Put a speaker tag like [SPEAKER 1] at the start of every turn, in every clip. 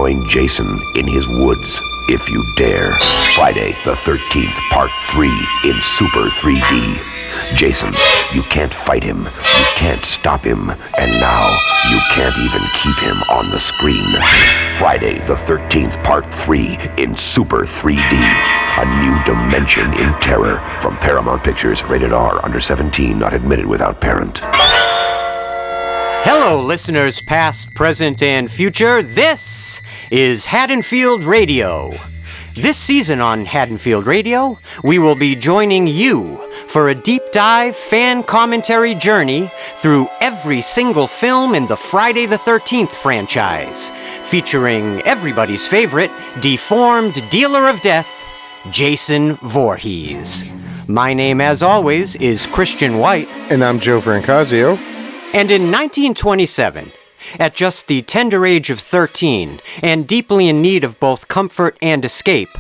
[SPEAKER 1] Join Jason in his woods if you dare. Friday the 13th, Part 3 in Super 3D. Jason, you can't fight him, you can't stop him, and now you can't even keep him on the screen. Friday the 13th, Part 3 in Super 3D. A new dimension in terror from Paramount Pictures, rated R, under 17, not admitted without parent.
[SPEAKER 2] Hello, listeners past, present, and future. This is Haddonfield Radio. This season on Haddonfield Radio, we will be joining you for a deep dive fan commentary journey through every single film in the Friday the 13th franchise, featuring everybody's favorite deformed dealer of death, Jason Voorhees. My name, as always, is Christian White.
[SPEAKER 3] And I'm Joe Francazio.
[SPEAKER 2] And in 1927, at just the tender age of 13, and deeply in need of both comfort and escape,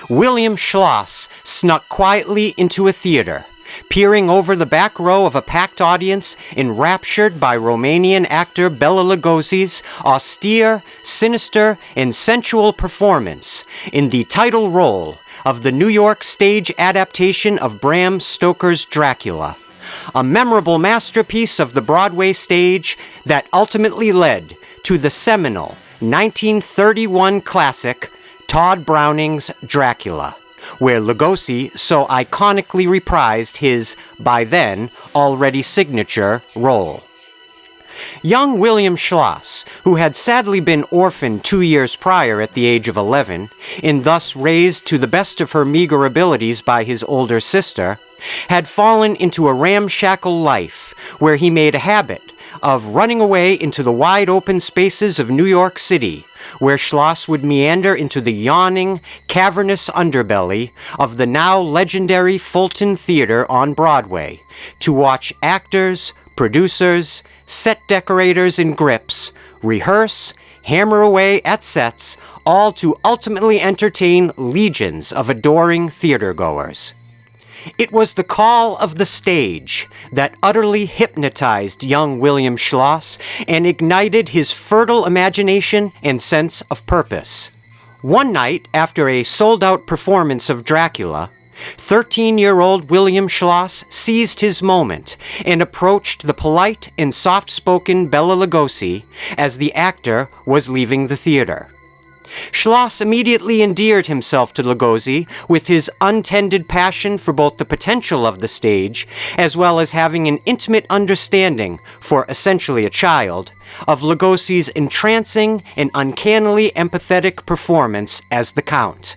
[SPEAKER 2] William Schloss snuck quietly into a theater, peering over the back row of a packed audience enraptured by Romanian actor Bela Lugosi's austere, sinister, and sensual performance in the title role of the New York stage adaptation of Bram Stoker's Dracula, a memorable masterpiece of the Broadway stage that ultimately led to the seminal 1931 classic Tod Browning's Dracula, where Lugosi so iconically reprised his, by then, already signature role. Young William Schloss, who had sadly been orphaned 2 years prior at the age of 11, and thus raised to the best of her meager abilities by his older sister, had fallen into a ramshackle life where he made a habit of running away into the wide-open spaces of New York City, where Schloss would meander into the yawning, cavernous underbelly of the now legendary Fulton Theater on Broadway to watch actors, producers, set decorators, and grips rehearse, hammer away at sets, all to ultimately entertain legions of adoring theatergoers. It was the call of the stage that utterly hypnotized young William Schloss and ignited his fertile imagination and sense of purpose. One night, after a sold-out performance of Dracula, 13-year-old William Schloss seized his moment and approached the polite and soft-spoken Bela Lugosi as the actor was leaving the theater. Schloss immediately endeared himself to Lugosi with his untended passion for both the potential of the stage, as well as having an intimate understanding, for essentially a child, of Lugosi's entrancing and uncannily empathetic performance as the Count.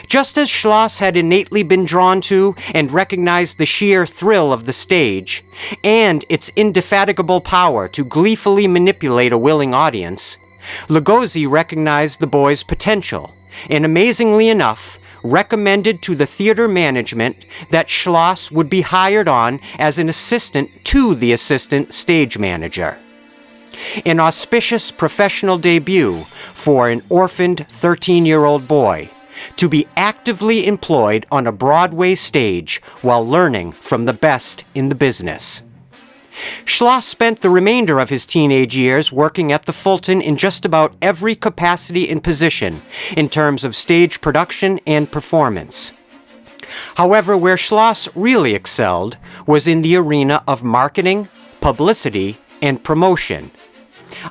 [SPEAKER 2] Just as Schloss had innately been drawn to and recognized the sheer thrill of the stage, and its indefatigable power to gleefully manipulate a willing audience, Lugosi recognized the boy's potential, and amazingly enough, recommended to the theater management that Schloss would be hired on as an assistant to the assistant stage manager. An auspicious professional debut for an orphaned 13-year-old boy, to be actively employed on a Broadway stage while learning from the best in the business. Schloss spent the remainder of his teenage years working at the Fulton in just about every capacity and position in terms of stage production and performance. However, where Schloss really excelled was in the arena of marketing, publicity, and promotion.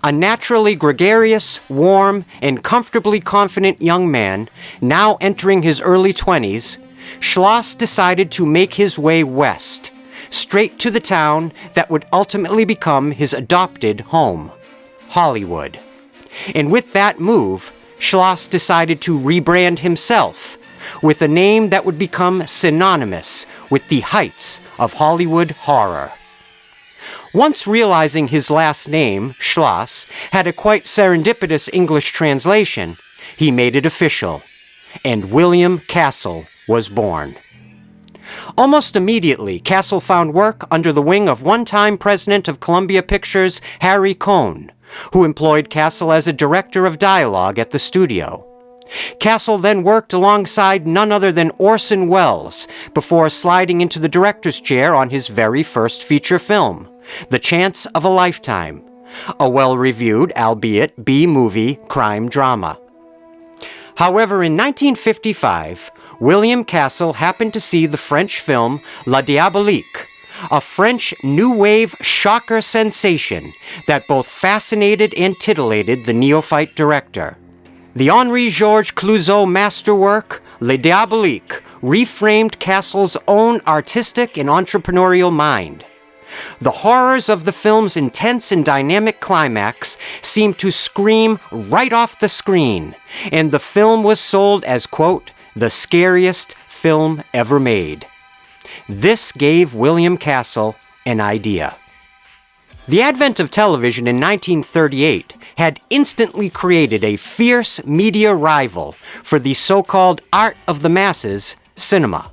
[SPEAKER 2] A naturally gregarious, warm, and comfortably confident young man, now entering his early 20s, Schloss decided to make his way west, straight to the town that would ultimately become his adopted home, Hollywood. And with that move, Schloss decided to rebrand himself with a name that would become synonymous with the heights of Hollywood horror. Once realizing his last name, Schloss, had a quite serendipitous English translation, he made it official, and William Castle was born. Almost immediately, Castle found work under the wing of one-time president of Columbia Pictures, Harry Cohn, who employed Castle as a director of dialogue at the studio. Castle then worked alongside none other than Orson Welles before sliding into the director's chair on his very first feature film, The Chance of a Lifetime, a well-reviewed, albeit B-movie, crime drama. However, in 1955, William Castle happened to see the French film La Diabolique, a French new wave shocker sensation that both fascinated and titillated the neophyte director. The Henri-Georges Clouzot masterwork, La Diabolique, reframed Castle's own artistic and entrepreneurial mind. The horrors of the film's intense and dynamic climax seemed to scream right off the screen, and the film was sold as, quote, the scariest film ever made. This gave William Castle an idea. The advent of television in 1938 had instantly created a fierce media rival for the so-called art of the masses, cinema.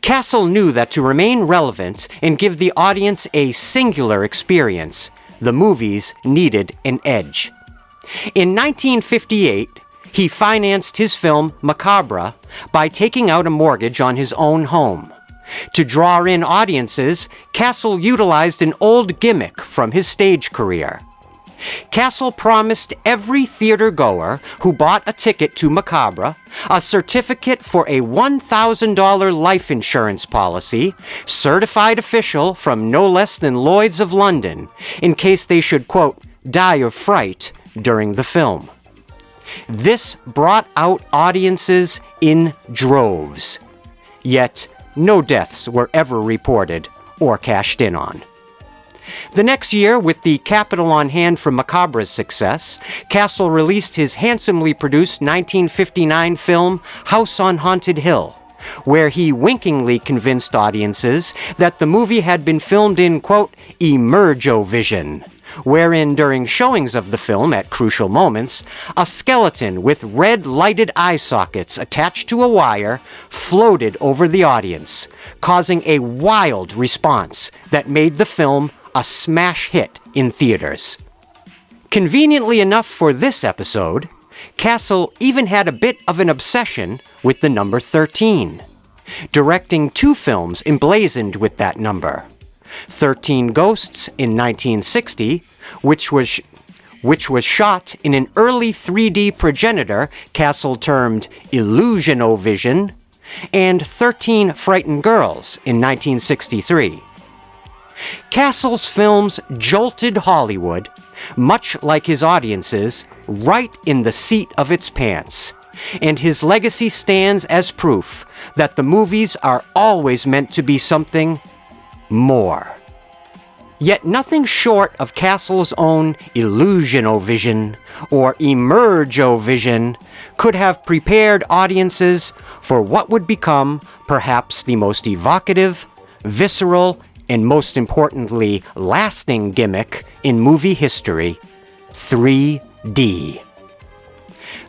[SPEAKER 2] Castle knew that to remain relevant and give the audience a singular experience, the movies needed an edge. In 1958, he financed his film Macabre by taking out a mortgage on his own home. To draw in audiences, Castle utilized an old gimmick from his stage career. Castle promised every theater-goer who bought a ticket to Macabre a certificate for a $1,000 life insurance policy, certified official from no less than Lloyd's of London, in case they should, quote, die of fright during the film. This brought out audiences in droves. Yet, no deaths were ever reported or cashed in on. The next year, with the capital on hand from Macabre's success, Castle released his handsomely produced 1959 film House on Haunted Hill, where he winkingly convinced audiences that the movie had been filmed in, quote, emergo-vision, wherein during showings of the film at crucial moments, a skeleton with red lighted eye sockets attached to a wire floated over the audience, causing a wild response that made the film a smash hit in theaters. Conveniently enough for this episode, Castle even had a bit of an obsession with the number 13, directing 2 films emblazoned with that number. 13 Ghosts in 1960, which was shot in an early 3D progenitor Castle termed Illusionovision, and 13 Frightened Girls in 1963. Castle's films jolted Hollywood, much like his audiences, right in the seat of its pants, and his legacy stands as proof that the movies are always meant to be something more. Yet nothing short of Castle's own Illusionovision or Emergo-vision could have prepared audiences for what would become perhaps the most evocative, visceral, and most importantly, lasting gimmick in movie history, 3D.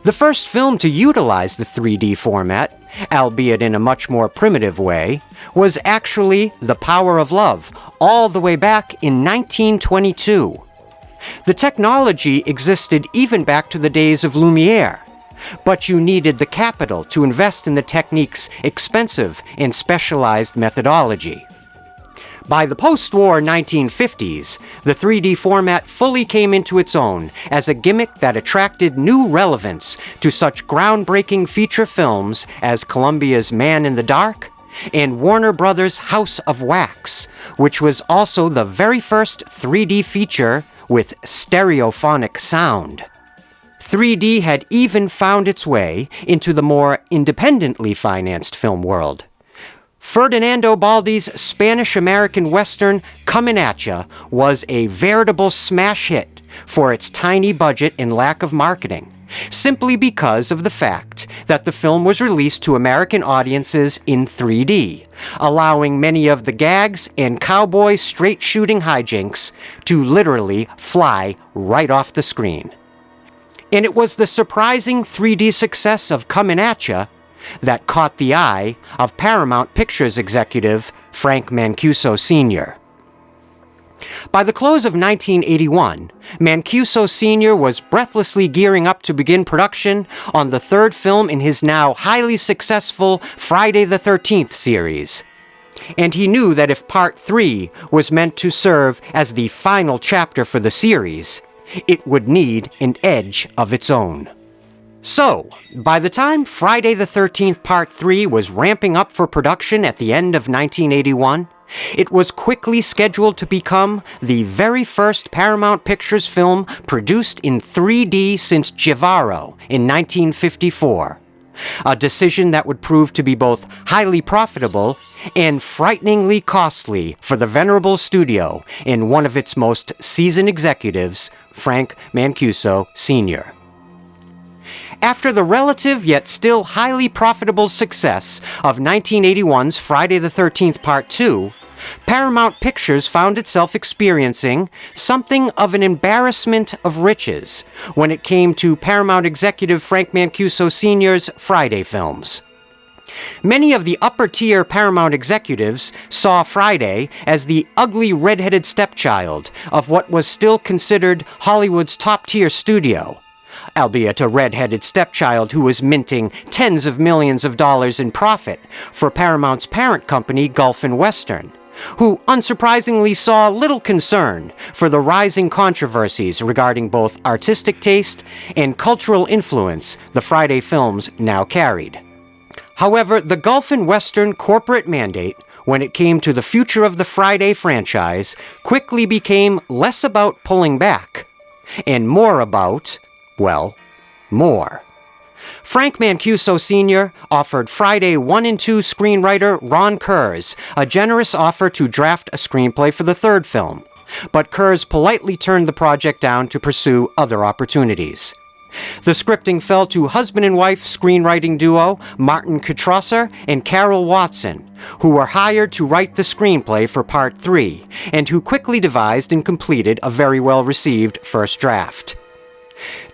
[SPEAKER 2] The first film to utilize the 3D format, albeit in a much more primitive way, was actually The Power of Love, all the way back in 1922. The technology existed even back to the days of Lumiere, but you needed the capital to invest in the technique's expensive and specialized methodology. By the post-war 1950s, the 3D format fully came into its own as a gimmick that attracted new relevance to such groundbreaking feature films as Columbia's Man in the Dark and Warner Brothers' House of Wax, which was also the very first 3D feature with stereophonic sound. 3D had even found its way into the more independently financed film world. Ferdinando Baldi's Spanish-American Western Comin' At Ya was a veritable smash hit for its tiny budget and lack of marketing, simply because of the fact that the film was released to American audiences in 3D, allowing many of the gags and cowboy straight-shooting hijinks to literally fly right off the screen. And it was the surprising 3D success of Comin' At Ya that caught the eye of Paramount Pictures executive Frank Mancuso Sr. By the close of 1981, Mancuso Sr. was breathlessly gearing up to begin production on the third film in his now highly successful Friday the 13th series. And he knew that if Part 3 was meant to serve as the final chapter for the series, it would need an edge of its own. So, by the time Friday the 13th Part 3 was ramping up for production at the end of 1981, it was quickly scheduled to become the very first Paramount Pictures film produced in 3D since Jivaro in 1954. A decision that would prove to be both highly profitable and frighteningly costly for the venerable studio and one of its most seasoned executives, Frank Mancuso Sr. After the relative yet still highly profitable success of 1981's Friday the 13th Part 2, Paramount Pictures found itself experiencing something of an embarrassment of riches when it came to Paramount executive Frank Mancuso Sr.'s Friday films. Many of the upper-tier Paramount executives saw Friday as the ugly red-headed stepchild of what was still considered Hollywood's top-tier studio, albeit a red-headed stepchild who was minting tens of millions of dollars in profit for Paramount's parent company, Gulf and Western, who unsurprisingly saw little concern for the rising controversies regarding both artistic taste and cultural influence the Friday films now carried. However, the Gulf and Western corporate mandate, when it came to the future of the Friday franchise, quickly became less about pulling back, and more about, well, more. Frank Mancuso Sr. offered Friday 1 and 2 screenwriter Ron Kurz a generous offer to draft a screenplay for the third film, but Kurz politely turned the project down to pursue other opportunities. The scripting fell to husband and wife screenwriting duo Martin Kutrosser and Carol Watson, who were hired to write the screenplay for Part 3, and who quickly devised and completed a very well-received first draft.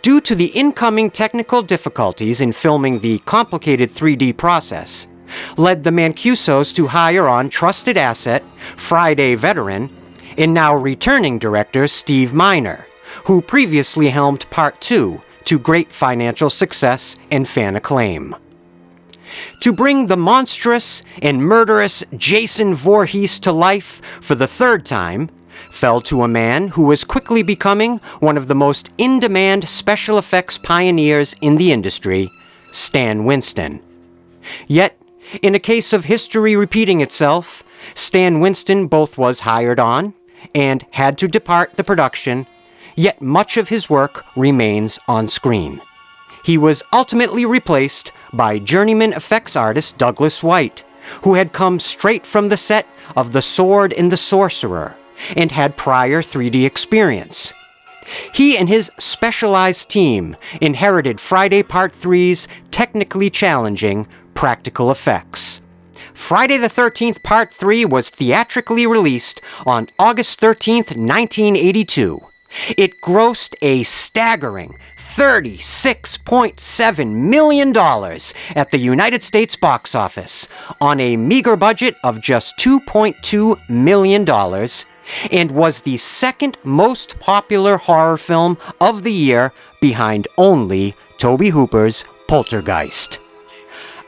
[SPEAKER 2] Due to the incoming technical difficulties in filming the complicated 3D process, led the Mancusos to hire on trusted asset, Friday veteran, and now returning director Steve Miner, who previously helmed Part 2 to great financial success and fan acclaim. To bring the monstrous and murderous Jason Voorhees to life for the third time fell to a man who was quickly becoming one of the most in-demand special effects pioneers in the industry, Stan Winston. Yet, in a case of history repeating itself, Stan Winston both was hired on and had to depart the production, yet much of his work remains on screen. He was ultimately replaced by journeyman effects artist Douglas White, who had come straight from the set of The Sword and the Sorcerer, and had prior 3D experience. He and his specialized team inherited Friday Part 3's technically challenging practical effects. Friday the 13th Part 3 was theatrically released on August 13th, 1982. It grossed a staggering $36.7 million at the United States box office on a meager budget of just $2.2 million, and was the second most popular horror film of the year behind only Tobe Hooper's Poltergeist.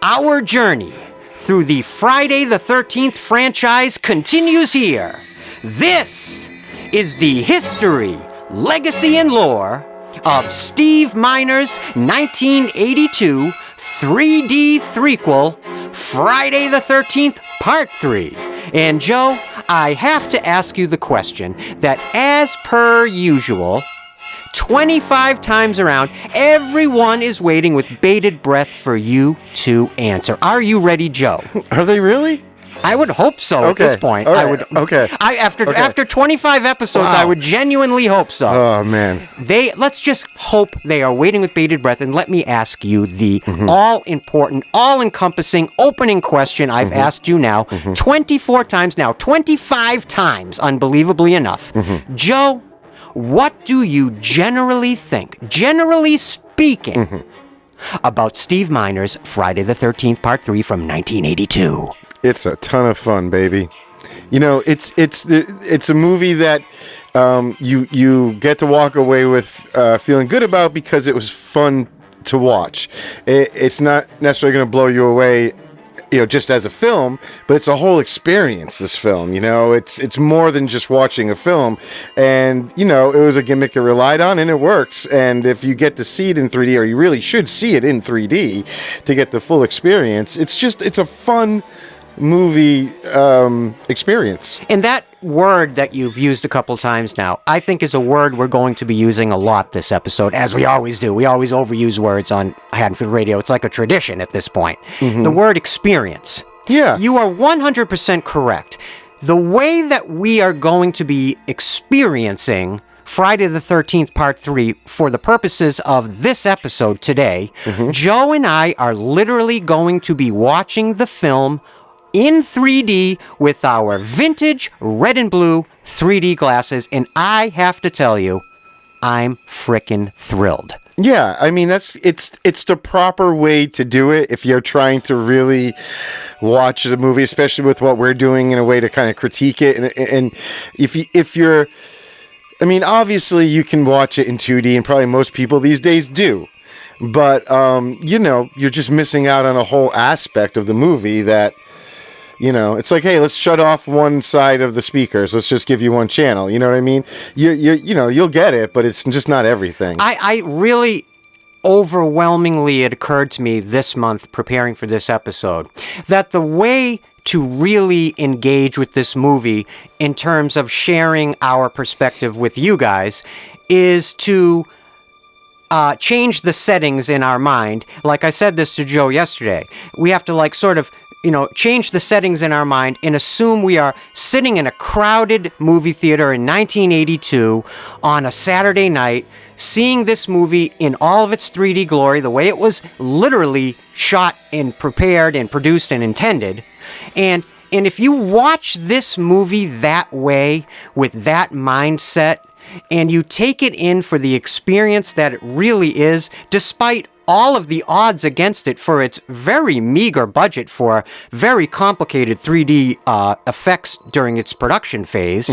[SPEAKER 2] Our journey through the Friday the 13th franchise continues here. This is the history, legacy, and lore of Steve Miner's 1982 3D threequel, Friday the 13th Part 3. And Joe, I have to ask you the question that, as per usual, 25 times around, everyone is waiting with bated breath for you to answer. Are you ready, Joe?
[SPEAKER 3] Are they really?
[SPEAKER 2] I would hope so at this point.
[SPEAKER 3] All right.
[SPEAKER 2] After 25 episodes,
[SPEAKER 3] Wow.
[SPEAKER 2] I would genuinely hope so.
[SPEAKER 3] Oh, man.
[SPEAKER 2] Let's just hope they are waiting with bated breath, and let me ask you the all-important, all-encompassing opening question I've asked you now 24 times now, 25 times, unbelievably enough. Joe, what do you generally think, generally speaking, about Steve Miner's Friday the 13th Part 3 from 1982?
[SPEAKER 3] It's a ton of fun, baby. You know, it's a movie that you get to walk away with feeling good about because it was fun to watch. It's not necessarily going to blow you away just as a film, but it's a whole experience, this film. It's more than just watching a film. And, it was a gimmick it relied on, and it works. And if you get to see it in 3D, or you really should see it in 3D to get the full experience, it's a fun movie experience.
[SPEAKER 2] And that word that you've used a couple times now, I think is a word we're going to be using a lot this episode, as we always do. We always overuse words on Haddonfield Radio. It's like a tradition at this point. The word experience.
[SPEAKER 3] Yeah.
[SPEAKER 2] You are 100% correct. The way that we are going to be experiencing Friday the 13th Part 3 for the purposes of this episode today, Joe and I are literally going to be watching the film in 3D with our vintage red and blue 3D glasses, and I have to tell you, I'm frickin' thrilled.
[SPEAKER 3] Yeah, I mean it's the proper way to do it if you're trying to really watch the movie, especially with what we're doing in a way to kind of critique it. And if you're, I mean, obviously you can watch it in 2D, and probably most people these days do. But you're just missing out on a whole aspect of the movie that. It's like, hey, let's shut off one side of the speakers. Let's just give you one channel. You know what I mean? You'll get it, but it's just not everything.
[SPEAKER 2] I really, overwhelmingly, it occurred to me this month preparing for this episode that the way to really engage with this movie in terms of sharing our perspective with you guys is to change the settings in our mind. Like I said this to Joe yesterday. We have to sort of change the settings in our mind and assume we are sitting in a crowded movie theater in 1982 on a Saturday night, seeing this movie in all of its 3D glory, the way it was literally shot and prepared and produced and intended. And if you watch this movie that way, with that mindset, and you take it in for the experience that it really is, despite all of the odds against it for its very meager budget for very complicated 3D effects during its production phase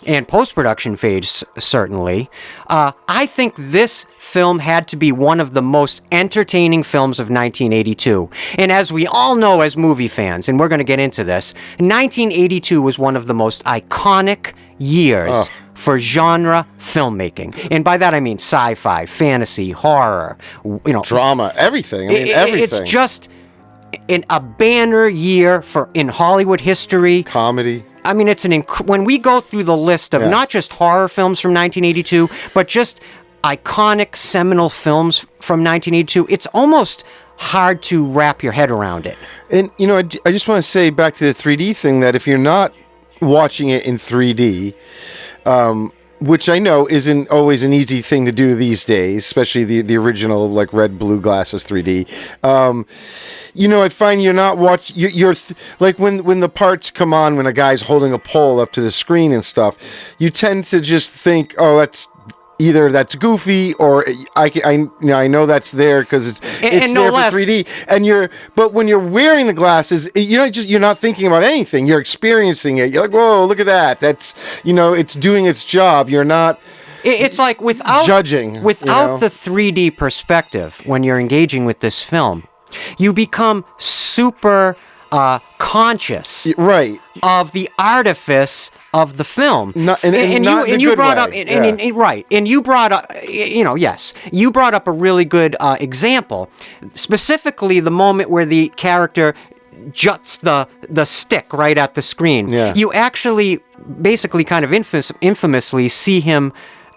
[SPEAKER 2] and post-production phase, certainly, I think this film had to be one of the most entertaining films of 1982. And as we all know as movie fans, and we're going to get into this, 1982 was one of the most iconic years for genre filmmaking. And by that I mean sci-fi, fantasy, horror,
[SPEAKER 3] drama, everything. I mean, everything.
[SPEAKER 2] It's just a banner year in Hollywood history.
[SPEAKER 3] Comedy.
[SPEAKER 2] I mean, it's when we go through the list of not just horror films from 1982, but just iconic seminal films from 1982, it's almost hard to wrap your head around it.
[SPEAKER 3] And, I just want to say back to the 3D thing that if you're not watching it in 3D, which I know isn't always an easy thing to do these days, especially the original red blue glasses 3D. I find you're not you're like when the parts come on, when a guy's holding a pole up to the screen and stuff, you tend to just think, oh, either that's goofy, or I know that's there because it's
[SPEAKER 2] no
[SPEAKER 3] there
[SPEAKER 2] less.
[SPEAKER 3] for 3D. But when you're wearing the glasses, you're not thinking about anything. You're experiencing it. You're like, whoa, look at that. That's it's doing its job. You're not.
[SPEAKER 2] It's like without
[SPEAKER 3] judging,
[SPEAKER 2] without the 3D perspective when you're engaging with this film, you become super conscious,
[SPEAKER 3] right,
[SPEAKER 2] of the artifice of the film.
[SPEAKER 3] You
[SPEAKER 2] brought up a really good example, specifically the moment where the character juts the stick right at the screen.
[SPEAKER 3] Yeah.
[SPEAKER 2] You actually basically kind of infamously see him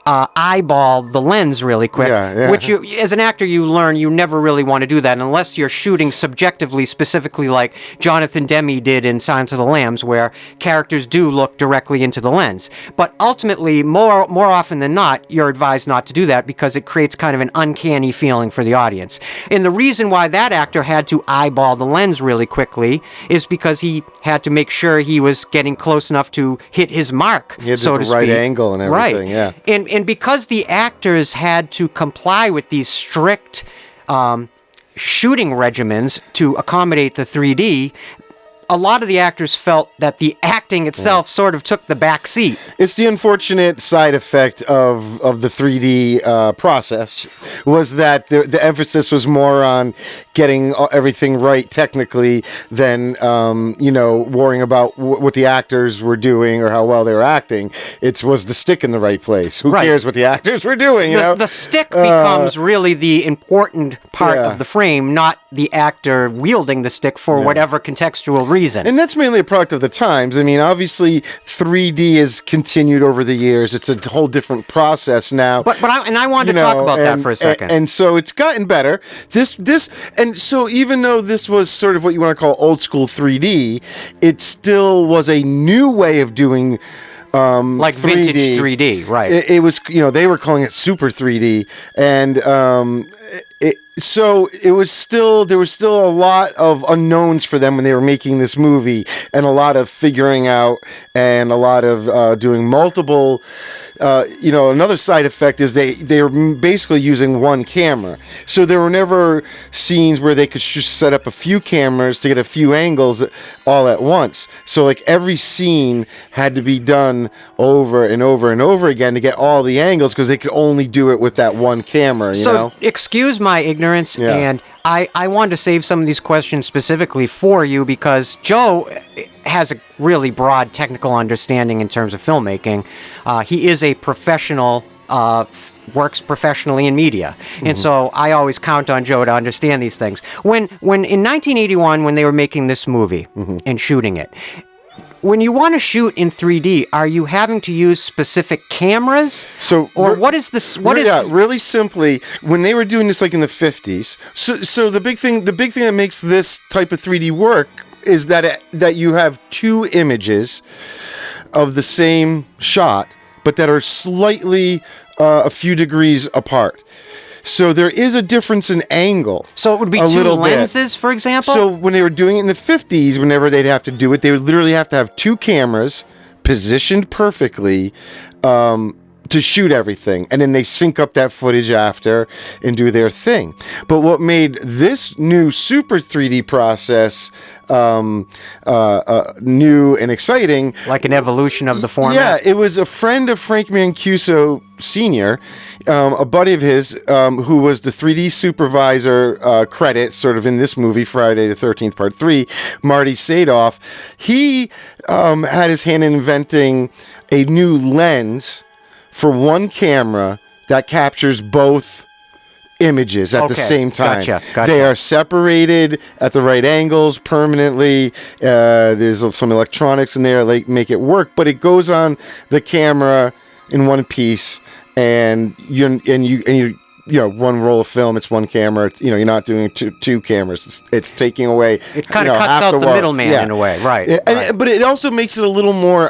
[SPEAKER 2] eyeball the lens really quick, which you, as an actor, you learn you never really want to do that unless you're shooting subjectively, specifically like Jonathan Demme did in Silence of the Lambs, where characters do look directly into the lens. But ultimately, more often than not, you're advised not to do that because it creates kind of an uncanny feeling for the audience. And the reason why that actor had to eyeball the lens really quickly is because he had to make sure he was getting close enough to hit his mark, so to speak.
[SPEAKER 3] Right angle and everything,
[SPEAKER 2] right. And because the actors had to comply with these strict shooting regimens to accommodate the 3D, a lot of the actors felt that the acting itself sort of took the back seat.
[SPEAKER 3] It's the unfortunate side effect of the 3D process was that the emphasis was more on getting everything right technically than worrying about what the actors were doing or how well they were acting. It was the stick in the right place. Who cares what the actors were doing?
[SPEAKER 2] The stick becomes really the important part of the frame, not the actor wielding the stick for whatever contextual reason.
[SPEAKER 3] And that's mainly a product of the times. I mean, obviously, 3D has continued over the years. It's a whole different process now.
[SPEAKER 2] But I wanted to talk about that for a second.
[SPEAKER 3] And so it's gotten better. And so even though this was sort of what you want to call old school 3D, it still was a new way of doing
[SPEAKER 2] like 3D. Vintage 3D, right?
[SPEAKER 3] It was, they were calling it super 3D, and so there was still a lot of unknowns for them when they were making this movie, and a lot of figuring out, and a lot of doing multiple. Another side effect is they were basically using one camera, so there were never scenes where they could just set up a few cameras to get a few angles all at once. So like every scene had to be done over and over and over again to get all the angles because they could only do it with that one camera. So
[SPEAKER 2] excuse my ignorance, and I wanted to save some of these questions specifically for you because Joe has a really broad technical understanding in terms of filmmaking. He is a professional, works professionally in media. And so I always count on Joe to understand these things. When in 1981, when they were making this movie and shooting it, when you want to shoot in 3D, are you having to use specific cameras? What is this?
[SPEAKER 3] Really simply, when they were doing this like in the 50s, so the big thing that makes this type of 3D work is that you have two images of the same shot, but that are slightly a few degrees apart. So there is a difference in angle.
[SPEAKER 2] So it would be two lenses, for example?
[SPEAKER 3] So when they were doing it in the 50s, whenever they'd have to do it, they would literally have to have two cameras positioned perfectly to shoot everything. And then they sync up that footage after and do their thing. But what made this new super 3D process new and exciting...
[SPEAKER 2] Like an evolution of the format?
[SPEAKER 3] Yeah, it was a friend of Frank Mancuso Sr., a buddy of his, who was the 3D supervisor credit, sort of in this movie, Friday the 13th, Part 3, Marty Sadoff. He had his hand in inventing a new lens for one camera that captures both images at the same time.
[SPEAKER 2] Gotcha.
[SPEAKER 3] They are separated at the right angles permanently. There's some electronics in there that make it work, but it goes on the camera in one piece, and you one roll of film. It's one camera. You're not doing two cameras. It's taking away.
[SPEAKER 2] It kind of cuts out the middleman in a way, right?
[SPEAKER 3] But it also makes it a little more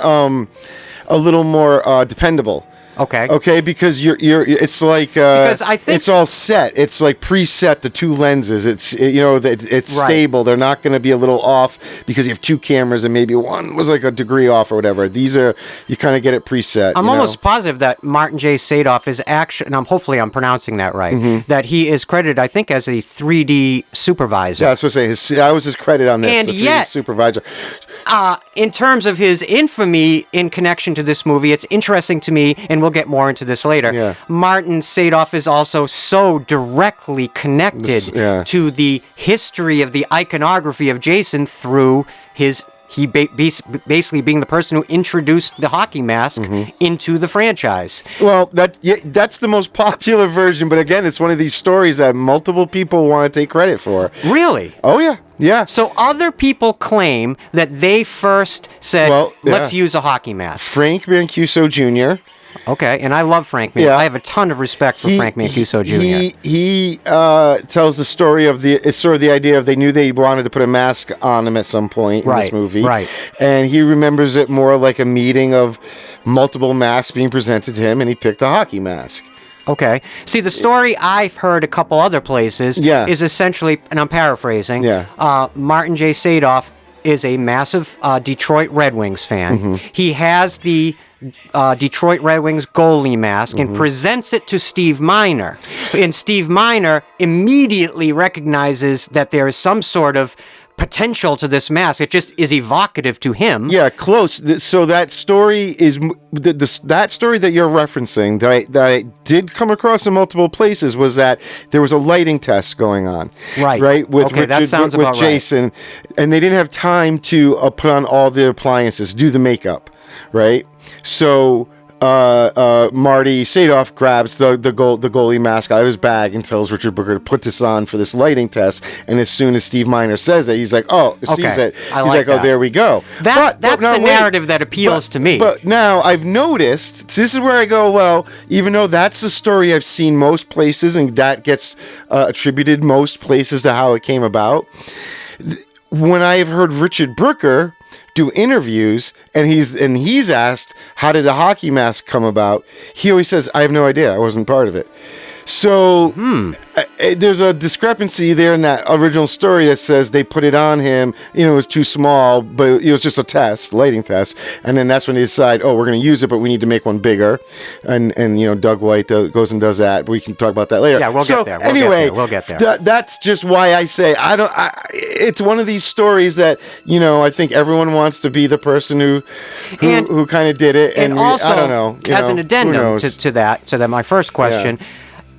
[SPEAKER 3] dependable. Okay, because it's like
[SPEAKER 2] because I think
[SPEAKER 3] it's all set. It's like preset the two lenses. It's it's stable. They're not going to be a little off because you have two cameras and maybe one was like a degree off or whatever. These are, you kind of get it preset.
[SPEAKER 2] I'm almost positive that Martin J. Sadoff is actually, and hopefully I'm pronouncing that right, that he is credited, I think, as a 3D supervisor.
[SPEAKER 3] Yeah, I was supposed to say that was his credit on this.
[SPEAKER 2] And
[SPEAKER 3] the 3D
[SPEAKER 2] yet,
[SPEAKER 3] supervisor.
[SPEAKER 2] In terms of his infamy in connection to this movie, it's interesting to me, and we'll get more into this later.
[SPEAKER 3] Yeah.
[SPEAKER 2] Martin Sadoff is also so directly connected to the history of the iconography of Jason through basically being the person who introduced the hockey mask into the franchise.
[SPEAKER 3] Well, that's the most popular version, but again, it's one of these stories that multiple people want to take credit for.
[SPEAKER 2] Really?
[SPEAKER 3] Oh, yeah. Yeah.
[SPEAKER 2] So other people claim that they first said, let's use a hockey mask.
[SPEAKER 3] Frank Mancuso Jr.
[SPEAKER 2] Okay, and I love Frank Mancuso. I have a ton of respect for Frank Mancuso Jr.
[SPEAKER 3] He tells the story of it's sort of the idea of they knew they wanted to put a mask on him at some point in this movie.
[SPEAKER 2] Right.
[SPEAKER 3] And he remembers it more like a meeting of multiple masks being presented to him, and he picked a hockey mask.
[SPEAKER 2] Okay. See, the story I've heard a couple other places is essentially, and I'm paraphrasing, Martin J. Sadoff is a massive Detroit Red Wings fan. He has the Detroit Red Wings goalie mask and presents it to Steve Miner. And Steve Miner immediately recognizes that there is some sort of potential to this mask. It just is evocative to him.
[SPEAKER 3] Yeah, close. So that story is that story that you're referencing that I did come across in multiple places was that there was a lighting test going on. Right. With
[SPEAKER 2] okay, that sounds
[SPEAKER 3] with
[SPEAKER 2] about
[SPEAKER 3] Jason,
[SPEAKER 2] right.
[SPEAKER 3] and they didn't have time to put on all the appliances, do the makeup, right? So Marty Sadoff grabs the goalie mask out of his bag and tells Richard Brooker to put this on for this lighting test. And as soon as Steve Miner says it, he's like, "Oh, sees it." He's like, "Oh, there we go."
[SPEAKER 2] That's the narrative that appeals to me.
[SPEAKER 3] But now I've noticed, this is where I go, well, even though that's the story I've seen most places, and that gets attributed most places to how it came about. When I have heard Richard Brooker do interviews and he's asked, how did the hockey mask come about? He always says, I have no idea. I wasn't part of it. So there's a discrepancy there in that original story that says they put it on him. It was too small, but it was just a test, lighting test. And then that's when they decide, we're going to use it, but we need to make one bigger. And Doug White goes and does that. But we can talk about that later.
[SPEAKER 2] Yeah, we'll get there. We'll get there.
[SPEAKER 3] That's just why I say it's one of these stories that I think everyone wants to be the person who kind of did it. And
[SPEAKER 2] also,
[SPEAKER 3] I don't know.
[SPEAKER 2] As an addendum to that, my first question. Yeah.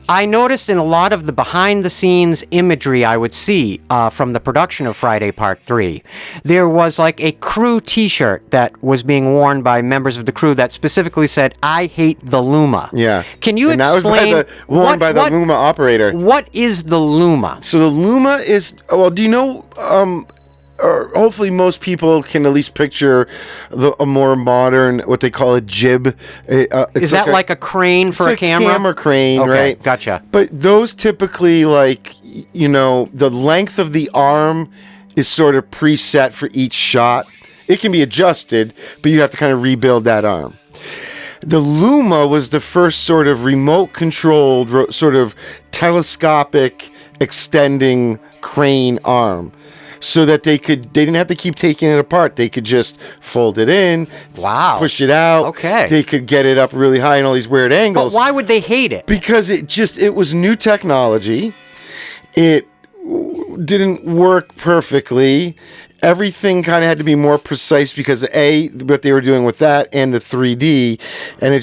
[SPEAKER 2] I noticed in a lot of the behind-the-scenes imagery I would see from the production of Friday Part 3, there was like a crew T-shirt that was being worn by members of the crew that specifically said, I hate the Luma.
[SPEAKER 3] Yeah.
[SPEAKER 2] Can you explain?
[SPEAKER 3] That was worn by the Luma operator.
[SPEAKER 2] What is the Luma?
[SPEAKER 3] So the Luma is, do you know... or hopefully most people can at least picture a more modern, what they call a jib.
[SPEAKER 2] Is that like a crane for a camera?
[SPEAKER 3] It's a camera crane,
[SPEAKER 2] okay,
[SPEAKER 3] right?
[SPEAKER 2] Gotcha.
[SPEAKER 3] But those typically, the length of the arm is sort of preset for each shot. It can be adjusted, but you have to kind of rebuild that arm. The Luma was the first sort of remote-controlled, sort of telescopic, extending crane arm. So that they didn't have to keep taking it apart. They could just fold it in, push it out.
[SPEAKER 2] Okay.
[SPEAKER 3] They could get it up really high in all these weird angles.
[SPEAKER 2] But why would they hate it?
[SPEAKER 3] Because it was new technology. It didn't work perfectly. Everything kind of had to be more precise because what they were doing with that and the 3D, and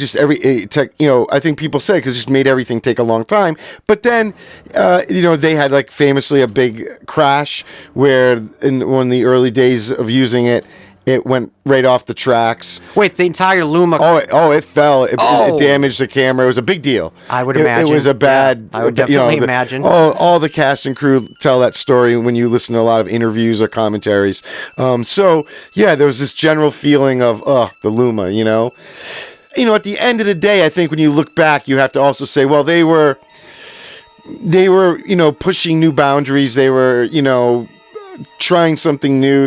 [SPEAKER 3] I think people say because it just made everything take a long time. But then, they had famously a big crash where in one of the early days of using it, it went right off the tracks.
[SPEAKER 2] Wait, the entire Luma...
[SPEAKER 3] it fell. It damaged the camera. It was a big deal.
[SPEAKER 2] I would imagine.
[SPEAKER 3] It was a bad...
[SPEAKER 2] Yeah, I would definitely imagine.
[SPEAKER 3] All the cast and crew tell that story when you listen to a lot of interviews or commentaries. There was this general feeling of, the Luma, at the end of the day, I think when you look back, you have to also say, well, they were, pushing new boundaries. They were, trying something new.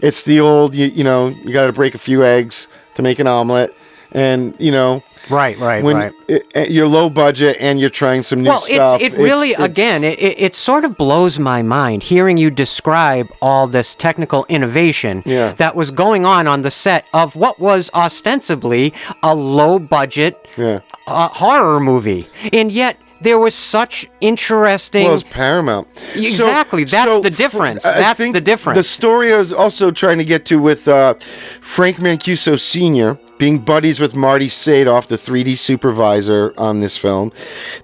[SPEAKER 3] It's the old, you got to break a few eggs to make an omelet. And,
[SPEAKER 2] right.
[SPEAKER 3] You're low budget and you're trying some new stuff.
[SPEAKER 2] It sort of blows my mind hearing you describe all this technical innovation that was going on the set of what was ostensibly a low budget horror movie. And yet, there was such interesting...
[SPEAKER 3] Well, it's Paramount.
[SPEAKER 2] Exactly. That's the difference. The difference.
[SPEAKER 3] The story I was also trying to get to with Frank Mancuso Sr. being buddies with Marty Sadoff, the 3D supervisor on this film.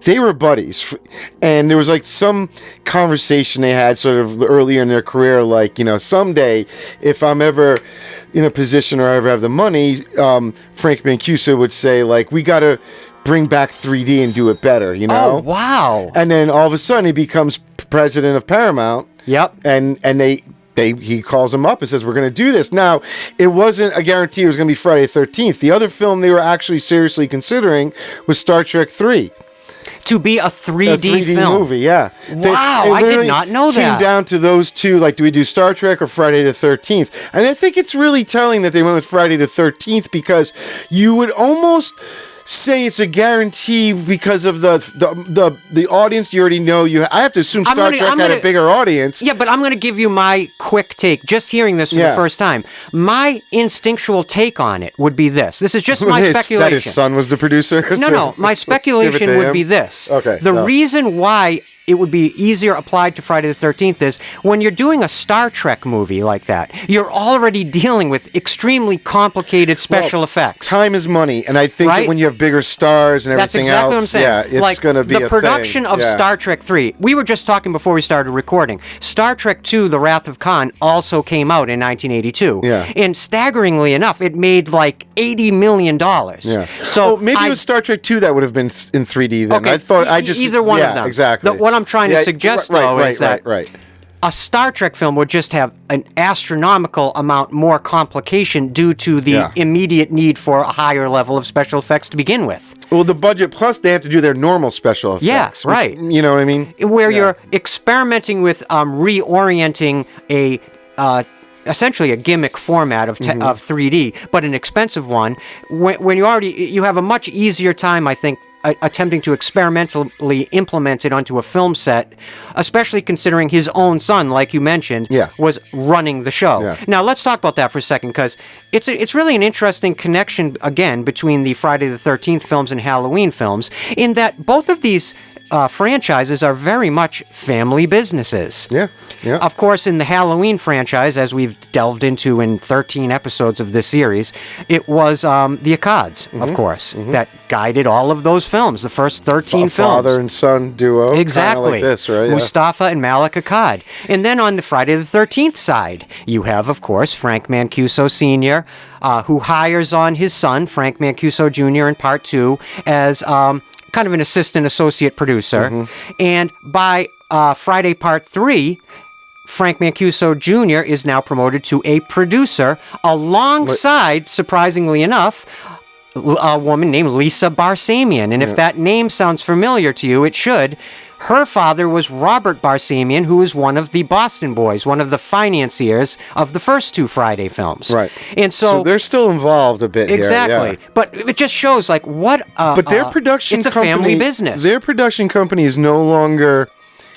[SPEAKER 3] They were buddies. And there was some conversation they had sort of earlier in their career, someday, if I'm ever in a position or I ever have the money, Frank Mancuso would say, we got to bring back 3D and do it better,
[SPEAKER 2] Oh, wow.
[SPEAKER 3] And then all of a sudden he becomes president of Paramount.
[SPEAKER 2] Yep.
[SPEAKER 3] And he calls him up and says, we're going to do this. Now, it wasn't a guarantee it was going to be Friday the 13th. The other film they were actually seriously considering was Star Trek 3.
[SPEAKER 2] To be a 3D film.
[SPEAKER 3] Movie, yeah.
[SPEAKER 2] Wow, I did not know that.
[SPEAKER 3] Came down to those two, do we do Star Trek or Friday the 13th? And I think it's really telling that they went with Friday the 13th because you would almost... say it's a guarantee because of the audience you already know. I have to assume Star Trek had a bigger audience.
[SPEAKER 2] Yeah, but I'm going to give you my quick take. Just hearing this for the first time, my instinctual take on it would be this. This is just my speculation.
[SPEAKER 3] That his son was the producer?
[SPEAKER 2] No. My speculation would be this.
[SPEAKER 3] Okay.
[SPEAKER 2] The reason why it would be easier applied to Friday the 13th is when you're doing a Star Trek movie like that, you're already dealing with extremely complicated special effects.
[SPEAKER 3] Time is money, and I think that when you have bigger stars and everything
[SPEAKER 2] That's exactly
[SPEAKER 3] else,
[SPEAKER 2] what I'm saying.
[SPEAKER 3] yeah, it's going to be
[SPEAKER 2] the production of Star Trek 3. We were just talking before we started recording. Star Trek 2, The Wrath of Khan, also came out in 1982.
[SPEAKER 3] Yeah.
[SPEAKER 2] And staggeringly enough, it made like $80 million.
[SPEAKER 3] Yeah.
[SPEAKER 2] So
[SPEAKER 3] maybe it was Star Trek 2 that would have been in 3D then.
[SPEAKER 2] Okay,
[SPEAKER 3] I thought
[SPEAKER 2] either one of them.
[SPEAKER 3] Exactly.
[SPEAKER 2] What I'm trying to suggest, though, is that a Star Trek film would just have an astronomical amount more complication due to the immediate need for a higher level of special effects to begin with.
[SPEAKER 3] Well, the budget, plus they have to do their normal special effects.
[SPEAKER 2] Yeah, right.
[SPEAKER 3] You know what I mean?
[SPEAKER 2] Where you're experimenting with reorienting a... essentially a gimmick format of 3D, but an expensive one. When you have a much easier time, I think, attempting to experimentally implement it onto a film set, especially considering his own son, like you mentioned, was running the show.
[SPEAKER 3] Yeah.
[SPEAKER 2] Now, let's talk about that for a second, because it's really an interesting connection, again, between the Friday the 13th films and Halloween films, in that both of these franchises are very much family businesses.
[SPEAKER 3] Yeah, yeah.
[SPEAKER 2] Of course, in the Halloween franchise, as we've delved into in 13 episodes of this series, it was the Akkads, of course, that guided all of those films, the first 13 films.
[SPEAKER 3] Father and son duo.
[SPEAKER 2] Exactly.
[SPEAKER 3] Like this, right?
[SPEAKER 2] Mustafa and Malik Akkad. And then on the Friday the 13th side, you have, of course, Frank Mancuso Sr., who hires on his son, Frank Mancuso Jr., in Part 2 as... kind of an associate producer. And by Friday Part 3, Frank Mancuso Jr. is now promoted to a producer alongside, surprisingly enough, a woman named Lisa Barsamian. And if that name sounds familiar to you, it should. Her father was Robert Barsamian, who was one of the Boston Boys, one of the financiers of the first two Friday films.
[SPEAKER 3] Right.
[SPEAKER 2] And so
[SPEAKER 3] they're still involved a bit
[SPEAKER 2] exactly.
[SPEAKER 3] here.
[SPEAKER 2] But it just shows like what
[SPEAKER 3] but their production
[SPEAKER 2] it's a
[SPEAKER 3] company,
[SPEAKER 2] family business.
[SPEAKER 3] Their production company is no longer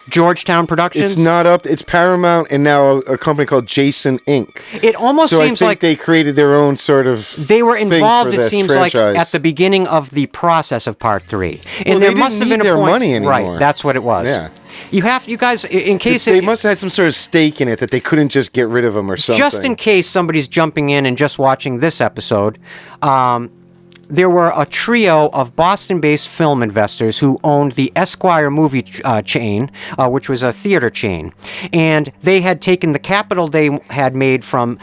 [SPEAKER 2] Georgetown Productions.
[SPEAKER 3] It's not up. It's Paramount and now a company called Jason Inc.
[SPEAKER 2] It almost
[SPEAKER 3] so
[SPEAKER 2] seems
[SPEAKER 3] I think
[SPEAKER 2] like
[SPEAKER 3] they created their own sort of.
[SPEAKER 2] They were involved.
[SPEAKER 3] Thing for
[SPEAKER 2] it
[SPEAKER 3] this
[SPEAKER 2] seems
[SPEAKER 3] franchise.
[SPEAKER 2] like at the beginning of the process of Part 3, and
[SPEAKER 3] Well,
[SPEAKER 2] there
[SPEAKER 3] they
[SPEAKER 2] must
[SPEAKER 3] didn't
[SPEAKER 2] have been
[SPEAKER 3] need
[SPEAKER 2] a
[SPEAKER 3] their
[SPEAKER 2] point.
[SPEAKER 3] money anymore.
[SPEAKER 2] Right, that's what it was.
[SPEAKER 3] Yeah.
[SPEAKER 2] You guys, in case
[SPEAKER 3] they must have had some sort of stake in it that they couldn't just get rid of them or something.
[SPEAKER 2] Just in case somebody's jumping in and just watching this episode, there were a trio of Boston-based film investors who owned the Esquire movie chain, which was a theater chain. And they had taken the capital they had made from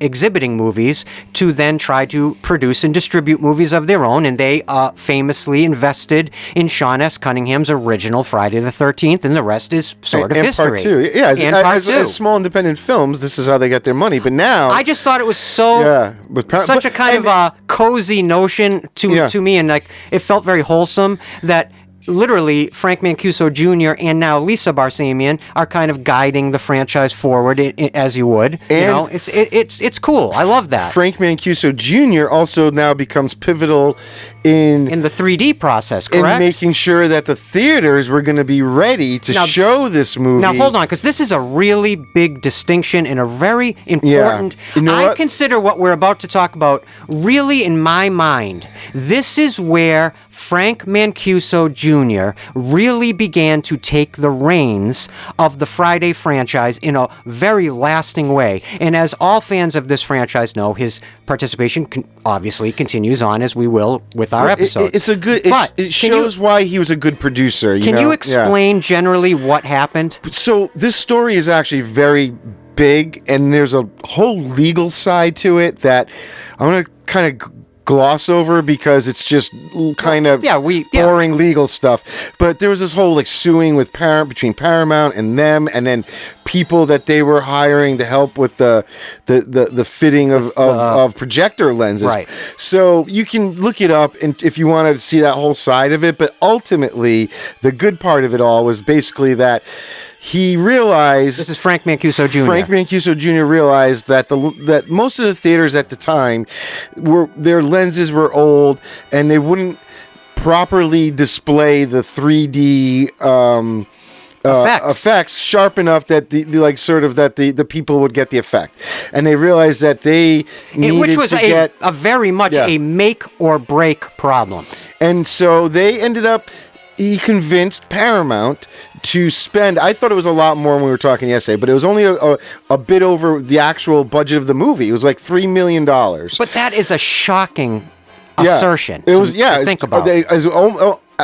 [SPEAKER 2] exhibiting movies to then try to produce and distribute movies of their own. And they famously invested in Sean S. Cunningham's original Friday the 13th, and the rest is sort of history.
[SPEAKER 3] Part 2. Yeah,
[SPEAKER 2] as
[SPEAKER 3] small independent films, this is how they get their money. But now...
[SPEAKER 2] I just thought it was such a kind of a cozy notion to me, and like it felt very wholesome that literally Frank Mancuso Jr. and now Lisa Barsamian are kind of guiding the franchise forward as you would.
[SPEAKER 3] And
[SPEAKER 2] it's cool. I love that.
[SPEAKER 3] Frank Mancuso Jr. also now becomes pivotal in
[SPEAKER 2] the 3D process, correct?
[SPEAKER 3] In making sure that the theaters were going to be ready to show this movie.
[SPEAKER 2] Now, hold on, because this is a really big distinction and a very important...
[SPEAKER 3] You know
[SPEAKER 2] I
[SPEAKER 3] what?
[SPEAKER 2] consider what we're about to talk about, really, in my mind, this is where Frank Mancuso Jr. really began to take the reins of the Friday franchise in a very lasting way. And as all fans of this franchise know, his participation obviously continues on, as we will with our episodes.
[SPEAKER 3] It's a good... It shows why he was a good producer.
[SPEAKER 2] Can you explain generally what happened?
[SPEAKER 3] So this story is actually very big, and there's a whole legal side to it that I'm going to kind of gloss over because it's just kind of boring legal stuff. But there was this whole like suing with between Paramount and them, and then people that they were hiring to help with the fitting of projector lenses.
[SPEAKER 2] Right.
[SPEAKER 3] So you can look it up and if you wanted to see that whole side of it. But ultimately, the good part of it all was basically that he realized...
[SPEAKER 2] This is Frank Mancuso Jr.
[SPEAKER 3] Frank Mancuso Jr. realized that that most of the theaters at the time, their lenses were old and they wouldn't properly display the 3D effects sharp enough that the people would get the effect. And they realized that they needed
[SPEAKER 2] which was
[SPEAKER 3] to get...
[SPEAKER 2] a very much a make or break problem.
[SPEAKER 3] And so they ended up he convinced Paramount to spend, I thought it was a lot more when we were talking yesterday, but it was only a bit over the actual budget of the movie. It was like $3 million.
[SPEAKER 2] But that is a shocking assertion.
[SPEAKER 3] It was,
[SPEAKER 2] to think about.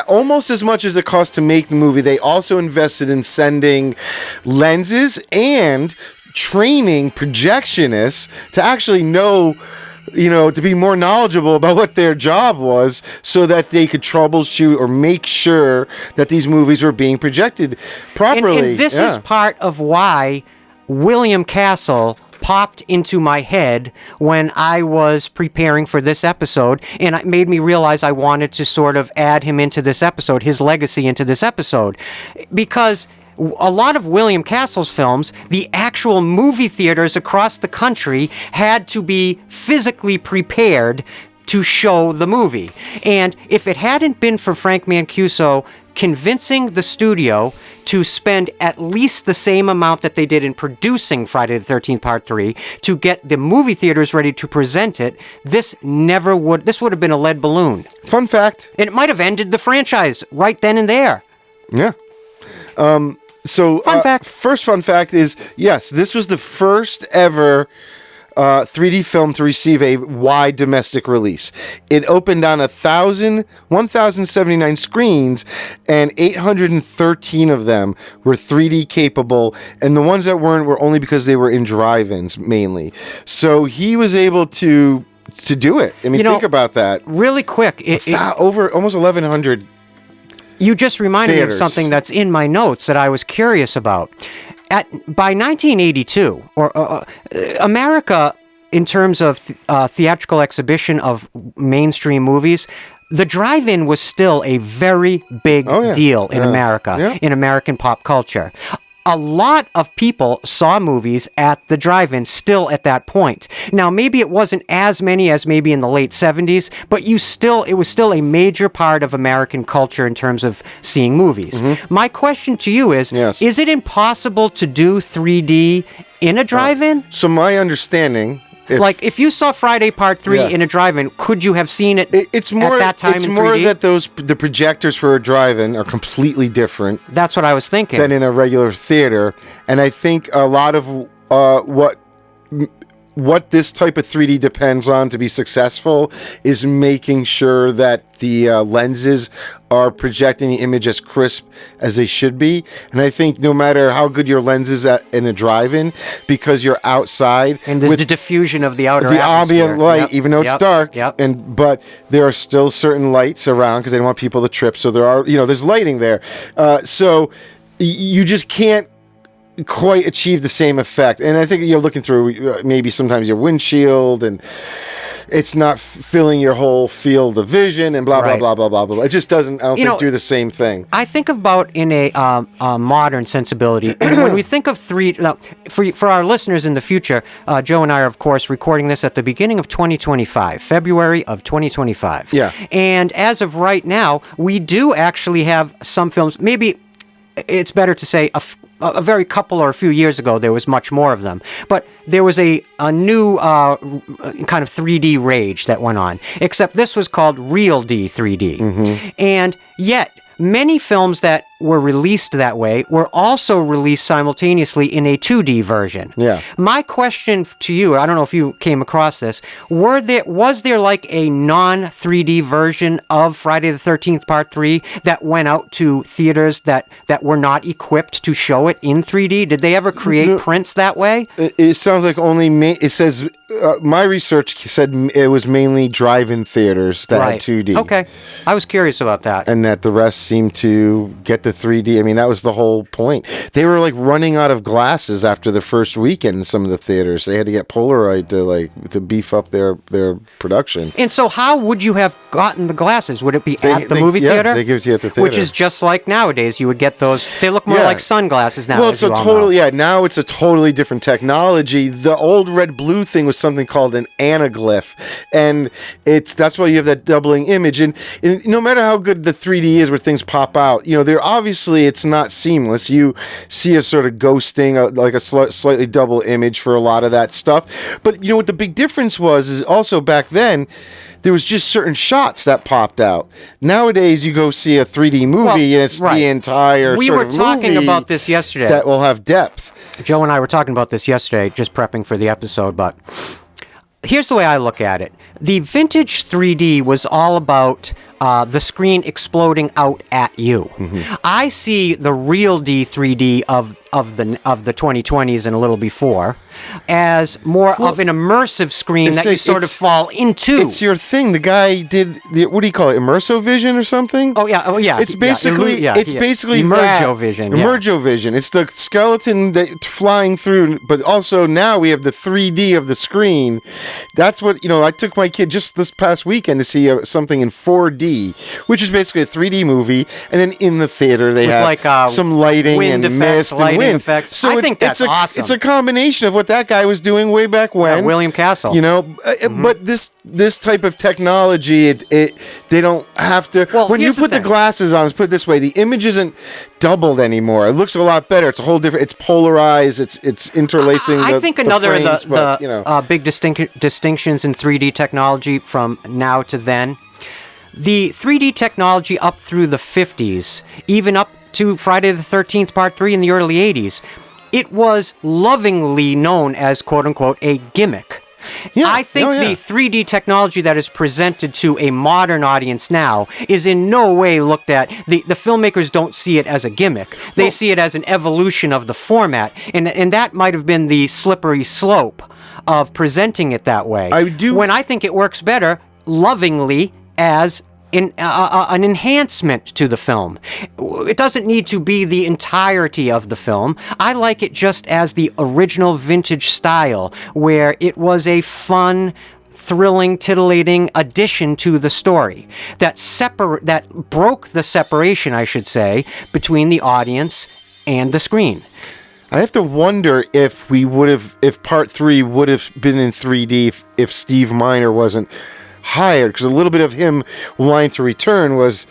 [SPEAKER 3] Almost as much as it cost to make the movie, they also invested in sending lenses and training projectionists to actually know, to be more knowledgeable about what their job was so that they could troubleshoot or make sure that these movies were being projected properly.
[SPEAKER 2] And this is part of why William Castle popped into my head when I was preparing for this episode, and it made me realize I wanted to sort of add him into this episode, his legacy into this episode, because a lot of William Castle's films, the actual movie theaters across the country had to be physically prepared to show the movie. And if it hadn't been for Frank Mancuso convincing the studio to spend at least the same amount that they did in producing Friday the 13th Part 3 to get the movie theaters ready to present it, this would have been a lead balloon.
[SPEAKER 3] Fun fact.
[SPEAKER 2] And it might have ended the franchise right then and there.
[SPEAKER 3] Yeah. First fun fact is, yes, this was the first ever 3D film to receive a wide domestic release. It opened on 1,079 screens, and 813 of them were 3D capable, and the ones that weren't were only because they were in drive-ins mainly. So he was able to do it. I mean, think about that.
[SPEAKER 2] Really quick.
[SPEAKER 3] Over almost 1,100
[SPEAKER 2] You just reminded
[SPEAKER 3] theaters.
[SPEAKER 2] me of something that's in my notes that I was curious about. By 1982, America, in terms of theatrical exhibition of mainstream movies, the drive-in was still a very big deal in America, in American pop culture. A lot of people saw movies at the drive-in still at that point. Now, maybe it wasn't as many as maybe in the late 70s, but it was still a major part of American culture in terms of seeing movies. Mm-hmm. My question to you is it impossible to do 3D in a drive-in?
[SPEAKER 3] So my understanding...
[SPEAKER 2] If you saw Friday Part 3 in a drive-in, could you have seen it at that time in 3D? It's
[SPEAKER 3] more that the projectors for a drive-in are completely different.
[SPEAKER 2] That's what I was thinking.
[SPEAKER 3] Than in a regular theater. And I think a lot of what this type of 3D depends on to be successful is making sure that the lenses are projecting the image as crisp as they should be. And I think no matter how good your lens is in a drive-in, because you're outside...
[SPEAKER 2] And there's the diffusion of the outer
[SPEAKER 3] the
[SPEAKER 2] atmosphere.
[SPEAKER 3] ambient light, even though it's dark. But there are still certain lights around because they don't want people to trip. So there are, there's lighting there. So you just can't quite achieve the same effect. And I think you're looking through maybe sometimes your windshield and it's not filling your whole field of vision and blah, blah, blah, blah, blah, blah. It just doesn't, I don't think, do the same thing.
[SPEAKER 2] I think about in a modern sensibility. When we think of for our listeners in the future, Joe and I are, of course, recording this at the beginning of 2025, February of 2025.
[SPEAKER 3] Yeah.
[SPEAKER 2] And as of right now, we do actually have some films, maybe it's better to say a very couple or a few years ago, there was much more of them. But there was a new kind of 3D rage that went on, except this was called Real D 3D. Mm-hmm. And yet, many films that were released that way were also released simultaneously in a 2D version.
[SPEAKER 3] Yeah.
[SPEAKER 2] My question to you, I don't know if you came across this, was there like a non-3D version of Friday the 13th Part 3 that went out to theaters that were not equipped to show it in 3D? Did they ever create prints that way?
[SPEAKER 3] It sounds like it says, my research said it was mainly drive-in theaters that had 2D.
[SPEAKER 2] Okay. I was curious about that.
[SPEAKER 3] And that the rest seemed to get the 3D. I mean, that was the whole point. They were like running out of glasses after the first weekend in some of the theaters. They had to get Polaroid to beef up their production.
[SPEAKER 2] And so how would you have gotten the glasses? Would it be at the movie theater?
[SPEAKER 3] Yeah, they give it to you at the theater.
[SPEAKER 2] Which is just like nowadays. You would get those. They look more like sunglasses now.
[SPEAKER 3] Well, it's now it's a totally different technology. The old red-blue thing was something called an anaglyph. And that's why you have that doubling image. And no matter how good the 3D is where things pop out, there obviously it's not seamless. You see a sort of ghosting, like a slightly double image for a lot of that stuff. But you know what the big difference was is also back then, there was just certain shots that popped out. Nowadays, you go see a 3D movie and it's the entire
[SPEAKER 2] We
[SPEAKER 3] sort
[SPEAKER 2] were
[SPEAKER 3] of
[SPEAKER 2] talking
[SPEAKER 3] movie
[SPEAKER 2] about this yesterday.
[SPEAKER 3] that will have depth.
[SPEAKER 2] Joe and I were talking about this yesterday, just prepping for the episode, but here's the way I look at it. The vintage 3D was all about the screen exploding out at you.
[SPEAKER 3] Mm-hmm.
[SPEAKER 2] I see the real D3D of the 2020s and a little before as more of an immersive screen that you sort of fall into.
[SPEAKER 3] It's your thing. The guy did what do you call it? Immerso vision or something?
[SPEAKER 2] Oh yeah.
[SPEAKER 3] It's basically basically
[SPEAKER 2] Emergo-vision.
[SPEAKER 3] Emergo-vision. It's the skeleton that flying through, but also now we have the 3D of the screen. That's what I took my kid just this past weekend to see something in 4D, which is basically a 3D movie, and then in the theater they have like some lighting and mist and wind
[SPEAKER 2] effects.
[SPEAKER 3] So
[SPEAKER 2] I think that's awesome.
[SPEAKER 3] It's a combination of what that guy was doing way back when.
[SPEAKER 2] William Castle.
[SPEAKER 3] But this type of technology, they don't have to.
[SPEAKER 2] Well,
[SPEAKER 3] when you put the glasses on, let's put it this way: the image isn't doubled anymore. It looks a lot better. It's a whole different. It's polarized. It's interlacing.
[SPEAKER 2] I think another
[SPEAKER 3] frames,
[SPEAKER 2] of the big distinctions in 3D technology from now to then. The 3D technology up through the 50s, even up to Friday the 13th Part 3 in the early 80s, it was lovingly known as, quote-unquote, a gimmick. Yeah. I think the 3D technology that is presented to a modern audience now is in no way looked at. The filmmakers don't see it as a gimmick. They see it as an evolution of the format, and that might have been the slippery slope of presenting it that way. When I think it works better, lovingly, as an enhancement to the film. It doesn't need to be the entirety of the film. I like it just as the original vintage style, where it was a fun, thrilling, titillating addition to the story that broke the separation, I should say, between the audience and the screen.
[SPEAKER 3] I have to wonder if Part 3 would have been in 3D if Steve Miner wasn't hired, because a little bit of him wanting to return was,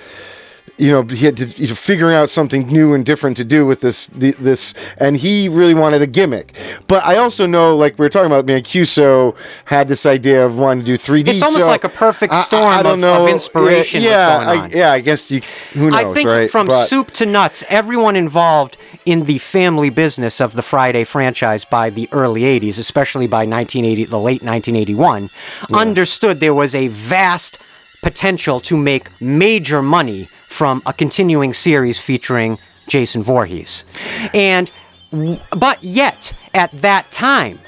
[SPEAKER 3] he had to figuring out something new and different to do with this, and he really wanted a gimmick. But I also know, like we were talking about, Mancuso had this idea of wanting to do 3D.
[SPEAKER 2] It's almost like a perfect storm of inspiration.
[SPEAKER 3] I guess who knows,
[SPEAKER 2] I think
[SPEAKER 3] right?
[SPEAKER 2] From soup to nuts, everyone involved in the family business of the Friday franchise by the early 80s, especially by the late 1981, understood there was a vast potential to make major money from a continuing series featuring Jason Voorhees. But yet, at that time,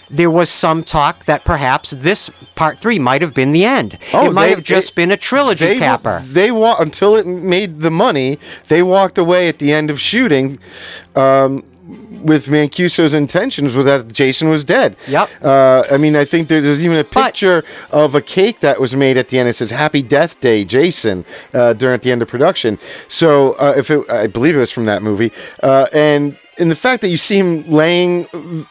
[SPEAKER 2] there was some talk that perhaps this Part 3 might have been the end. It might have just been a trilogy capper.
[SPEAKER 3] Until it made the money, they walked away at the end of shooting with Mancuso's intentions was that Jason was dead.
[SPEAKER 2] Yep.
[SPEAKER 3] I think there's even a picture of a cake that was made at the end. It says "Happy Death Day, Jason" at the end of production. So I believe it was from that movie. And the fact that you see him laying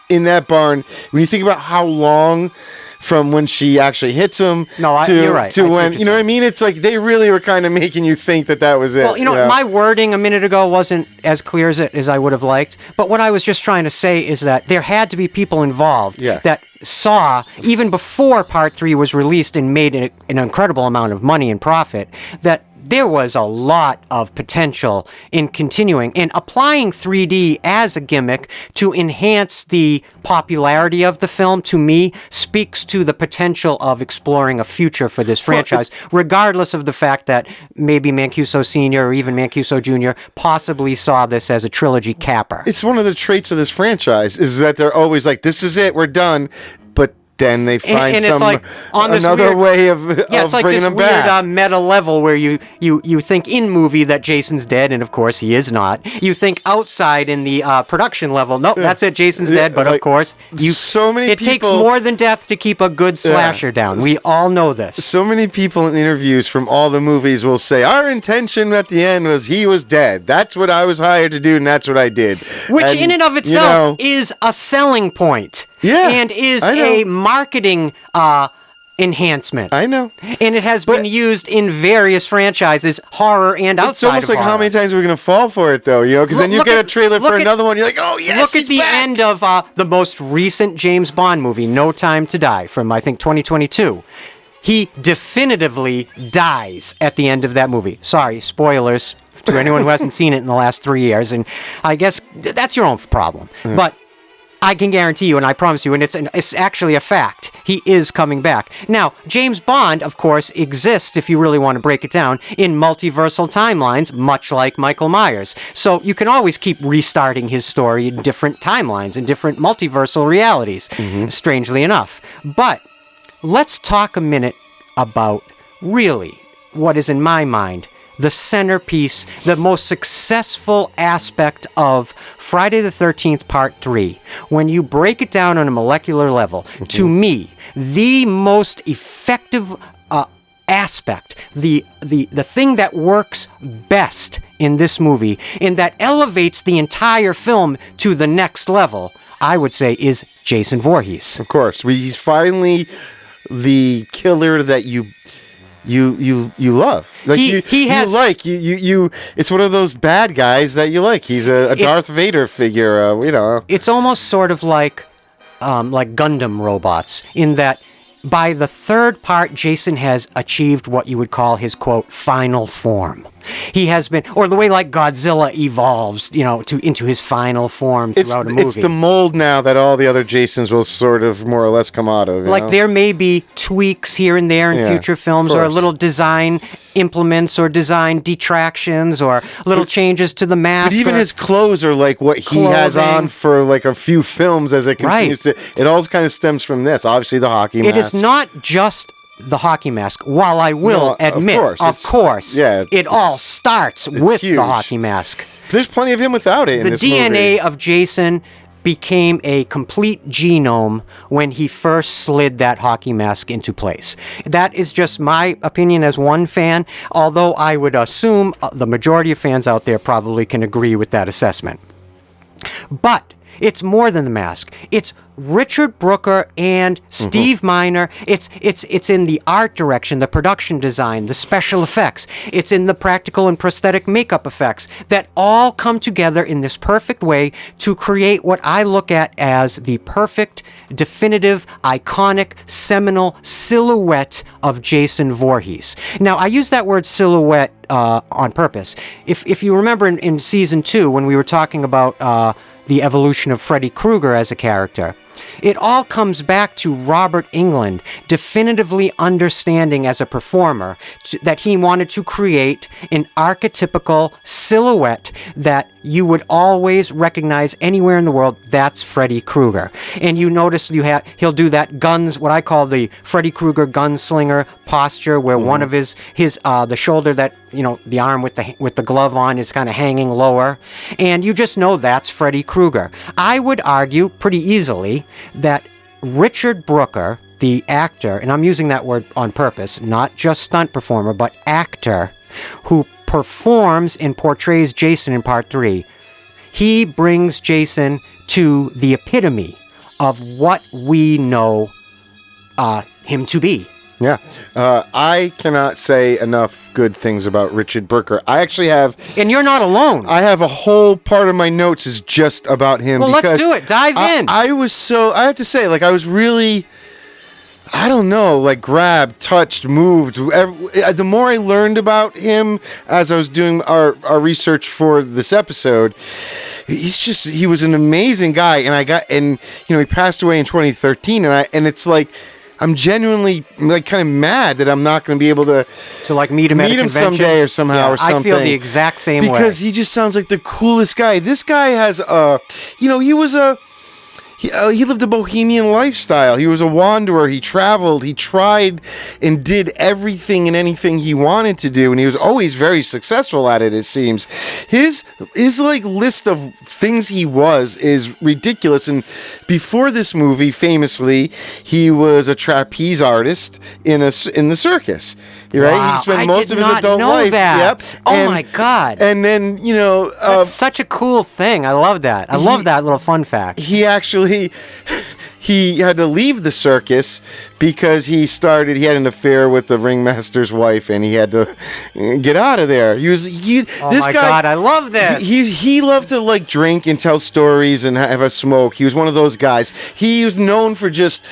[SPEAKER 3] in that barn, when you think about how long from when she actually hits him
[SPEAKER 2] you're right.
[SPEAKER 3] to when, you know what I mean? It's like they really were kind of making you think that was it.
[SPEAKER 2] Well, my wording a minute ago wasn't as clear as I would have liked, but what I was just trying to say is that there had to be people involved that saw, even before Part 3 was released and made an incredible amount of money and profit, that there was a lot of potential in continuing and applying 3D as a gimmick to enhance the popularity of the film. To me, speaks to the potential of exploring a future for this franchise, regardless of the fact that maybe Mancuso Sr. or even Mancuso Jr. possibly saw this as a trilogy capper.
[SPEAKER 3] It's one of the traits of this franchise is that they're always like, this is it, we're done. But then they find
[SPEAKER 2] it's like on this
[SPEAKER 3] another way of
[SPEAKER 2] it's like
[SPEAKER 3] bringing
[SPEAKER 2] this
[SPEAKER 3] them back.
[SPEAKER 2] Weird meta level where you think in movie that Jason's dead, and of course he is not. You think outside in the production level, nope, that's it, Jason's dead. But of course, it takes more than death to keep a good slasher down. We all know this.
[SPEAKER 3] So many people in interviews from all the movies will say, our intention at the end was he was dead. That's what I was hired to do, and that's what I did.
[SPEAKER 2] Which in and of itself is a selling point.
[SPEAKER 3] Yeah,
[SPEAKER 2] and is a marketing enhancement.
[SPEAKER 3] I know.
[SPEAKER 2] And it has been used in various franchises, horror and outside
[SPEAKER 3] It's almost
[SPEAKER 2] of
[SPEAKER 3] like
[SPEAKER 2] horror.
[SPEAKER 3] how many times we're going to fall for it, though, because then you
[SPEAKER 2] Look
[SPEAKER 3] get a
[SPEAKER 2] at-
[SPEAKER 3] trailer
[SPEAKER 2] look
[SPEAKER 3] for
[SPEAKER 2] at-
[SPEAKER 3] another one. You're like, oh, yes,
[SPEAKER 2] Look at
[SPEAKER 3] he's
[SPEAKER 2] the
[SPEAKER 3] back.
[SPEAKER 2] end of the most recent James Bond movie, No Time to Die, from, I think, 2022. He definitively dies at the end of that movie. Sorry, spoilers to anyone who hasn't seen it in the last 3 years. And I guess that's your own problem. But I can guarantee you, and I promise you, and it's actually a fact, he is coming back. Now, James Bond, of course, exists, if you really want to break it down, in multiversal timelines, much like Michael Myers. So you can always keep restarting his story in different timelines, in different multiversal realities, strangely enough. But let's talk a minute about, really, what is in my mind the centerpiece, the most successful aspect of Friday the 13th Part 3. When you break it down on a molecular level, to me, the most effective aspect, the thing that works best in this movie, and that elevates the entire film to the next level, I would say, is Jason Voorhees.
[SPEAKER 3] Of course. He's finally the killer that you love. Like
[SPEAKER 2] He has-
[SPEAKER 3] it's one of those bad guys that you like. He's a Darth Vader figure,
[SPEAKER 2] It's almost sort of like Gundam robots, in that by the third part, Jason has achieved what you would call his, quote, final form. He has been, or the way like Godzilla evolves, into his final form throughout a movie.
[SPEAKER 3] It's the mold now that all the other Jasons will sort of more or less come out of.
[SPEAKER 2] Like there may be tweaks here and there in future films, or little design implements or design detractions or little changes to the mask.
[SPEAKER 3] But even his clothes are like what he has on for like a few films as it continues to. It all kind of stems from this. Obviously, the hockey mask.
[SPEAKER 2] It is not just the hockey mask, while I will admit, of course, it all starts with
[SPEAKER 3] huge.
[SPEAKER 2] the hockey mask.
[SPEAKER 3] There's plenty of him without it in
[SPEAKER 2] The
[SPEAKER 3] this
[SPEAKER 2] DNA
[SPEAKER 3] movie.
[SPEAKER 2] of Jason became a complete genome when he first slid that hockey mask into place. That is just my opinion as one fan, although I would assume the majority of fans out there probably can agree with that assessment. But it's more than the mask. It's Richard Brooker and Steve Miner. It's in the art direction, the production design, the special effects. It's in the practical and prosthetic makeup effects that all come together in this perfect way to create what I look at as the perfect, definitive, iconic, seminal silhouette of Jason Voorhees. Now, I use that word silhouette on purpose. If you remember in season 2, when we were talking about the evolution of Freddy Krueger as a character, it all comes back to Robert Englund definitively understanding as a performer that he wanted to create an archetypical silhouette that you would always recognize anywhere in the world. That's Freddy Krueger. And you notice he'll do that what I call the Freddy Krueger gunslinger posture, where one of his the shoulder that, the arm with the glove on is kind of hanging lower, and you just know that's Freddy Krueger. I would argue pretty easily that Richard Brooker, the actor, and I'm using that word on purpose, not just stunt performer, but actor, who performs and portrays Jason in Part 3, he brings Jason to the epitome of what we know him to be.
[SPEAKER 3] Yeah. I cannot say enough good things about Richard Brooker. I actually have...
[SPEAKER 2] And you're not alone.
[SPEAKER 3] I have a whole part of my notes is just about him.
[SPEAKER 2] Well, let's do it. Dive in.
[SPEAKER 3] I have to say, I was really... I don't know, grabbed, touched, moved. The more I learned about him as I was doing our research for this episode, he was an amazing guy. And he passed away in 2013. And it's like, I'm genuinely kind of mad that I'm not going to be able to
[SPEAKER 2] meet him at a convention
[SPEAKER 3] someday or somehow or something.
[SPEAKER 2] I feel the exact same way.
[SPEAKER 3] Because he just sounds like the coolest guy. This guy has he lived a bohemian lifestyle. He was a wanderer. He traveled. He tried and did everything and anything he wanted to do, and he was always very successful at it, it seems. His list of things he was is ridiculous. And before this movie, famously, he was a trapeze artist in the circus. Right?
[SPEAKER 2] Wow,
[SPEAKER 3] he spent most of his adult life.
[SPEAKER 2] That.
[SPEAKER 3] Yep.
[SPEAKER 2] Oh my God.
[SPEAKER 3] And then,
[SPEAKER 2] that's such a cool thing. I love that. I love that little fun fact.
[SPEAKER 3] He he had to leave the circus because he had an affair with the ringmaster's wife, and he had to get out of there. This
[SPEAKER 2] my
[SPEAKER 3] guy,
[SPEAKER 2] God, I love this.
[SPEAKER 3] He loved to like drink and tell stories and have a smoke. He was one of those guys. He was known for just,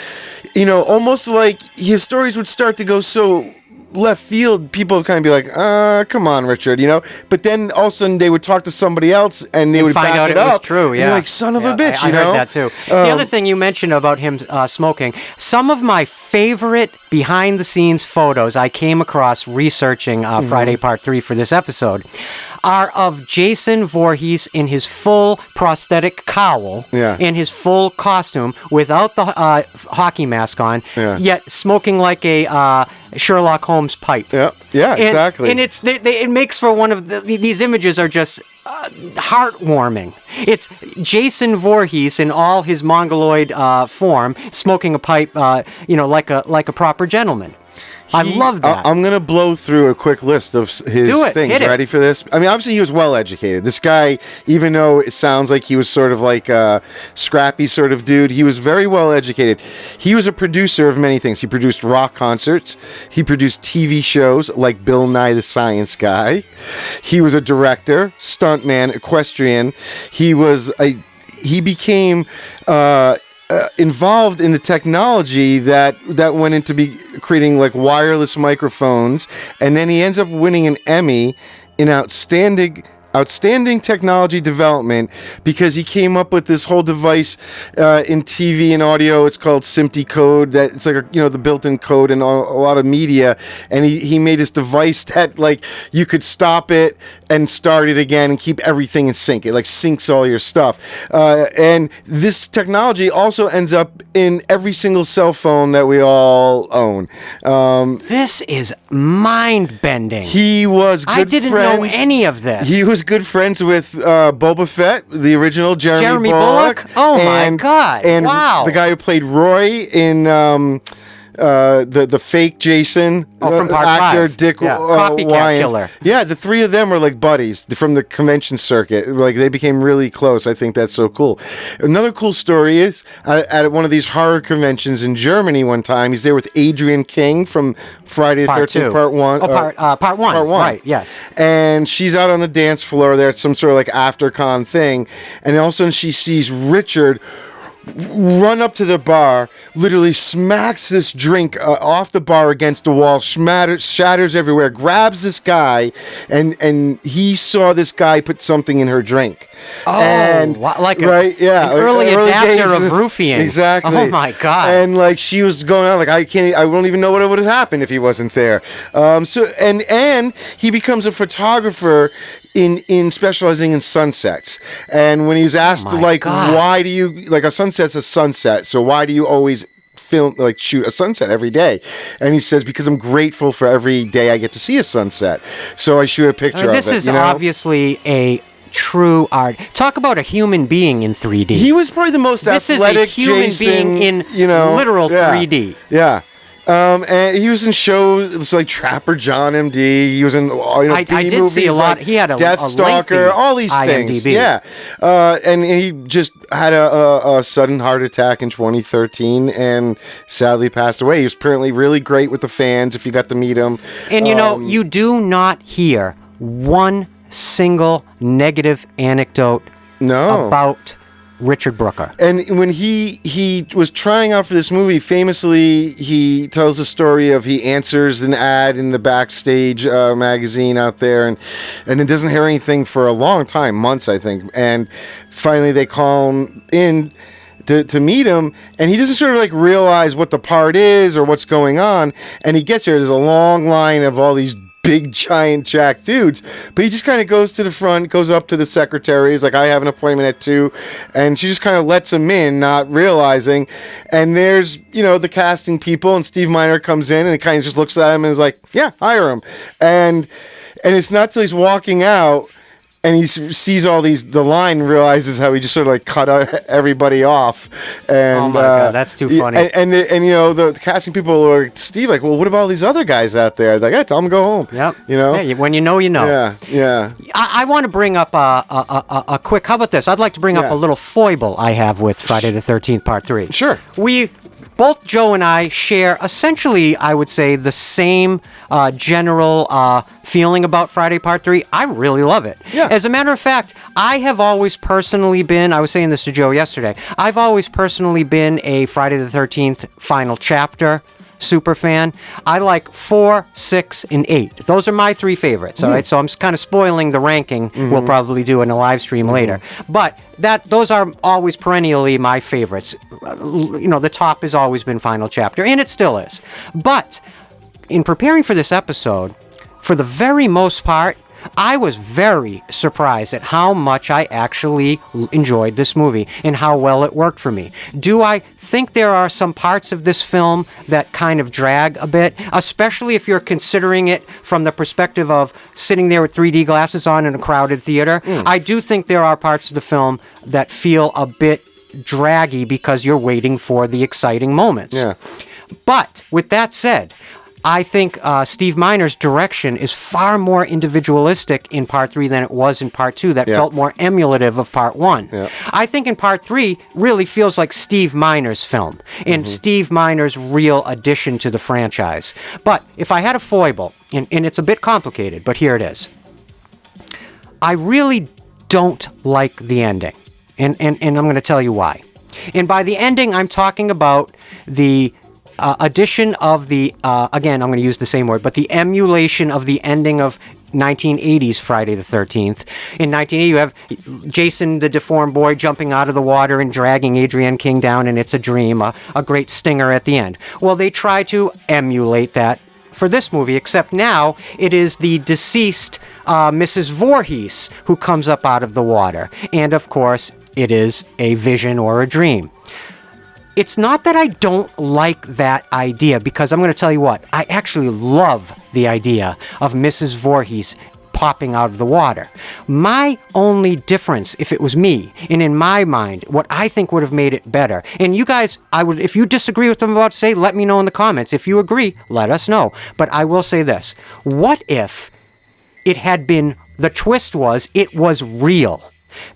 [SPEAKER 3] almost like his stories would start to go so left field, people would kind of be like, come on, Richard, But then all of a sudden they would talk to somebody else and they would
[SPEAKER 2] find
[SPEAKER 3] back
[SPEAKER 2] out
[SPEAKER 3] it
[SPEAKER 2] was
[SPEAKER 3] up.
[SPEAKER 2] true, yeah.
[SPEAKER 3] And like, son of a bitch,
[SPEAKER 2] I heard that too. The other thing you mentioned about him smoking, some of my favorite behind-the-scenes photos I came across researching Friday Part 3 for this episode are of Jason Voorhees in his full prosthetic cowl, in his full costume, without the hockey mask on, yet smoking like a Sherlock Holmes pipe.
[SPEAKER 3] Yeah, exactly.
[SPEAKER 2] And it makes for one of these images are just heartwarming. It's Jason Voorhees in all his mongoloid form, smoking a pipe, like a proper gentleman. I love that.
[SPEAKER 3] I'm going to blow through a quick list of his things.
[SPEAKER 2] Hit it.
[SPEAKER 3] Ready for this? I mean, obviously, he was well educated. This guy, even though it sounds like he was sort of like a scrappy sort of dude, he was very well educated. He was a producer of many things. He produced rock concerts. He produced TV shows like Bill Nye the Science Guy. He was a director, stuntman, equestrian. He became involved in the technology that went into creating like wireless microphones, and then he ends up winning an Emmy in outstanding technology development because he came up with this whole device in TV and audio. It's called SMPTE code. That it's like the built-in code in a lot of media. And he made this device that like you could stop it and start it again and keep everything in sync. It like syncs all your stuff. And this technology also ends up in every single cell phone that we all own.
[SPEAKER 2] This is mind-bending.
[SPEAKER 3] He was good
[SPEAKER 2] I didn't know any of this.
[SPEAKER 3] He was good friends with Boba Fett, the original Jeremy Bullock.
[SPEAKER 2] Oh my God!
[SPEAKER 3] And
[SPEAKER 2] wow.
[SPEAKER 3] The guy who played Roy in the fake Jason
[SPEAKER 2] from Part
[SPEAKER 3] actor
[SPEAKER 2] 5.
[SPEAKER 3] Dick
[SPEAKER 2] Copycat
[SPEAKER 3] Wyant.
[SPEAKER 2] killer.
[SPEAKER 3] Yeah, the three of them were like buddies from the convention circuit. Like they became really close. I think that's so cool. Another cool story is at one of these horror conventions in Germany one time. He's there with Adrienne King from Friday the 13th Part 1.
[SPEAKER 2] Oh, Part 1.
[SPEAKER 3] Part 1.
[SPEAKER 2] Right, yes.
[SPEAKER 3] And she's out on the dance floor there at some sort of like after-con thing. And all of a sudden she sees Richard run up to the bar, literally smacks this drink off the bar against the wall, shatters everywhere, grabs this guy, and he saw this guy put something in her drink.
[SPEAKER 2] Oh,
[SPEAKER 3] and,
[SPEAKER 2] like
[SPEAKER 3] an
[SPEAKER 2] early adapter of roofing.
[SPEAKER 3] Exactly.
[SPEAKER 2] Oh my God.
[SPEAKER 3] And like she was going on, like I don't even know what would have happened if he wasn't there. And he becomes a photographer in specializing in sunsets. And when he was asked why do you like a sunset's a sunset, so why do you always shoot a sunset every day? And he says, because I'm grateful for every day I get to see a sunset, so I shoot a picture of it.
[SPEAKER 2] This is obviously a true art. Talk about a human being in 3D.
[SPEAKER 3] He was probably the most athletic
[SPEAKER 2] This is a human
[SPEAKER 3] Jason,
[SPEAKER 2] being in literal 3D.
[SPEAKER 3] Yeah. And he was in shows like Trapper John MD. He was in
[SPEAKER 2] I did
[SPEAKER 3] movies
[SPEAKER 2] see a lot.
[SPEAKER 3] Like
[SPEAKER 2] he had a
[SPEAKER 3] Deathstalker, all these things.
[SPEAKER 2] IMDb.
[SPEAKER 3] Yeah. And he just had a sudden heart attack in 2013 and sadly passed away. He was apparently really great with the fans if you got to meet him.
[SPEAKER 2] And you do not hear one single negative anecdote about Richard Brooker.
[SPEAKER 3] And when he was trying out for this movie, famously, he tells the story of he answers an ad in the Backstage magazine out there, and it doesn't hear anything for a long time, months, I think. And finally they call him in to meet him, and he doesn't sort of like realize what the part is or what's going on. And he gets there, there's a long line of all these big giant jack dudes, but he just kind of goes to the front, goes up to the secretary. He's like, I have an appointment at 2, and she just kind of lets him in, not realizing. And there's the casting people, and Steve Miner comes in and kind of just looks at him and is like, yeah, hire him. And it's not till he's walking out and he sees all the line, realizes how he just sort of like cut everybody off. And,
[SPEAKER 2] oh my God, that's too funny.
[SPEAKER 3] And the casting people are like, Steve, like, well, what about all these other guys out there? Like, tell them to go home.
[SPEAKER 2] Yep.
[SPEAKER 3] You know?
[SPEAKER 2] Yeah, when you know, you know.
[SPEAKER 3] Yeah.
[SPEAKER 2] I want to bring up a quick, how about this? I'd like to bring up a little foible I have with Friday the 13th Part 3.
[SPEAKER 3] Sure.
[SPEAKER 2] Both Joe and I share essentially, I would say, the same general feeling about Friday Part 3. I really love it.
[SPEAKER 3] Yeah.
[SPEAKER 2] As a matter of fact, I have always personally been, I was saying this to Joe yesterday, I've always personally been a Friday the 13th final chapter super fan. I like 4, 6, and 8. Those are my 3 favorites. All right, so I'm kind of spoiling the ranking. We'll probably do in a live stream later. But those are always perennially my favorites. The top has always been final chapter, and it still is. But in preparing for this episode, for the very most part, I was very surprised at how much I actually enjoyed this movie and how well it worked for me. Do I think there are some parts of this film that kind of drag a bit, especially if you're considering it from the perspective of sitting there with 3D glasses on in a crowded theater? I do think there are parts of the film that feel a bit draggy because you're waiting for the exciting moments.
[SPEAKER 3] Yeah.
[SPEAKER 2] But with that said, I think Steve Miner's direction is far more individualistic in Part 3 than it was in Part 2. That felt more emulative of Part 1. Yeah. I think in Part 3 really feels like Steve Miner's film and Steve Miner's real addition to the franchise. But if I had a foible, and it's a bit complicated, but here it is. I really don't like the ending. And I'm going to tell you why. And by the ending, I'm talking about the addition of the, again, I'm going to use the same word, but the emulation of the ending of 1980s Friday the 13th. In 1980, you have Jason, the deformed boy, jumping out of the water and dragging Adrienne King down, and it's a dream, a great stinger at the end. Well, they try to emulate that for this movie, except now it is the deceased Mrs. Voorhees who comes up out of the water. And, of course, it is a vision or a dream. It's not that I don't like that idea, because I'm going to tell you what, I actually love the idea of Mrs. Voorhees popping out of the water. My only difference, if it was me, and in my mind, what I think would have made it better, and you guys, if you disagree with what I'm about to say, let me know in the comments. If you agree, let us know. But I will say this, what if it had been, the twist was, it was real?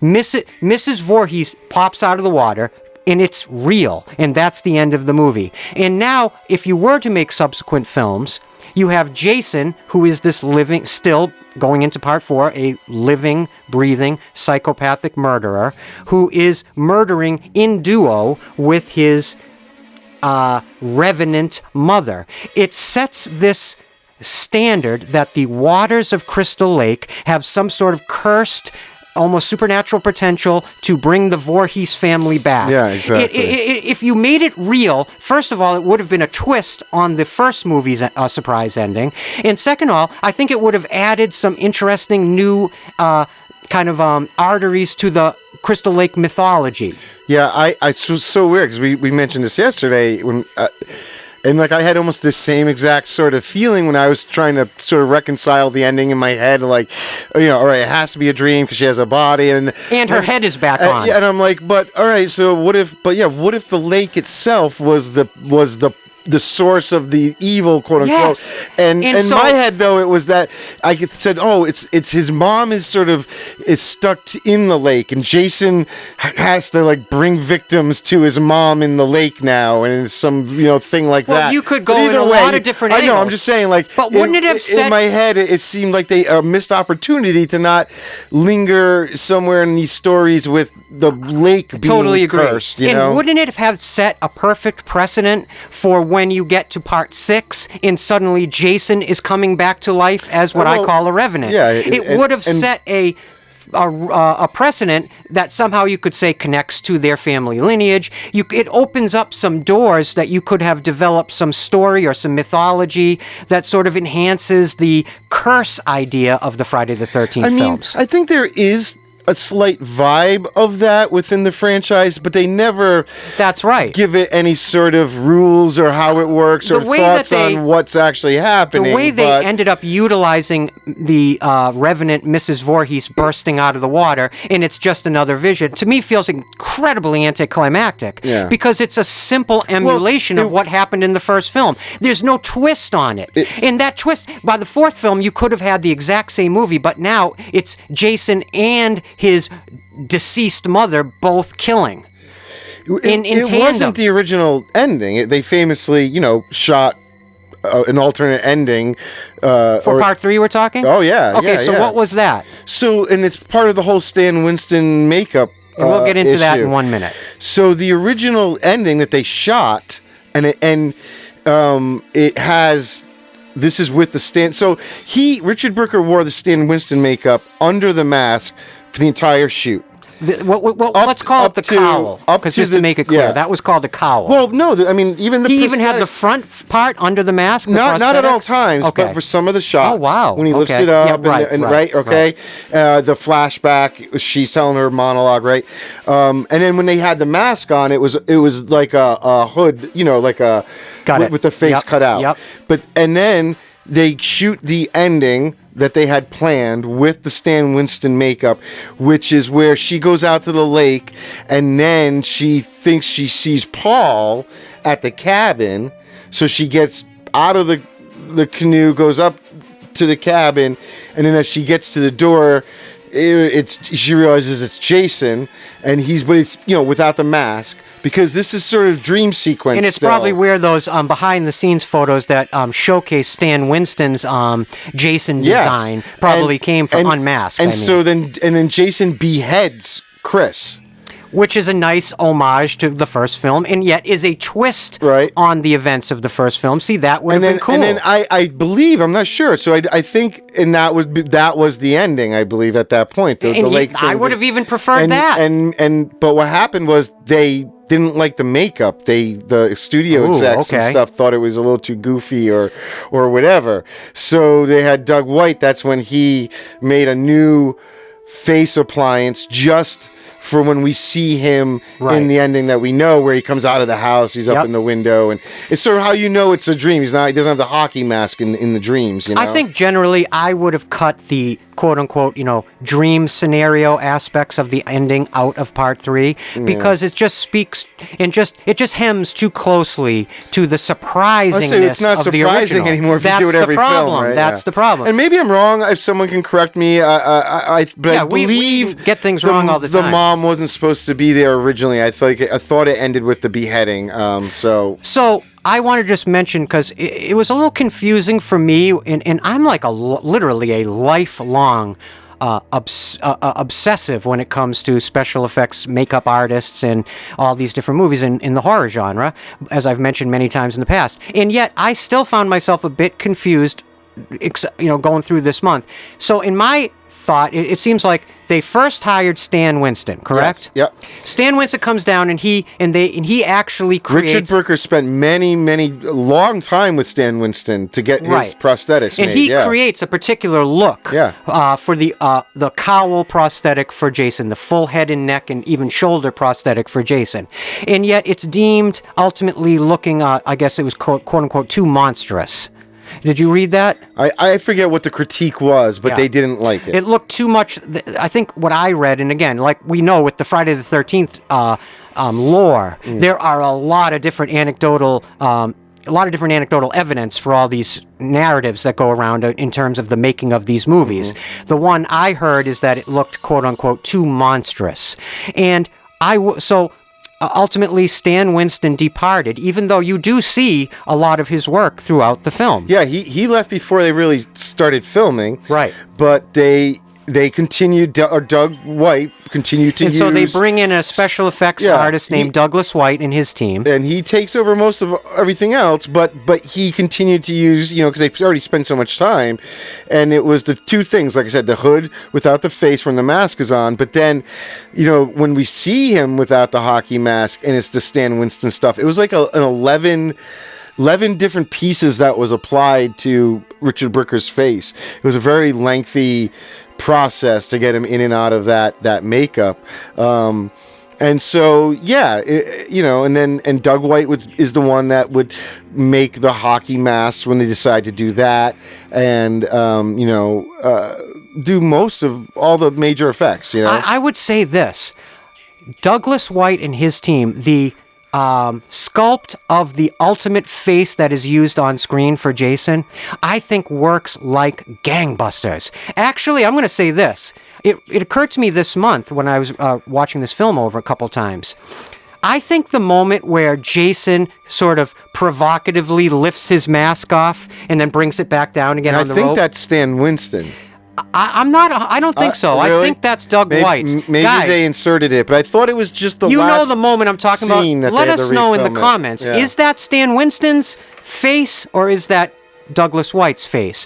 [SPEAKER 2] Mrs. Voorhees pops out of the water, and it's real, and that's the end of the movie. And now, if you were to make subsequent films, you have Jason, who is this living, still going into Part 4, a living, breathing, psychopathic murderer, who is murdering in duo with his revenant mother. It sets this standard that the waters of Crystal Lake have some sort of cursed, almost supernatural potential to bring the Voorhees family back.
[SPEAKER 3] Yeah, exactly.
[SPEAKER 2] If you made it real, first of all, it would have been a twist on the first movie's surprise ending. And second of all, I think it would have added some interesting new kind of arteries to the Crystal Lake mythology.
[SPEAKER 3] Yeah, it was so weird because we mentioned this yesterday when... and like I had almost the same exact sort of feeling when I was trying to sort of reconcile the ending in my head, like, all right, it has to be a dream because she has a body and
[SPEAKER 2] her head is back on.
[SPEAKER 3] Yeah, and I'm like, but all right, so what if the lake itself was the source of the evil, quote unquote.
[SPEAKER 2] Yes.
[SPEAKER 3] And in so, my head, though, it was that I said, it's his mom is stuck in the lake, and Jason has to like bring victims to his mom in the lake now, and it's some thing like that.
[SPEAKER 2] Well, you could go in a lot of different angles.
[SPEAKER 3] I know. I'm just saying, like,
[SPEAKER 2] but wouldn't it have
[SPEAKER 3] in my head? It seemed like they missed opportunity to not linger somewhere in these stories with the lake being
[SPEAKER 2] totally
[SPEAKER 3] cursed.
[SPEAKER 2] And wouldn't it have set a perfect precedent for when you get to Part 6 and suddenly Jason is coming back to life as what I call a revenant?
[SPEAKER 3] Yeah,
[SPEAKER 2] it would have set a precedent that somehow you could say connects to their family lineage. It opens up some doors that you could have developed some story or some mythology that sort of enhances the curse idea of the Friday the 13th films.
[SPEAKER 3] I think there is a slight vibe of that within the franchise, but they never
[SPEAKER 2] That's right.
[SPEAKER 3] give it any sort of rules or how it works or
[SPEAKER 2] The way that
[SPEAKER 3] thoughts on what's actually happening.
[SPEAKER 2] The way they ended up utilizing the Revenant Mrs. Voorhees bursting out of the water, and it's just another vision, to me feels incredibly anticlimactic.
[SPEAKER 3] Yeah.
[SPEAKER 2] Because it's a simple emulation of what happened in the first film. There's no twist on it. And that twist, by the fourth film, you could have had the exact same movie, but now it's Jason and his deceased mother both killing. In
[SPEAKER 3] it
[SPEAKER 2] tandem.
[SPEAKER 3] wasn't the original ending. They famously, shot an alternate ending.
[SPEAKER 2] For part 3 we're talking?
[SPEAKER 3] Oh, yeah.
[SPEAKER 2] Okay, so what was that?
[SPEAKER 3] So, and it's part of the whole Stan Winston makeup
[SPEAKER 2] And we'll get into that in
[SPEAKER 3] issue.
[SPEAKER 2] 1 minute.
[SPEAKER 3] So the original ending that they shot, and it has... This is with the Stan... So Richard Brooker wore the Stan Winston makeup under the mask for the entire shoot.
[SPEAKER 2] Let's call it the cowl, because just to make it clear, that was called the cowl.
[SPEAKER 3] Well, no, even the
[SPEAKER 2] he even had the front part under the mask.
[SPEAKER 3] Not at all times, but for some of the shots.
[SPEAKER 2] Oh wow!
[SPEAKER 3] When he lifts it up, right, the flashback, she's telling her monologue, right, and then when they had the mask on, it was like a hood, like a with the face cut out.
[SPEAKER 2] Yep.
[SPEAKER 3] But and then they shoot the ending that they had planned with the Stan Winston makeup, which is where she goes out to the lake and then she thinks she sees Paul at the cabin. So she gets out of the canoe, goes up to the cabin, and then as she gets to the door, she realizes it's Jason, and he's without the mask. Because this is sort of dream sequence.
[SPEAKER 2] And it's probably where those behind-the-scenes photos that showcase Stan Winston's Jason design probably came from Unmasked.
[SPEAKER 3] And then Jason beheads Chris.
[SPEAKER 2] Which is a nice homage to the first film, and yet is a twist on the events of the first film. See, that would have been cool.
[SPEAKER 3] And then I believe, I'm not sure, so I think, and that was the ending, I believe, at that point. The lake thing.
[SPEAKER 2] I would have even preferred that.
[SPEAKER 3] But what happened was they didn't like the makeup. The studio execs and stuff thought it was a little too goofy or whatever. So they had Doug White. That's when he made a new face appliance just for when we see him in the ending that we know, where he comes out of the house, he's up in the window, and it's sort of how you know it's a dream. He doesn't have the hockey mask in the dreams.
[SPEAKER 2] I think generally I would have cut the quote unquote, dream scenario aspects of the ending out of part 3 because it just speaks and it just hems too closely to the surprisingness
[SPEAKER 3] it's not
[SPEAKER 2] of the
[SPEAKER 3] surprising
[SPEAKER 2] original.
[SPEAKER 3] anymore if
[SPEAKER 2] That's
[SPEAKER 3] you do it every
[SPEAKER 2] problem.
[SPEAKER 3] film, right?
[SPEAKER 2] That's the problem.
[SPEAKER 3] And maybe I'm wrong. If someone can correct me, I believe
[SPEAKER 2] we get things wrong all the time.
[SPEAKER 3] The mom wasn't supposed to be there originally. I thought it ended with the beheading.
[SPEAKER 2] So I want to just mention, because it was a little confusing for me, and I'm like literally a lifelong obsessive when it comes to special effects, makeup artists, and all these different movies in the horror genre, as I've mentioned many times in the past. And yet I still found myself a bit confused, going through this month. So in my thought, it seems like they first hired Stan Winston, correct?
[SPEAKER 3] Yes. Yep.
[SPEAKER 2] Stan Winston comes down and he actually creates.
[SPEAKER 3] Richard Brooker spent many long time with Stan Winston to get his prosthetics
[SPEAKER 2] and
[SPEAKER 3] made.
[SPEAKER 2] He creates a particular look for the cowl prosthetic for Jason, the full head and neck and even shoulder prosthetic for Jason. And yet it's deemed ultimately looking, I guess it was quote unquote too monstrous. Did you read that?
[SPEAKER 3] I forget what the critique was, but they didn't like it.
[SPEAKER 2] It looked too much. I think what I read, and again, like we know with the Friday the 13th lore, there are a lot of different anecdotal evidence for all these narratives that go around in terms of the making of these movies. The one I heard is that it looked quote unquote too monstrous, and ultimately, Stan Winston departed, even though you do see a lot of his work throughout the film.
[SPEAKER 3] Yeah, he left before they really started filming.
[SPEAKER 2] Right.
[SPEAKER 3] But they continued, or Doug White continued to use...
[SPEAKER 2] And so they bring in a special effects artist named Douglas White and his team.
[SPEAKER 3] And he takes over most of everything else, but he continued to use, because they already spent so much time, and it was the two things, like I said, the hood without the face when the mask is on, but then, when we see him without the hockey mask and it's the Stan Winston stuff, it was like an 11 11 different pieces that was applied to Richard Brooker's face. It was a very lengthy process to get him in and out of that makeup. And so, yeah, and Doug White is the one that would make the hockey masks when they decide to do that, and do most of all the major effects.
[SPEAKER 2] I would say this: Douglas White and his team, the sculpt of the ultimate face that is used on screen for Jason, I think works like gangbusters. Actually, I'm going to say this. It occurred to me this month when I was watching this film over a couple times. I think the moment where Jason sort of provocatively lifts his mask off and then brings it back down again on the rope.
[SPEAKER 3] I think that's Stan Winston.
[SPEAKER 2] I don't think so.
[SPEAKER 3] Really?
[SPEAKER 2] I think that's Doug White's.
[SPEAKER 3] Maybe
[SPEAKER 2] Guys,
[SPEAKER 3] they inserted it, but I thought it was just the
[SPEAKER 2] you
[SPEAKER 3] last
[SPEAKER 2] know the moment I'm talking about.
[SPEAKER 3] scene that
[SPEAKER 2] Let
[SPEAKER 3] they had
[SPEAKER 2] us
[SPEAKER 3] to
[SPEAKER 2] know in the
[SPEAKER 3] refilm it.
[SPEAKER 2] comments.
[SPEAKER 3] Yeah.
[SPEAKER 2] Is that Stan Winston's face or is that Douglas White's face?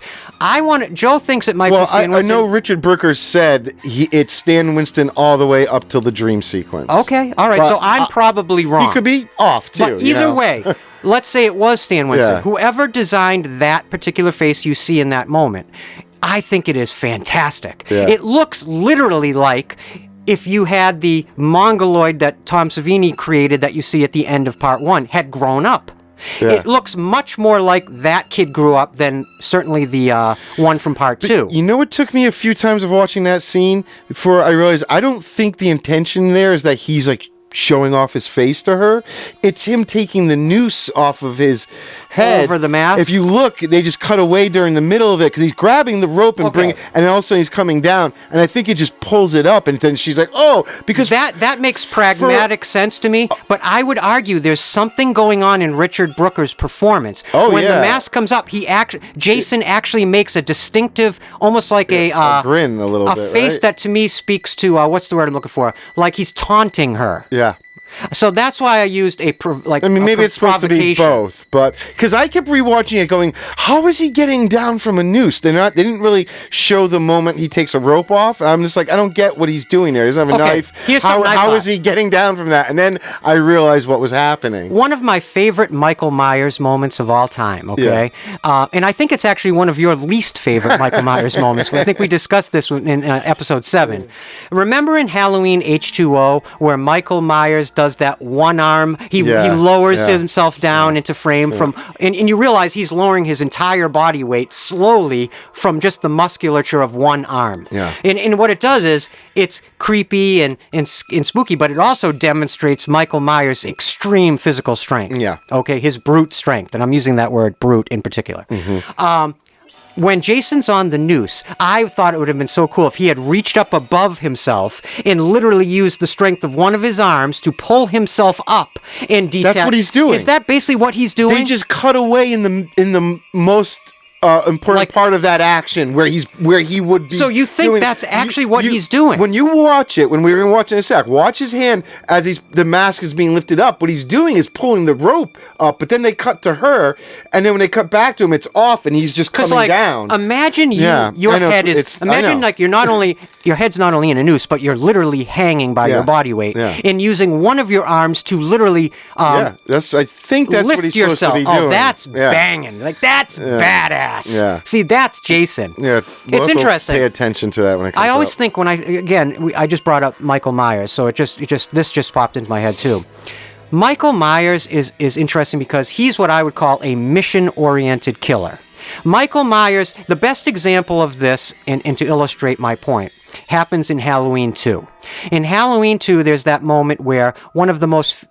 [SPEAKER 2] Joe thinks it might be Stan Winston.
[SPEAKER 3] I know Richard Brooker said it's Stan Winston all the way up till the dream sequence.
[SPEAKER 2] Okay, all right.
[SPEAKER 3] But
[SPEAKER 2] so I'm probably wrong.
[SPEAKER 3] He could be off too.
[SPEAKER 2] But either way, let's say it was Stan Winston.
[SPEAKER 3] Yeah.
[SPEAKER 2] Whoever designed that particular face you see in that moment, I think it is fantastic.
[SPEAKER 3] Yeah.
[SPEAKER 2] It looks literally like if you had the Mongoloid that Tom Savini created that you see at the end of part 1 had grown up.
[SPEAKER 3] Yeah.
[SPEAKER 2] It looks much more like that kid grew up than certainly the one from part 2.
[SPEAKER 3] You know what took me a few times of watching that scene before I realized I don't think the intention there is that he's like showing off his face to her. It's him taking the noose off of his head
[SPEAKER 2] over the mask.
[SPEAKER 3] If you look, they just cut away during the middle of it because he's grabbing the rope and bringing, and then all of a sudden he's coming down, and I think it just pulls it up, and then she's like, "Oh," because
[SPEAKER 2] that makes pragmatic sense to me. But I would argue there's something going on in Richard Brooker's performance. When the mask comes up, Jason actually makes a distinctive, almost like a
[SPEAKER 3] grin, a little bit,
[SPEAKER 2] face
[SPEAKER 3] right?
[SPEAKER 2] that to me speaks to what's the word I'm looking for? Like he's taunting her.
[SPEAKER 3] Yeah.
[SPEAKER 2] So that's why I used
[SPEAKER 3] maybe it's supposed to be both, but because I kept rewatching it, going, "How is he getting down from a noose?" They didn't really show the moment he takes a rope off. And I'm just like, I don't get what he's doing there. He doesn't have a knife. How is he getting down from that? And then I realized what was happening.
[SPEAKER 2] One of my favorite Michael Myers moments of all time. Okay, and I think it's actually one of your least favorite Michael Myers moments. I think we discussed this in episode 7. Remember in Halloween H2O where Michael Myers does that one arm, he lowers himself down into frame and you realize he's lowering his entire body weight slowly from just the musculature of one arm.
[SPEAKER 3] Yeah.
[SPEAKER 2] And what it does is it's creepy and spooky, but it also demonstrates Michael Myers' extreme physical strength.
[SPEAKER 3] Yeah.
[SPEAKER 2] Okay, his brute strength, and I'm using that word brute in particular.
[SPEAKER 3] Mm-hmm.
[SPEAKER 2] When Jason's on the noose, I thought it would have been so cool if he had reached up above himself and literally used the strength of one of his arms to pull himself up and detach.
[SPEAKER 3] That's what he's doing.
[SPEAKER 2] Is that basically what he's doing?
[SPEAKER 3] They just cut away in the most important part of that action where he would be.
[SPEAKER 2] So you think that's actually what he's doing?
[SPEAKER 3] When you watch it, when we were watching a sec, watch his hand as the mask is being lifted up. What he's doing is pulling the rope up, but then they cut to her, and then when they cut back to him, it's off, and he's just coming down.
[SPEAKER 2] Imagine your head is. Imagine like your head's not only in a noose, but you're literally hanging by your body weight, and using one of your arms to literally. I think that's what he's supposed to be doing. Oh, that's banging! Like that's badass.
[SPEAKER 3] Yeah.
[SPEAKER 2] See, that's Jason.
[SPEAKER 3] Yeah,
[SPEAKER 2] it's interesting.
[SPEAKER 3] Pay attention to that when it comes
[SPEAKER 2] I always
[SPEAKER 3] up.
[SPEAKER 2] think I just brought up Michael Myers, so this just popped into my head too. Michael Myers is interesting because he's what I would call a mission-oriented killer. Michael Myers, the best example of this, and to illustrate my point, happens in Halloween 2. In Halloween 2, there's that moment where one of the most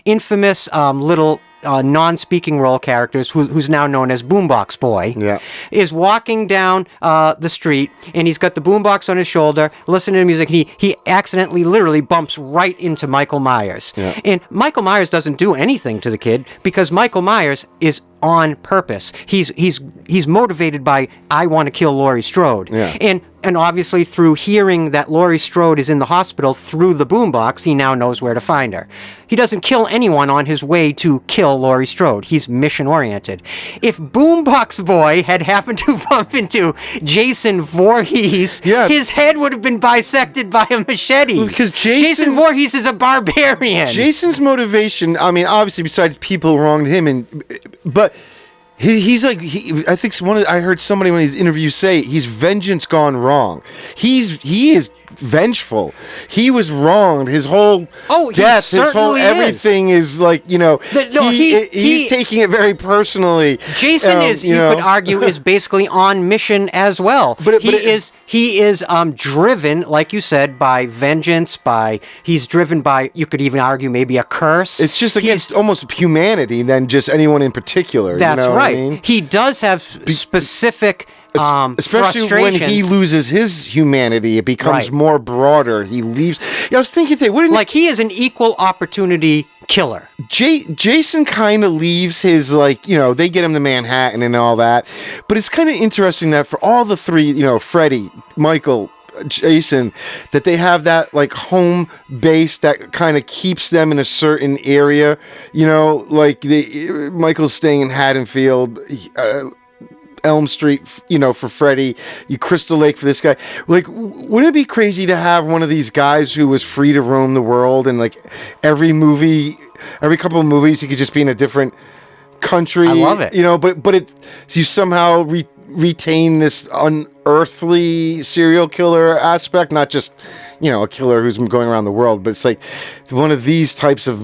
[SPEAKER 2] infamous little non-speaking role characters, who's now known as Boombox Boy, is walking down the street, and he's got the boombox on his shoulder, listening to music, and he accidentally, literally bumps right into Michael Myers.
[SPEAKER 3] Yeah.
[SPEAKER 2] And Michael Myers doesn't do anything to the kid because Michael Myers is on purpose. He's motivated by, I want to kill Laurie Strode.
[SPEAKER 3] Yeah.
[SPEAKER 2] And obviously through hearing that Laurie Strode is in the hospital through the boombox, he now knows where to find her. He doesn't kill anyone on his way to kill Laurie Strode. He's mission-oriented. If Boombox Boy had happened to bump into Jason Voorhees, his head would have been bisected by a machete.
[SPEAKER 3] Well, because
[SPEAKER 2] Jason Voorhees is a barbarian.
[SPEAKER 3] Jason's motivation, I mean, obviously besides people wronged him, but but he's like, I think I heard somebody in his interview say he's vengeance gone wrong. He is vengeful. He was wronged. His whole death, his whole everything is like, he's taking it very personally.
[SPEAKER 2] Jason is, you could argue, is basically on mission as well. But he is driven, like you said, by vengeance. He's driven by, you could even argue, maybe a curse.
[SPEAKER 3] It's just against almost humanity than just anyone in particular.
[SPEAKER 2] That's right.
[SPEAKER 3] I mean?
[SPEAKER 2] He does have specific.
[SPEAKER 3] Especially when he loses his humanity, it becomes more broader. He leaves. I was thinking today,
[SPEAKER 2] he is an equal opportunity killer.
[SPEAKER 3] Jason kind of leaves his, they get him to Manhattan and all that, but it's kind of interesting that for all the three, Freddy, Michael, Jason, that they have that home base that kind of keeps them in a certain area. Michael's staying in Haddonfield. Elm Street, for Freddy, Crystal Lake for this guy. Wouldn't it be crazy to have one of these guys who was free to roam the world and every couple of movies he could just be in a different country? I
[SPEAKER 2] love it.
[SPEAKER 3] But you somehow retain this unearthly serial killer aspect, not just a killer who's going around the world, but it's one of these types of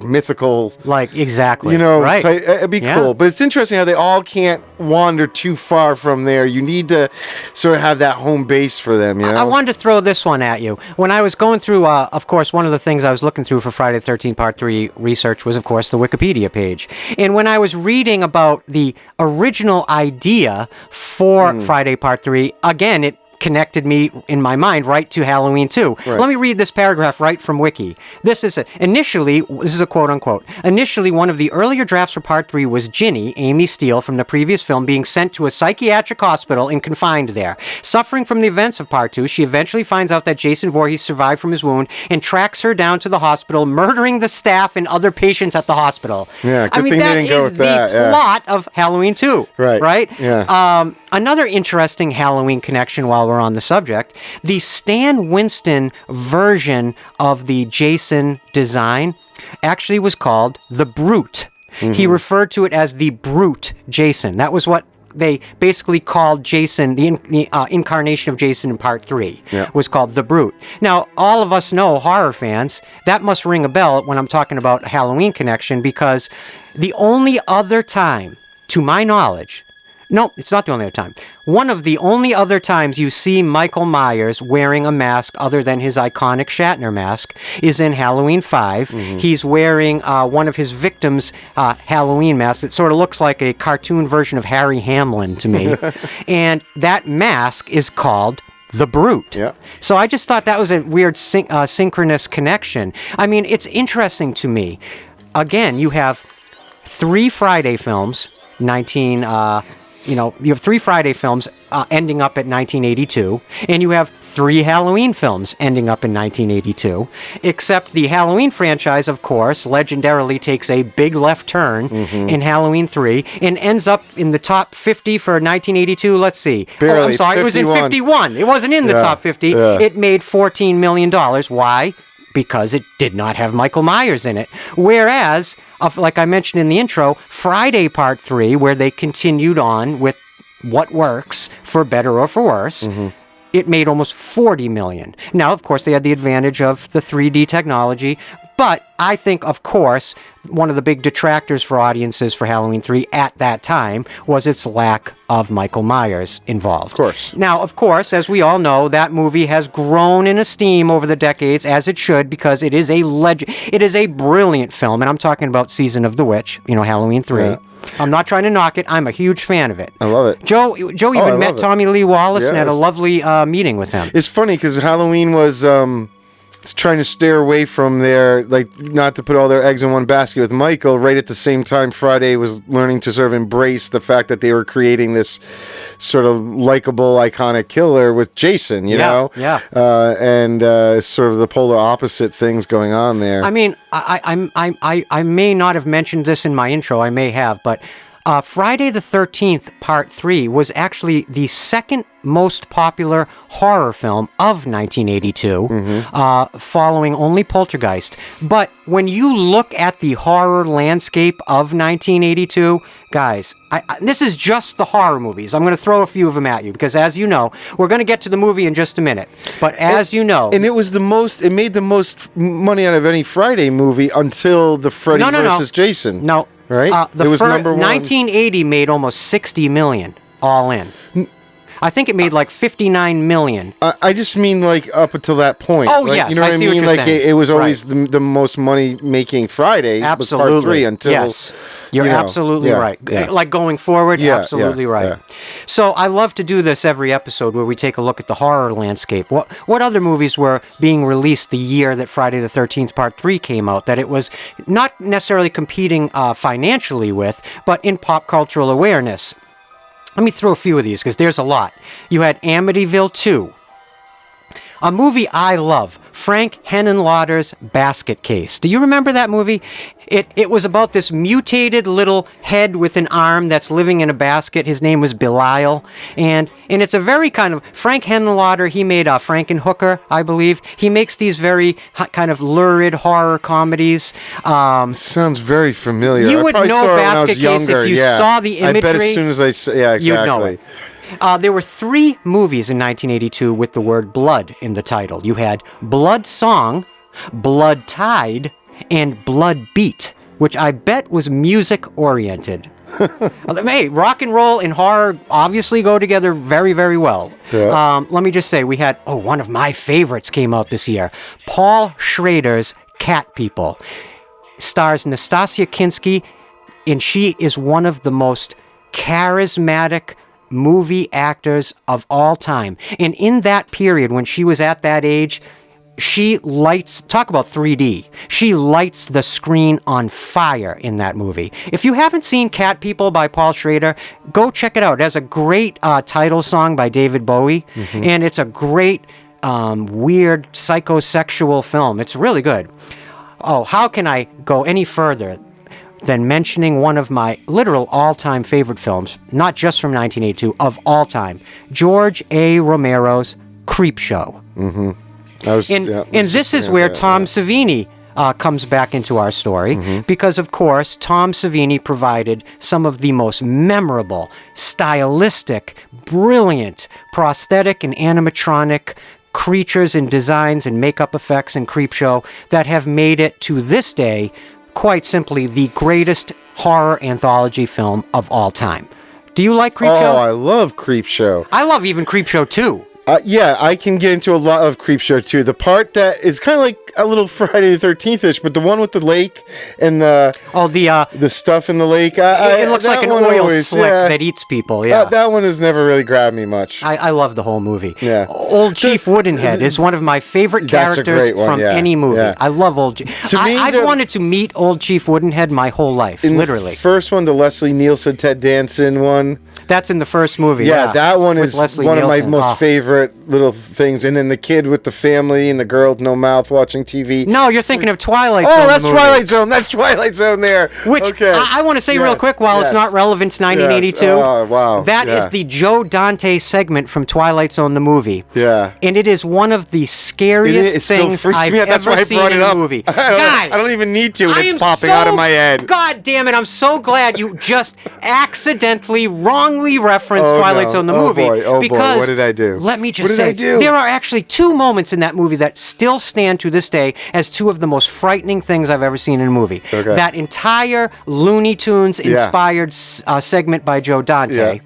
[SPEAKER 3] mythical,
[SPEAKER 2] exactly,
[SPEAKER 3] right? It'd be cool. But it's interesting how they all can't wander too far from there. You need to sort of have that home base for them.
[SPEAKER 2] I wanted to throw this one at you. When I was going through, of course, one of the things I was looking through for Friday the 13th Part 3 research was, of course, the Wikipedia page. And when I was reading about the original idea for Friday Part 3, again, it connected me in my mind right to Halloween 2. Right. Let me read this paragraph right from Wiki. This is a quote unquote. Initially, one of the earlier drafts for Part 3 was Ginny, Amy Steele, from the previous film, being sent to a psychiatric hospital and confined there. Suffering from the events of Part 2, she eventually finds out that Jason Voorhees survived from his wound and tracks her down to the hospital, murdering the staff and other patients at the hospital.
[SPEAKER 3] Yeah, good thing they didn't go with that.
[SPEAKER 2] That is the plot of Halloween 2. Right?
[SPEAKER 3] Yeah.
[SPEAKER 2] Another interesting Halloween connection while we're on the subject, the Stan Winston version of the Jason design actually was called the Brute. Mm-hmm. He referred to it as the Brute Jason. That was what they basically called Jason, the incarnation of Jason in Part 3, was called the Brute. Now, all of us know, horror fans, that must ring a bell when I'm talking about a Halloween connection, because the only other time, to my knowledge, no, it's not the only other time. One of the only other times you see Michael Myers wearing a mask other than his iconic Shatner mask is in Halloween 5. Mm-hmm. He's wearing one of his victims' Halloween masks. It sort of looks like a cartoon version of Harry Hamlin to me. And that mask is called the Brute.
[SPEAKER 3] Yeah.
[SPEAKER 2] So I just thought that was a weird synchronous connection. I mean, it's interesting to me. Again, you have 3 Friday films, you have 3 Friday films ending up at 1982, and you have 3 Halloween films ending up in 1982, except the Halloween franchise, of course, legendarily takes a big left turn in Halloween 3 and ends up in the top 50 for 1982. Let's see.
[SPEAKER 3] Barely,
[SPEAKER 2] I'm sorry, 51. It was in 51. It wasn't in the top 50. Yeah. It made $14 million. Why? Because it did not have Michael Myers in it. Whereas, like I mentioned in the intro, Friday Part 3, where they continued on with what works, for better or for worse, it made almost $40 million. Now, of course, they had the advantage of the 3D technology, but I think, of course, one of the big detractors for audiences for Halloween 3 at that time was its lack of Michael Myers involved.
[SPEAKER 3] Of course.
[SPEAKER 2] Now, of course, as we all know, that movie has grown in esteem over the decades, as it should, because it is a brilliant film, and I'm talking about Season of the Witch, Halloween 3. Yeah. I'm not trying to knock it. I'm a huge fan of it.
[SPEAKER 3] I love it.
[SPEAKER 2] Joe even met Tommy Lee Wallace and had a lovely meeting with him.
[SPEAKER 3] It's funny because Halloween was trying to steer away from not to put all their eggs in one basket with Michael. Right at the same time, Friday was learning to sort of embrace the fact that they were creating this sort of likable, iconic killer with Jason, you know?
[SPEAKER 2] Yeah.
[SPEAKER 3] And sort of the polar opposite things going on there.
[SPEAKER 2] I mean, I may not have mentioned this in my intro. I may have, but Friday the 13th, Part 3 was actually the second most popular horror film of 1982, following only Poltergeist. But when you look at the horror landscape of 1982, guys, this is just the horror movies. I'm going to throw a few of them at you because, as you know, we're going to get to the movie in just a minute. But as you know...
[SPEAKER 3] And it made the most money out of any Friday movie until the Freddy versus Jason.
[SPEAKER 2] No.
[SPEAKER 3] Right?
[SPEAKER 2] It was number one. 1980 made almost 60 million, all in. I think it made like 59 million.
[SPEAKER 3] I just mean like up until that point.
[SPEAKER 2] Oh,
[SPEAKER 3] like,
[SPEAKER 2] yes,
[SPEAKER 3] you know what I
[SPEAKER 2] see
[SPEAKER 3] mean?
[SPEAKER 2] what you're
[SPEAKER 3] Like
[SPEAKER 2] saying.
[SPEAKER 3] it was always the most money making Friday.
[SPEAKER 2] Absolutely.
[SPEAKER 3] Was Part 3 until
[SPEAKER 2] yes. You're absolutely right.
[SPEAKER 3] Yeah.
[SPEAKER 2] Like going forward, absolutely right.
[SPEAKER 3] Yeah.
[SPEAKER 2] So I love to do this every episode where we take a look at the horror landscape. What other movies were being released the year that Friday the 13th Part 3 came out that it was not necessarily competing financially with, but in pop cultural awareness? Let me throw a few of these because there's a lot. You had Amityville 2. A movie I love, Frank Henenlotter's Basket Case. Do you remember that movie? It was about this mutated little head with an arm that's living in a basket. His name was Belial. And it's a very kind of... Frank Henenlotter, he made Frankenhooker, I believe. He makes these very kind of lurid horror comedies.
[SPEAKER 3] Sounds very familiar.
[SPEAKER 2] You would know Basket Case if you saw the imagery.
[SPEAKER 3] I bet as soon as I... Yeah, exactly.
[SPEAKER 2] You'd know it. There were 3 movies in 1982 with the word blood in the title. You had Blood Song, Blood Tide, and Blood Beat, which I bet was music-oriented. Hey, rock and roll and horror obviously go together very, very well.
[SPEAKER 3] Yeah.
[SPEAKER 2] Let me just say, we had, one of my favorites came out this year. Paul Schrader's Cat People. Stars Nastasia Kinski, and she is one of the most charismatic movie actors of all time. And in that period, when she was at that age, she lights, talk about 3D, she lights the screen on fire in that movie. If you haven't seen Cat People by Paul Schrader, go check it out. It has a great title song by David Bowie, and it's a great, weird, psychosexual film. It's really good. Oh, how can I go any further than mentioning one of my literal all-time favorite films, not just from 1982, of all time, George A. Romero's Creepshow. And this is where Tom Savini comes back into our story, because, of course, Tom Savini provided some of the most memorable, stylistic, brilliant, prosthetic and animatronic creatures and designs and makeup effects in Creepshow that have made it to this day quite simply the greatest horror anthology film of all time. Do you like Creepshow?
[SPEAKER 3] Oh, I love Creepshow.
[SPEAKER 2] I love even Creepshow 2.
[SPEAKER 3] Yeah, I can get into a lot of Creepshow too. The part that is kind of like a little Friday the 13th-ish, but the one with the lake and the stuff in the lake.
[SPEAKER 2] It looks like an oil slick that eats people. Yeah,
[SPEAKER 3] that one has never really grabbed me much.
[SPEAKER 2] I love the whole movie.
[SPEAKER 3] Yeah,
[SPEAKER 2] Old Chief Woodenhead is one of my favorite characters from any movie. Yeah. I love Old Chief. I've wanted to meet Old Chief Woodenhead my whole life, literally.
[SPEAKER 3] The first one, the Leslie Nielsen, Ted Danson one.
[SPEAKER 2] That's in the first movie.
[SPEAKER 3] Yeah, that one is
[SPEAKER 2] Leslie
[SPEAKER 3] one
[SPEAKER 2] Nielsen.
[SPEAKER 3] of my most favorite little things. And then the kid with the family and the girl with no mouth watching TV.
[SPEAKER 2] No, you're thinking of Twilight Zone.
[SPEAKER 3] Oh, that's Twilight Zone. That's Twilight Zone there.
[SPEAKER 2] Which I want to say real quick while it's not relevant to 1982.
[SPEAKER 3] Yes. Oh, wow.
[SPEAKER 2] That is the Joe Dante segment from Twilight Zone, the movie.
[SPEAKER 3] Yeah.
[SPEAKER 2] And it is one of the scariest things I've ever seen in a movie. Guys,
[SPEAKER 3] I don't even need to. It's popping out of my head.
[SPEAKER 2] God damn it. I'm so glad you just accidentally, wrongly referenced Twilight Zone, the movie.
[SPEAKER 3] Oh,
[SPEAKER 2] because
[SPEAKER 3] boy. What did I do?
[SPEAKER 2] Let me just say, there are actually 2 moments in that movie that still stand to this day as 2 of the most frightening things I've ever seen in a movie.
[SPEAKER 3] Okay.
[SPEAKER 2] That entire Looney Tunes inspired segment by Joe Dante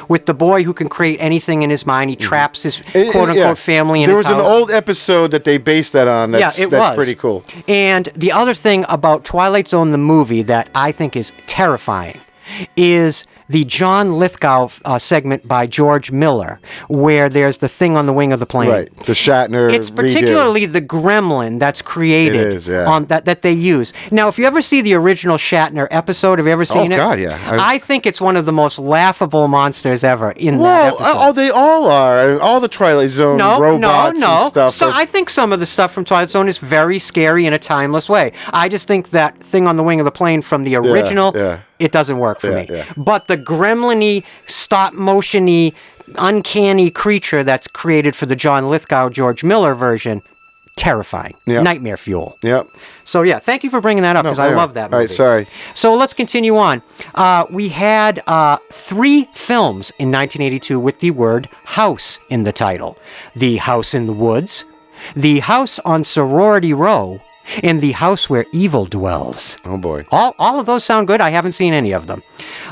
[SPEAKER 2] with the boy who can create anything in his mind. He traps his quote-unquote family in his house.
[SPEAKER 3] There was an old episode that they based that on. That's pretty cool.
[SPEAKER 2] And the other thing about Twilight Zone, the movie, that I think is terrifying is the John Lithgow segment by George Miller, where there's the thing on the wing of the plane.
[SPEAKER 3] Right, the Shatner.
[SPEAKER 2] It's particularly the gremlin that's created
[SPEAKER 3] It is, yeah.
[SPEAKER 2] on that they use. Now, if you ever see the original Shatner episode, have you ever seen it?
[SPEAKER 3] Oh, God, yeah.
[SPEAKER 2] I think it's one of the most laughable monsters ever in that episode.
[SPEAKER 3] Oh, they all are. All the Twilight Zone robots and stuff.
[SPEAKER 2] So I think some of the stuff from Twilight Zone is very scary in a timeless way. I just think that thing on the wing of the plane from the original, it doesn't work for me.
[SPEAKER 3] Yeah.
[SPEAKER 2] But the gremlin-y, stop-motion-y, uncanny creature that's created for the John Lithgow, George Miller version, terrifying.
[SPEAKER 3] Yep.
[SPEAKER 2] Nightmare fuel.
[SPEAKER 3] Yep.
[SPEAKER 2] So, yeah, thank you for bringing that up, because I love that movie.
[SPEAKER 3] All right, sorry.
[SPEAKER 2] So let's continue on. We had 3 films in 1982 with the word house in the title. The House in the Woods, The House on Sorority Row, and The House Where Evil Dwells.
[SPEAKER 3] Oh, boy.
[SPEAKER 2] All of those sound good. I haven't seen any of them.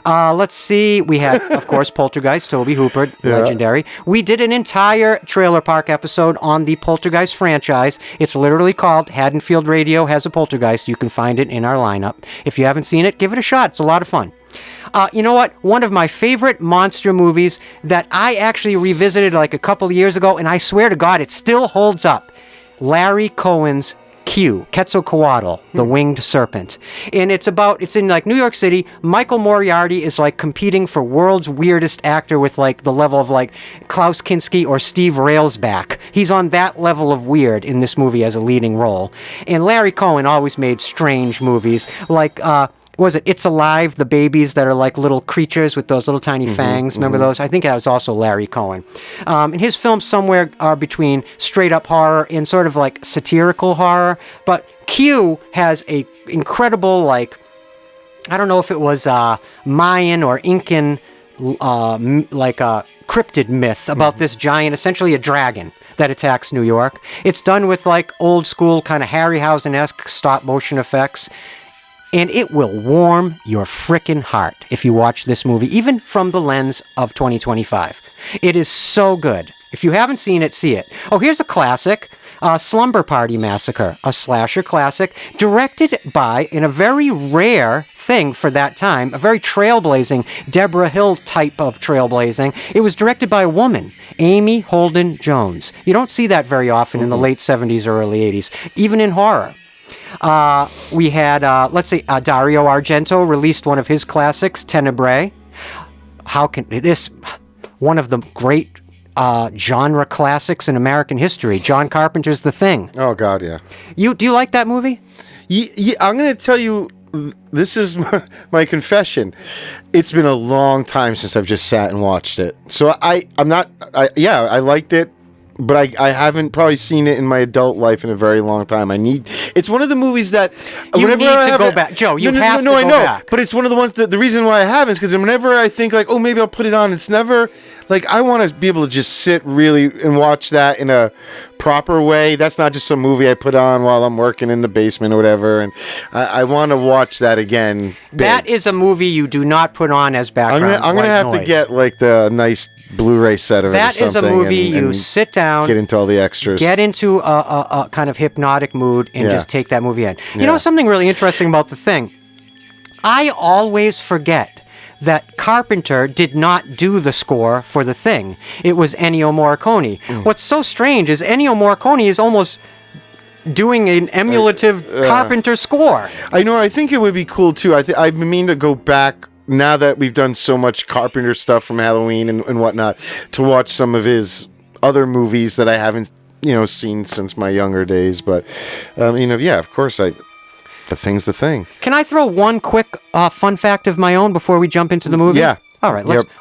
[SPEAKER 2] Let's see. We had, of course, Poltergeist, Tobe Hooper, legendary. We did an entire Trailer Park episode on the Poltergeist franchise. It's literally called Haddonfield Radio Has a Poltergeist. You can find it in our lineup. If you haven't seen it, give it a shot. It's a lot of fun. You know what? One of my favorite monster movies that I actually revisited like a couple of years ago, and I swear to God, it still holds up. Larry Cohen's Q, Quetzalcoatl, the winged serpent. And it's in like New York City. Michael Moriarty is like competing for world's weirdest actor with like the level of like Klaus Kinski or Steve Railsback. He's on that level of weird in this movie as a leading role. And Larry Cohen always made strange movies like, was it It's Alive, the babies that are like little creatures with those little tiny fangs? Remember those? I think that was also Larry Cohen. And his films somewhere are between straight up horror and sort of like satirical horror. But Q has a incredible, like, I don't know if it was Mayan or Incan, like a cryptid myth about this giant, essentially a dragon that attacks New York. It's done with like old school kind of Harryhausen-esque stop motion effects. And it will warm your frickin' heart if you watch this movie, even from the lens of 2025. It is so good. If you haven't seen it, see it. Oh, here's a classic, Slumber Party Massacre, a slasher classic, directed by, in a very rare thing for that time, a very trailblazing, Deborah Hill type of trailblazing. It was directed by a woman, Amy Holden Jones. You don't see that very often in the late 70s or early 80s, even in horror. We had, Dario Argento released one of his classics, Tenebrae. How can this, one of the great genre classics in American history, John Carpenter's The Thing.
[SPEAKER 3] Oh, God, yeah.
[SPEAKER 2] Do you like that movie?
[SPEAKER 3] Yeah, I'm going to tell you, this is my confession. It's been a long time since I've just sat and watched it. So I liked it. But I haven't probably seen it in my adult life in a very long time. It's one of the movies that
[SPEAKER 2] you need to go back. Joe, you have to go back.
[SPEAKER 3] But it's one of the ones that the reason why I haven't is because whenever I think like, oh, maybe I'll put it on, it's never like I want to be able to just sit really and watch that in a proper way. That's not just some movie I put on while I'm working in the basement or whatever. And I want to watch that again.
[SPEAKER 2] That is a movie you do not put on as background.
[SPEAKER 3] I'm gonna have to get like the nice Blu-ray set of it.
[SPEAKER 2] That is a movie you sit down,
[SPEAKER 3] get into all the extras,
[SPEAKER 2] get into a kind of hypnotic mood, and just take that movie in. You know something really interesting about The Thing? I always forget that Carpenter did not do the score for The Thing. It was Ennio Morricone. What's so strange is Ennio Morricone is almost doing an emulative Carpenter score.
[SPEAKER 3] I know. I think it would be cool too. I mean to go back. Now that we've done so much Carpenter stuff from Halloween and whatnot, to watch some of his other movies that I haven't, seen since my younger days. But, of course, The Thing's the thing.
[SPEAKER 2] Can I throw one quick fun fact of my own before we jump into the movie?
[SPEAKER 3] Yeah.
[SPEAKER 2] All right, let's... Yep.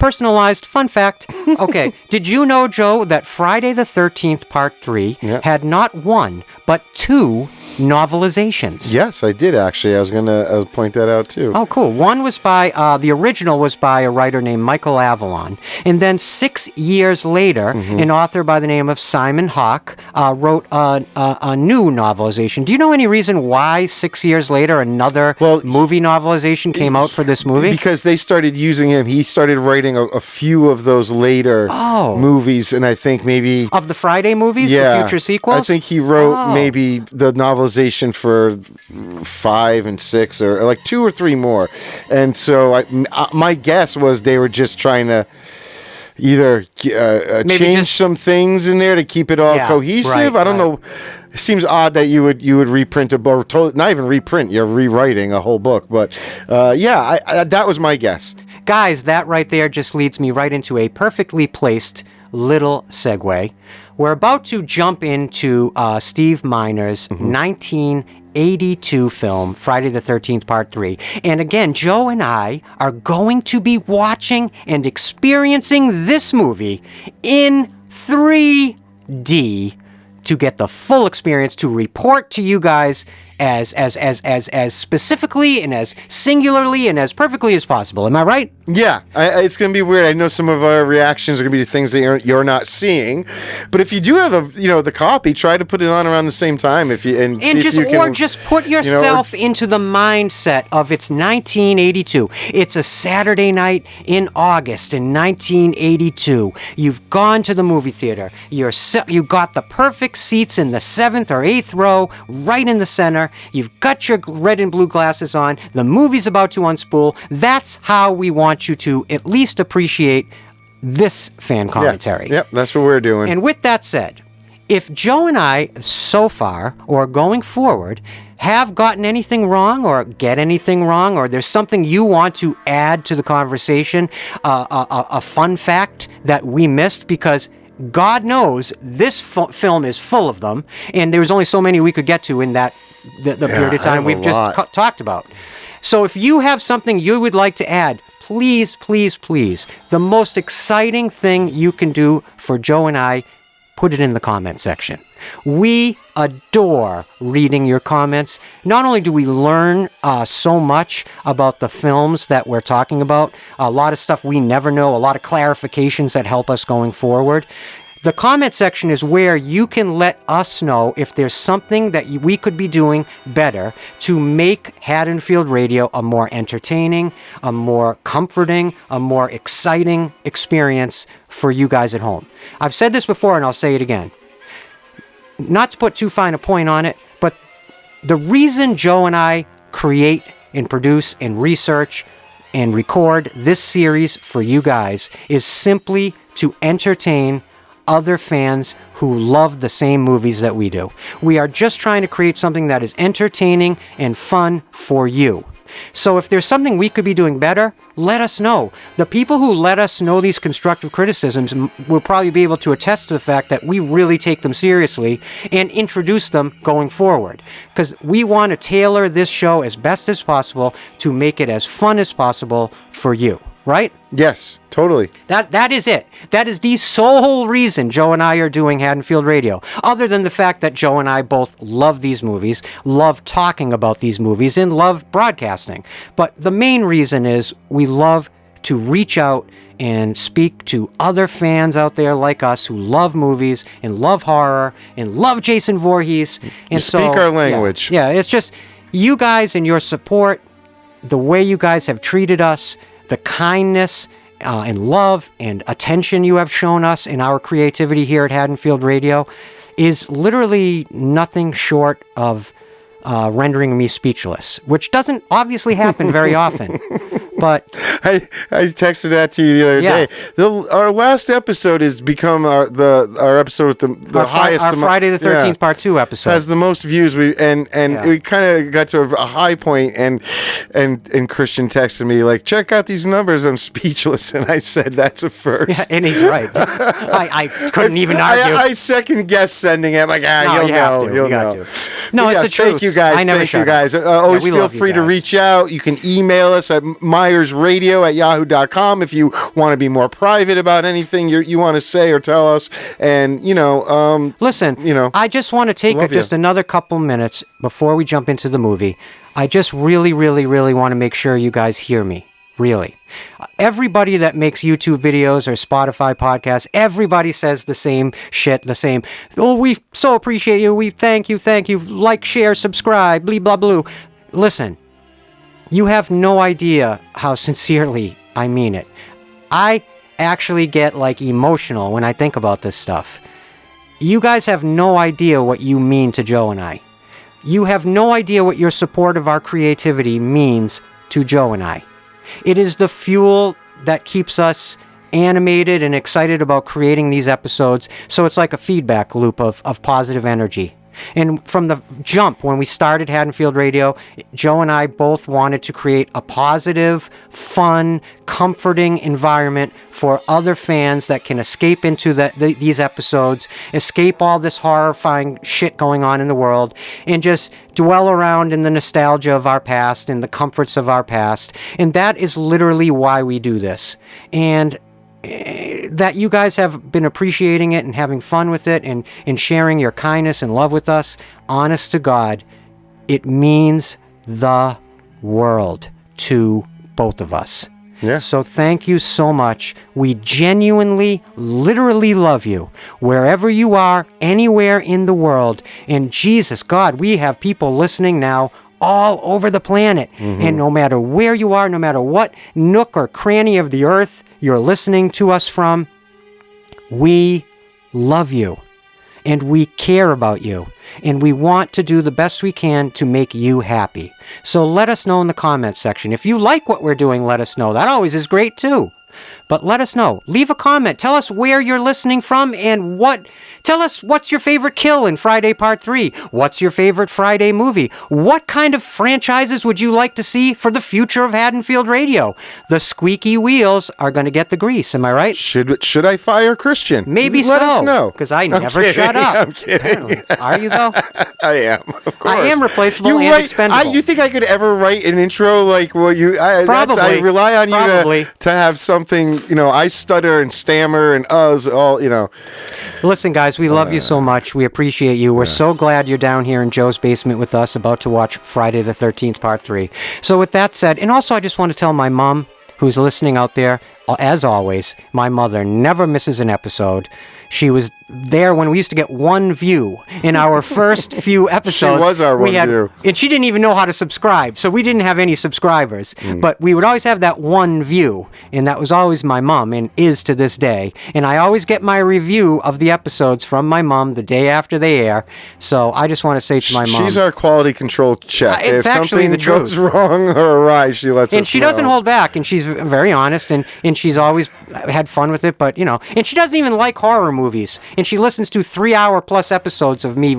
[SPEAKER 2] Personalized fun fact. Okay, did you know, Joe, that Friday the 13th Part 3 had not one, but 2 novelizations?
[SPEAKER 3] Yes, I did, actually. I was going to point that out, too.
[SPEAKER 2] Oh, cool. One was by, the original was by a writer named Michael Avalon. And then 6 years later, an author by the name of Simon Hawke wrote a new novelization. Do you know any reason why 6 years later another movie novelization came out for this movie?
[SPEAKER 3] Because they started using him. He started writing a few of those later movies, and I think maybe...
[SPEAKER 2] Of the Friday movies, the future sequels?
[SPEAKER 3] I think he wrote maybe the novel novelization for 5 and 6 or like 2 or 3 more. And so my guess was they were just trying to either change some things in there to keep it all cohesive. I don't know. It seems odd that you would reprint a book, not even reprint, you're rewriting a whole book. But that was my guess.
[SPEAKER 2] Guys, that right there just leads me right into a perfectly placed little segue. We're about to jump into Steve Miner's 1982 film, Friday the 13th, Part 3. And again, Joe and I are going to be watching and experiencing this movie in 3D to get the full experience, to report to you guys as specifically and as singularly and as perfectly as possible. Am I right?
[SPEAKER 3] Yeah, it's going to be weird. I know some of our reactions are going to be to things that you're not seeing, but if you do have the copy, try to put it on around the same time. Just
[SPEAKER 2] put yourself into the mindset of it's 1982. It's a Saturday night in August in 1982. You've gone to the movie theater. You got the perfect seats in the 7th or 8th row, right in the center. You've got your red and blue glasses on. The movie's about to unspool. That's how we want you to at least appreciate this fan commentary.
[SPEAKER 3] Yeah, that's what we're doing.
[SPEAKER 2] And with that said, if Joe and I so far or going forward have gotten anything wrong or get anything wrong, or there's something you want to add to the conversation, a fun fact that we missed, because God knows this film is full of them, and there was only so many we could get to in the period of time we've just talked about. So if you have something you would like to add, please, please, please, the most exciting thing you can do for Joe and I, put it in the comment section. We adore reading your comments. Not only do we learn so much about the films that we're talking about, a lot of stuff we never know, a lot of clarifications that help us going forward. The comment section is where you can let us know if there's something that we could be doing better to make Haddonfield Radio a more entertaining, a more comforting, a more exciting experience for you guys at home. I've said this before and I'll say it again. Not to put too fine a point on it, but the reason Joe and I create and produce and research and record this series for you guys is simply to entertain other fans who love the same movies that we do. We are just trying to create something that is entertaining and fun for you. So if there's something we could be doing better, let us know. The people who let us know these constructive criticisms will probably be able to attest to the fact that we really take them seriously and introduce them going forward. Because we want to tailor this show as best as possible to make it as fun as possible for you. Right?
[SPEAKER 3] Yes, totally.
[SPEAKER 2] That is it. That is the sole reason Joe and I are doing Haddonfield Radio. Other than the fact that Joe and I both love these movies, love talking about these movies, and love broadcasting. But the main reason is we love to reach out and speak to other fans out there like us who love movies and love horror and love Jason Voorhees. And
[SPEAKER 3] speak our language.
[SPEAKER 2] Yeah, it's just you guys and your support, the way you guys have treated us, the kindness and love and attention you have shown us in our creativity here at Haddonfield Radio is literally nothing short of rendering me speechless, which doesn't obviously happen very often. But
[SPEAKER 3] I texted that to you the other day. Our last episode has become our episode with the highest.
[SPEAKER 2] Our Friday the 13th Part 2 episode
[SPEAKER 3] has the most views. We kind of got to a high point, and Christian texted me like, "Check out these numbers." I'm speechless, and I said, "That's a first."
[SPEAKER 2] Yeah, and he's right. I couldn't even argue.
[SPEAKER 3] I second guess sending it. I'm like, you'll know.
[SPEAKER 2] No, it's the truth.
[SPEAKER 3] Thank you guys. Thank you guys. Always feel free to reach out. You can email us at myersradio@yahoo.com if you want to be more private about anything you want to say or tell us. And,
[SPEAKER 2] listen, I just want to take just another couple minutes before we jump into the movie. I just really, really, really want to make sure you guys hear me. Really. Everybody that makes YouTube videos or Spotify podcasts, everybody says the same shit, "Oh, we so appreciate you. We thank you. Like, share, subscribe, blah, blah, blah." Listen, you have no idea how sincerely I mean it. I actually get emotional when I think about this stuff. You guys have no idea what you mean to Joe and I. You have no idea what your support of our creativity means to Joe and I. It is the fuel that keeps us animated and excited about creating these episodes, so it's like a feedback loop of positive energy. And from the jump, when we started Haddonfield Radio, Joe and I both wanted to create a positive, fun, comforting environment for other fans that can escape into these episodes, escape all this horrifying shit going on in the world, and just dwell around in the nostalgia of our past and the comforts of our past. And that is literally why we do this. And that you guys have been appreciating it and having fun with it and sharing your kindness and love with us, honest to God, it means the world to both of us.
[SPEAKER 3] Yeah.
[SPEAKER 2] So thank you so much. We genuinely, literally love you. Wherever you are, anywhere in the world. And Jesus, God, we have people listening now all over the planet. And no matter where you are, no matter what nook or cranny of the earth you're listening to us from, we love you and we care about you and we want to do the best we can to make you happy. So let us know in the comments section. If you like what we're doing, let us know. That always is great too. But let us know. Leave a comment. Tell us where you're listening from and tell us what's your favorite kill in Friday Part 3. What's your favorite Friday movie? What kind of franchises would you like to see for the future of Haddonfield Radio? The squeaky wheels are going to get the grease. Am I right?
[SPEAKER 3] Should I fire Christian?
[SPEAKER 2] Maybe
[SPEAKER 3] Let us know.
[SPEAKER 2] Because I never shut up.
[SPEAKER 3] I'm kidding.
[SPEAKER 2] Are you though?
[SPEAKER 3] I am. Of course.
[SPEAKER 2] I am replaceable and expendable.
[SPEAKER 3] You think I could ever write an intro like
[SPEAKER 2] Probably.
[SPEAKER 3] I rely on
[SPEAKER 2] Probably.
[SPEAKER 3] you to have something. I stutter and stammer and all.
[SPEAKER 2] Listen, guys, we love you so much. We appreciate you. We're so glad you're down here in Joe's basement with us, about to watch Friday the 13th, Part 3. So with that said, and also I just want to tell my mom, who's listening out there, as always, my mother never misses an episode. She was there when we used to get one view in our first few episodes.
[SPEAKER 3] She was our one view.
[SPEAKER 2] And she didn't even know how to subscribe, so we didn't have any subscribers. But we would always have that one view, and that was always my mom, and is to this day. And I always get my review of the episodes from my mom the day after they air. So I just want to say to my mom,
[SPEAKER 3] she's our quality control check.
[SPEAKER 2] It's
[SPEAKER 3] if
[SPEAKER 2] actually
[SPEAKER 3] something
[SPEAKER 2] the
[SPEAKER 3] goes
[SPEAKER 2] truth.
[SPEAKER 3] wrong or awry, she lets us know.
[SPEAKER 2] and she doesn't hold back, and she's very honest, and she's always had fun with it. But and she doesn't even like horror movies, and she listens to 3-hour plus episodes of me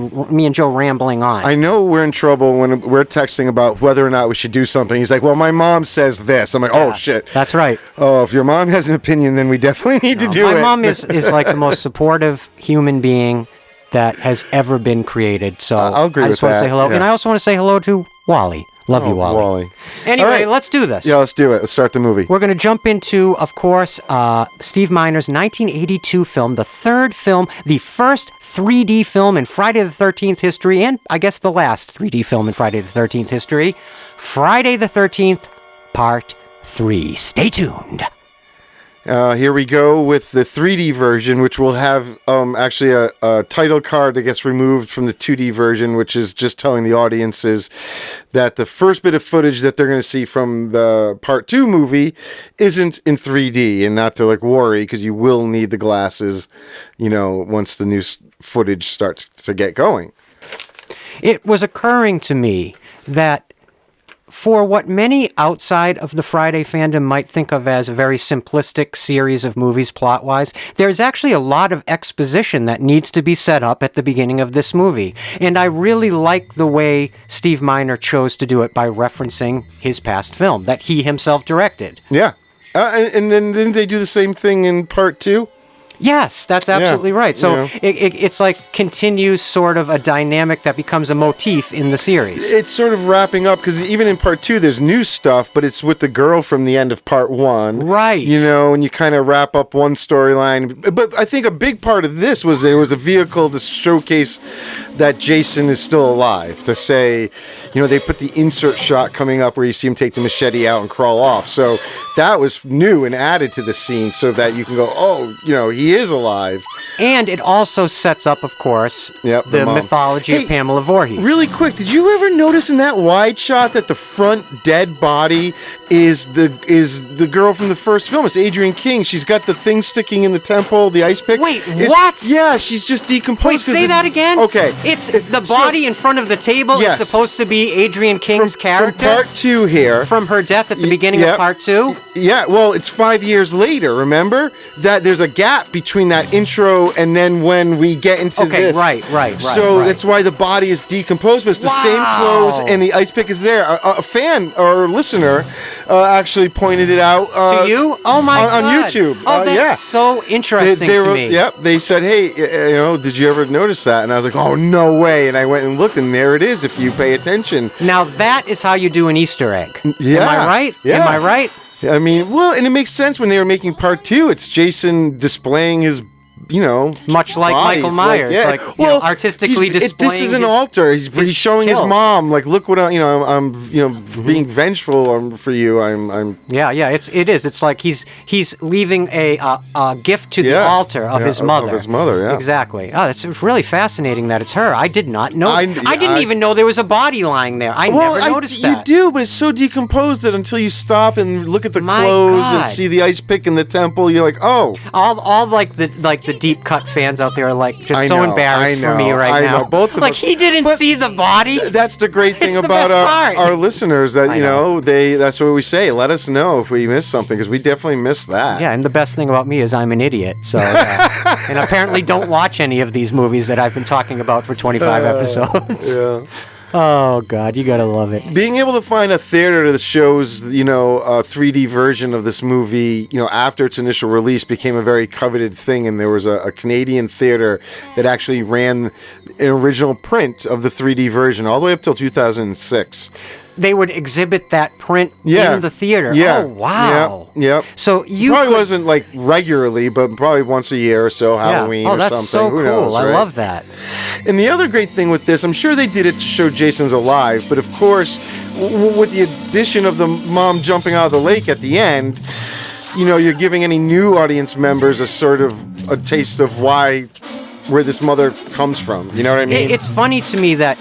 [SPEAKER 2] and Joe rambling on.
[SPEAKER 3] I know we're in trouble when we're texting about whether or not we should do something. He's like, well, my mom says this. I'm like, oh, shit.
[SPEAKER 2] That's right.
[SPEAKER 3] Oh, if your mom has an opinion, then we definitely need to do it.
[SPEAKER 2] My mom is like the most supportive human being that has ever been created. So
[SPEAKER 3] I'll agree
[SPEAKER 2] I just
[SPEAKER 3] with
[SPEAKER 2] want to
[SPEAKER 3] that,
[SPEAKER 2] say hello.
[SPEAKER 3] yeah.
[SPEAKER 2] And I also want to say hello to Wally. Love you, Wally. Anyway,
[SPEAKER 3] All right.
[SPEAKER 2] let's do this.
[SPEAKER 3] Yeah, let's do it. Let's start the movie.
[SPEAKER 2] We're going to jump into, of course, Steve Miner's 1982 film, the third film, the first 3D film in Friday the 13th history, and I guess the last 3D film in Friday the 13th history, Friday the 13th, Part 3. Stay tuned.
[SPEAKER 3] Here we go with the 3D version, which will have actually a title card that gets removed from the 2D version, which is just telling the audiences that the first bit of footage that they're going to see from the Part 2 movie isn't in 3D, and not to worry, because you will need the glasses, once the new footage starts to get going.
[SPEAKER 2] It was occurring to me that for what many outside of the Friday fandom might think of as a very simplistic series of movies plot-wise, there's actually a lot of exposition that needs to be set up at the beginning of this movie. And I really like the way Steve Miner chose to do it by referencing his past film that he himself directed.
[SPEAKER 3] Yeah. And then didn't they do the same thing in Part 2?
[SPEAKER 2] Yes, that's absolutely right. So it's like continues sort of a dynamic that becomes a motif in the series.
[SPEAKER 3] It's sort of wrapping up, because even in Part 2 there's new stuff, but it's with the girl from the end of Part 1.
[SPEAKER 2] Right.
[SPEAKER 3] And you kind of wrap up one storyline. But I think a big part of this was it was a vehicle to showcase that Jason is still alive. To say, they put the insert shot coming up where you see him take the machete out and crawl off. So that was new and added to the scene so that you can go, oh, he is alive.
[SPEAKER 2] And it also sets up, of course,
[SPEAKER 3] Yep,
[SPEAKER 2] the
[SPEAKER 3] mom.
[SPEAKER 2] mythology
[SPEAKER 3] Hey,
[SPEAKER 2] of Pamela Voorhees.
[SPEAKER 3] Really quick, did you ever notice in that wide shot that the front dead body is the girl from the first film? It's Adrienne King. She's got the thing sticking in the temple, the ice pick.
[SPEAKER 2] Wait, what?
[SPEAKER 3] Yeah, she's just decomposed.
[SPEAKER 2] Wait,
[SPEAKER 3] 'cause
[SPEAKER 2] say that again?
[SPEAKER 3] Okay.
[SPEAKER 2] It's the body in front of the table
[SPEAKER 3] Yes.
[SPEAKER 2] is supposed to be Adrienne King's character?
[SPEAKER 3] From part 2 here.
[SPEAKER 2] From her death at the beginning
[SPEAKER 3] Yep.
[SPEAKER 2] of part 2?
[SPEAKER 3] Yeah, well, it's 5 years later, remember? That there's a gap between that intro and then when we get into this.
[SPEAKER 2] Right.
[SPEAKER 3] So that's why the body is decomposed, but it's the same clothes and the ice pick is there. A fan or listener actually pointed it out.
[SPEAKER 2] To you? Oh my
[SPEAKER 3] on
[SPEAKER 2] God.
[SPEAKER 3] YouTube.
[SPEAKER 2] Oh, that's
[SPEAKER 3] yeah.
[SPEAKER 2] so interesting
[SPEAKER 3] They
[SPEAKER 2] to
[SPEAKER 3] were,
[SPEAKER 2] me.
[SPEAKER 3] Yep, they said, hey, did you ever notice that? And I was like, oh, no way. And I went and looked, and there it is if you pay attention.
[SPEAKER 2] Now that is how you do an Easter egg.
[SPEAKER 3] Yeah.
[SPEAKER 2] Am I right?
[SPEAKER 3] Yeah.
[SPEAKER 2] Am I right?
[SPEAKER 3] I mean, well, and it makes sense when they were making part 2. It's Jason displaying his,
[SPEAKER 2] much like
[SPEAKER 3] bodies.
[SPEAKER 2] Michael Myers, artistically
[SPEAKER 3] this
[SPEAKER 2] displaying.
[SPEAKER 3] is an
[SPEAKER 2] his-
[SPEAKER 3] altar. He's showing his
[SPEAKER 2] kills.
[SPEAKER 3] mom, like, look what I'm being vengeful for you. I'm.
[SPEAKER 2] Yeah, it is. It's like he's leaving a gift to the altar of his mother.
[SPEAKER 3] Of his mother, yeah.
[SPEAKER 2] Exactly. Oh, it's really fascinating that it's her. I did not know.
[SPEAKER 3] I
[SPEAKER 2] didn't even know there was a body lying there. I never noticed that.
[SPEAKER 3] You do, but it's so decomposed that until you stop and look at the
[SPEAKER 2] My
[SPEAKER 3] clothes
[SPEAKER 2] God.
[SPEAKER 3] and see the ice pick in the temple, you're like, oh.
[SPEAKER 2] All like the deep cut fans out there are like just
[SPEAKER 3] I
[SPEAKER 2] so
[SPEAKER 3] know,
[SPEAKER 2] embarrassed
[SPEAKER 3] I
[SPEAKER 2] for me
[SPEAKER 3] know,
[SPEAKER 2] right
[SPEAKER 3] I
[SPEAKER 2] now.
[SPEAKER 3] know. Both of
[SPEAKER 2] like
[SPEAKER 3] us-
[SPEAKER 2] he didn't
[SPEAKER 3] but-
[SPEAKER 2] see the body.
[SPEAKER 3] That's the great thing
[SPEAKER 2] It's the
[SPEAKER 3] about
[SPEAKER 2] best part.
[SPEAKER 3] our listeners that
[SPEAKER 2] I know.
[SPEAKER 3] that's what we say. Let us know if we miss something because we definitely missed that.
[SPEAKER 2] Yeah, and the best thing about me is I'm an idiot. So, and apparently don't watch any of these movies that I've been talking about for 25 episodes.
[SPEAKER 3] Yeah.
[SPEAKER 2] Oh God, you gotta love it.
[SPEAKER 3] Being able to find a theater that shows, a 3D version of this movie, after its initial release became a very coveted thing. And there was a Canadian theater that actually ran an original print of the 3D version all the way up till 2006.
[SPEAKER 2] They would exhibit that print in the theater.
[SPEAKER 3] Yeah.
[SPEAKER 2] Oh wow.
[SPEAKER 3] Yep.
[SPEAKER 2] So you
[SPEAKER 3] probably wasn't like regularly, but probably once a year or so, Halloween
[SPEAKER 2] Oh,
[SPEAKER 3] or
[SPEAKER 2] that's
[SPEAKER 3] something.
[SPEAKER 2] so
[SPEAKER 3] Who
[SPEAKER 2] cool.
[SPEAKER 3] knows,
[SPEAKER 2] I
[SPEAKER 3] right?
[SPEAKER 2] love that.
[SPEAKER 3] And the other great thing with this, I'm sure they did it to show Jason's alive, but of course, with the addition of the mom jumping out of the lake at the end, you're giving any new audience members a sort of a taste of where this mother comes from. You know what I mean?
[SPEAKER 2] It's funny to me that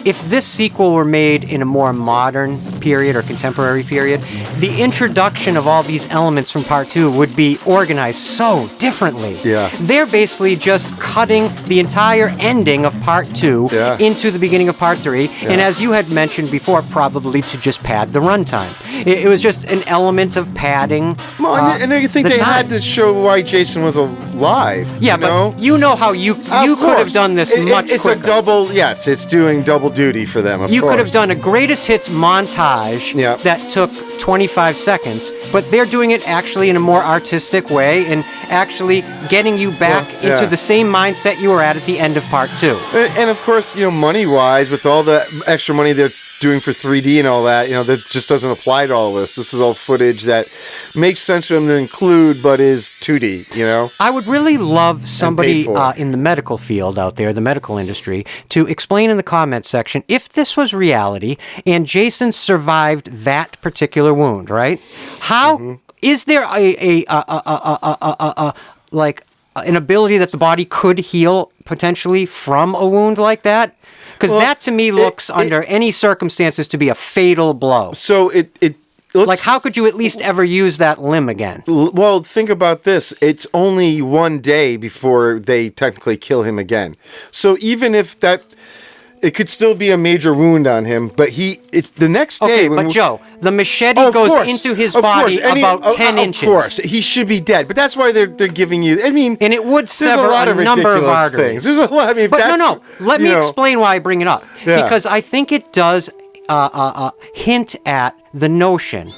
[SPEAKER 2] if this sequel were made in a more modern period or contemporary period, the introduction of all these elements from part 2 would be organized so differently.
[SPEAKER 3] Yeah.
[SPEAKER 2] They're basically just cutting the entire ending of part 2 into the beginning of part 3, and as you had mentioned before, probably to just pad the runtime. It was just an element of padding.
[SPEAKER 3] Well, and I think
[SPEAKER 2] the
[SPEAKER 3] they
[SPEAKER 2] time.
[SPEAKER 3] had to show why Jason was alive.
[SPEAKER 2] Yeah, but you know how you could have
[SPEAKER 3] course.
[SPEAKER 2] done this much
[SPEAKER 3] It's
[SPEAKER 2] quicker.
[SPEAKER 3] a double, yes, it's doing double duty for them, of
[SPEAKER 2] You
[SPEAKER 3] course.
[SPEAKER 2] could have done a greatest hits montage that took 25 seconds, but they're doing it actually in a more artistic way and actually getting you back into the same mindset you were at the end of part 2.
[SPEAKER 3] And of course, money-wise, with all the extra money they're doing for 3D and all that, that just doesn't apply to all this. This is all footage that makes sense for them to include, but is 2D,
[SPEAKER 2] I would really love somebody
[SPEAKER 3] for.
[SPEAKER 2] in the medical field out there, the medical industry, to explain in the comments section if this was reality and Jason survived that particular wound, right? How is there an ability that the body could heal potentially from a wound like that? Because that to me looks under any circumstances to be a fatal blow.
[SPEAKER 3] So it looks
[SPEAKER 2] like, how could you at least ever use that limb again?
[SPEAKER 3] Well, think about this. It's only one day before they technically kill him again. So even if it could still be a major wound on him, but it's the next day.
[SPEAKER 2] Okay, but Joe, the machete goes into his body about 10 inches.
[SPEAKER 3] Of course, he should be dead. But that's why they're giving you. I mean,
[SPEAKER 2] and it would sever
[SPEAKER 3] a lot of
[SPEAKER 2] number of
[SPEAKER 3] ridiculous
[SPEAKER 2] arteries.
[SPEAKER 3] things. There's a lot. I mean,
[SPEAKER 2] but no. Let me explain why I bring it up.
[SPEAKER 3] Yeah.
[SPEAKER 2] Because I think it does hint at the notion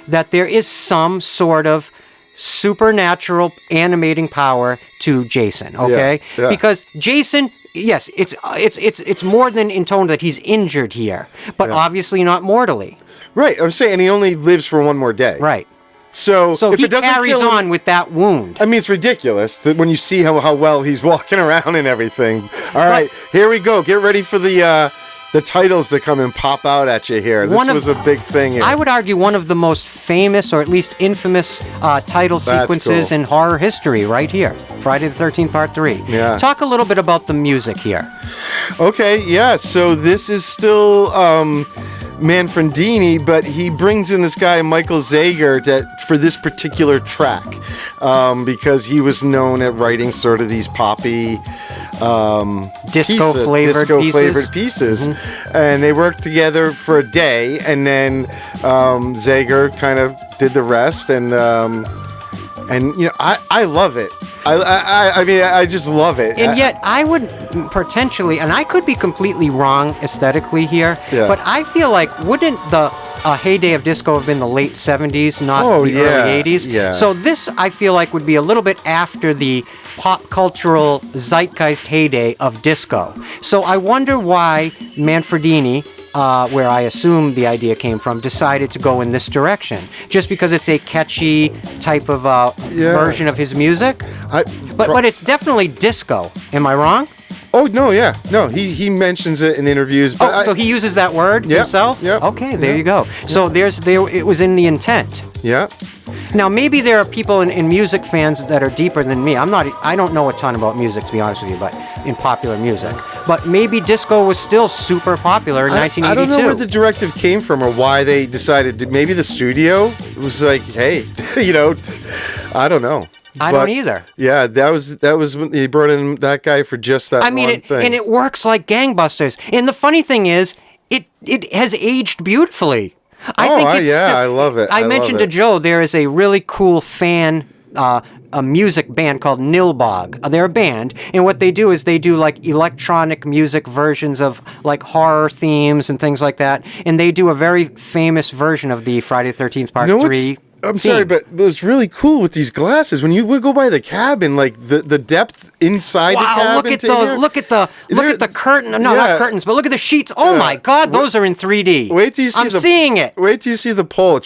[SPEAKER 2] that there is some sort of supernatural animating power to Jason. Okay,
[SPEAKER 3] Yeah.
[SPEAKER 2] because Jason. Yes, it's more than in tone that he's injured here, but obviously not mortally.
[SPEAKER 3] Right, I'm saying he only lives for one more day.
[SPEAKER 2] Right.
[SPEAKER 3] So if
[SPEAKER 2] he
[SPEAKER 3] it doesn't
[SPEAKER 2] carries
[SPEAKER 3] kill him,
[SPEAKER 2] on with that wound.
[SPEAKER 3] I mean, it's ridiculous that when you see how well he's walking around and everything. All right, here we go. Get ready for the the titles to come and pop out at you here. This was a big thing here.
[SPEAKER 2] I would argue one of the most famous, or at least infamous, title sequences in horror history right here. Friday the 13th, Part 3.
[SPEAKER 3] Yeah.
[SPEAKER 2] Talk a little bit about the music here.
[SPEAKER 3] Okay, yeah, so this is still Manfredini, but he brings in this guy, Michael Zager, for this particular track, because he was known at writing sort of these poppy
[SPEAKER 2] disco-flavored
[SPEAKER 3] pieces. Mm-hmm. And they worked together for a day, and then Zager kind of did the rest, and you know, I love it. I mean, I just love it.
[SPEAKER 2] And yet, I would potentially, and I could be completely wrong aesthetically here, but I feel like, wouldn't the heyday of disco have been the late 70s, not the early 80s?
[SPEAKER 3] Yeah.
[SPEAKER 2] So this, I feel like, would be a little bit after the pop cultural zeitgeist heyday of disco. So I wonder why Manfredini, where I assume the idea came from, decided to go in this direction. Just because it's a catchy type of version of his music? But it's definitely disco. Am I wrong?
[SPEAKER 3] Oh, no, yeah. No, he mentions it in interviews. But
[SPEAKER 2] so he uses that word himself?
[SPEAKER 3] Yeah.
[SPEAKER 2] Okay, there you go. So it was in the intent.
[SPEAKER 3] Yeah.
[SPEAKER 2] Now, maybe there are people in music fans that are deeper than me. I don't know a ton about music, to be honest with you, but in popular music. But maybe disco was still super popular in 1982.
[SPEAKER 3] I don't know where the directive came from or why they decided. Maybe the studio was like, hey, you know, I don't know.
[SPEAKER 2] I don't either.
[SPEAKER 3] Yeah, that was when he brought in that guy for just that one thing.
[SPEAKER 2] And it works like gangbusters. And the funny thing is, it has aged beautifully.
[SPEAKER 3] I love it.
[SPEAKER 2] I mentioned to Joe there is a really cool fan a music band called Nilbog. They're a band, and what they do is they do like electronic music versions of like horror themes and things like that. And they do a very famous version of the Friday the 13th Part 3.
[SPEAKER 3] I'm sorry, but it was really cool with these glasses. When you would go by the cabin, like the depth inside the cabin.
[SPEAKER 2] Wow, look at those! Look at the curtain. No, not curtains, but look at the sheets. Oh my God, those are in 3D.
[SPEAKER 3] Wait till you see
[SPEAKER 2] seeing it.
[SPEAKER 3] Wait till you see the pole.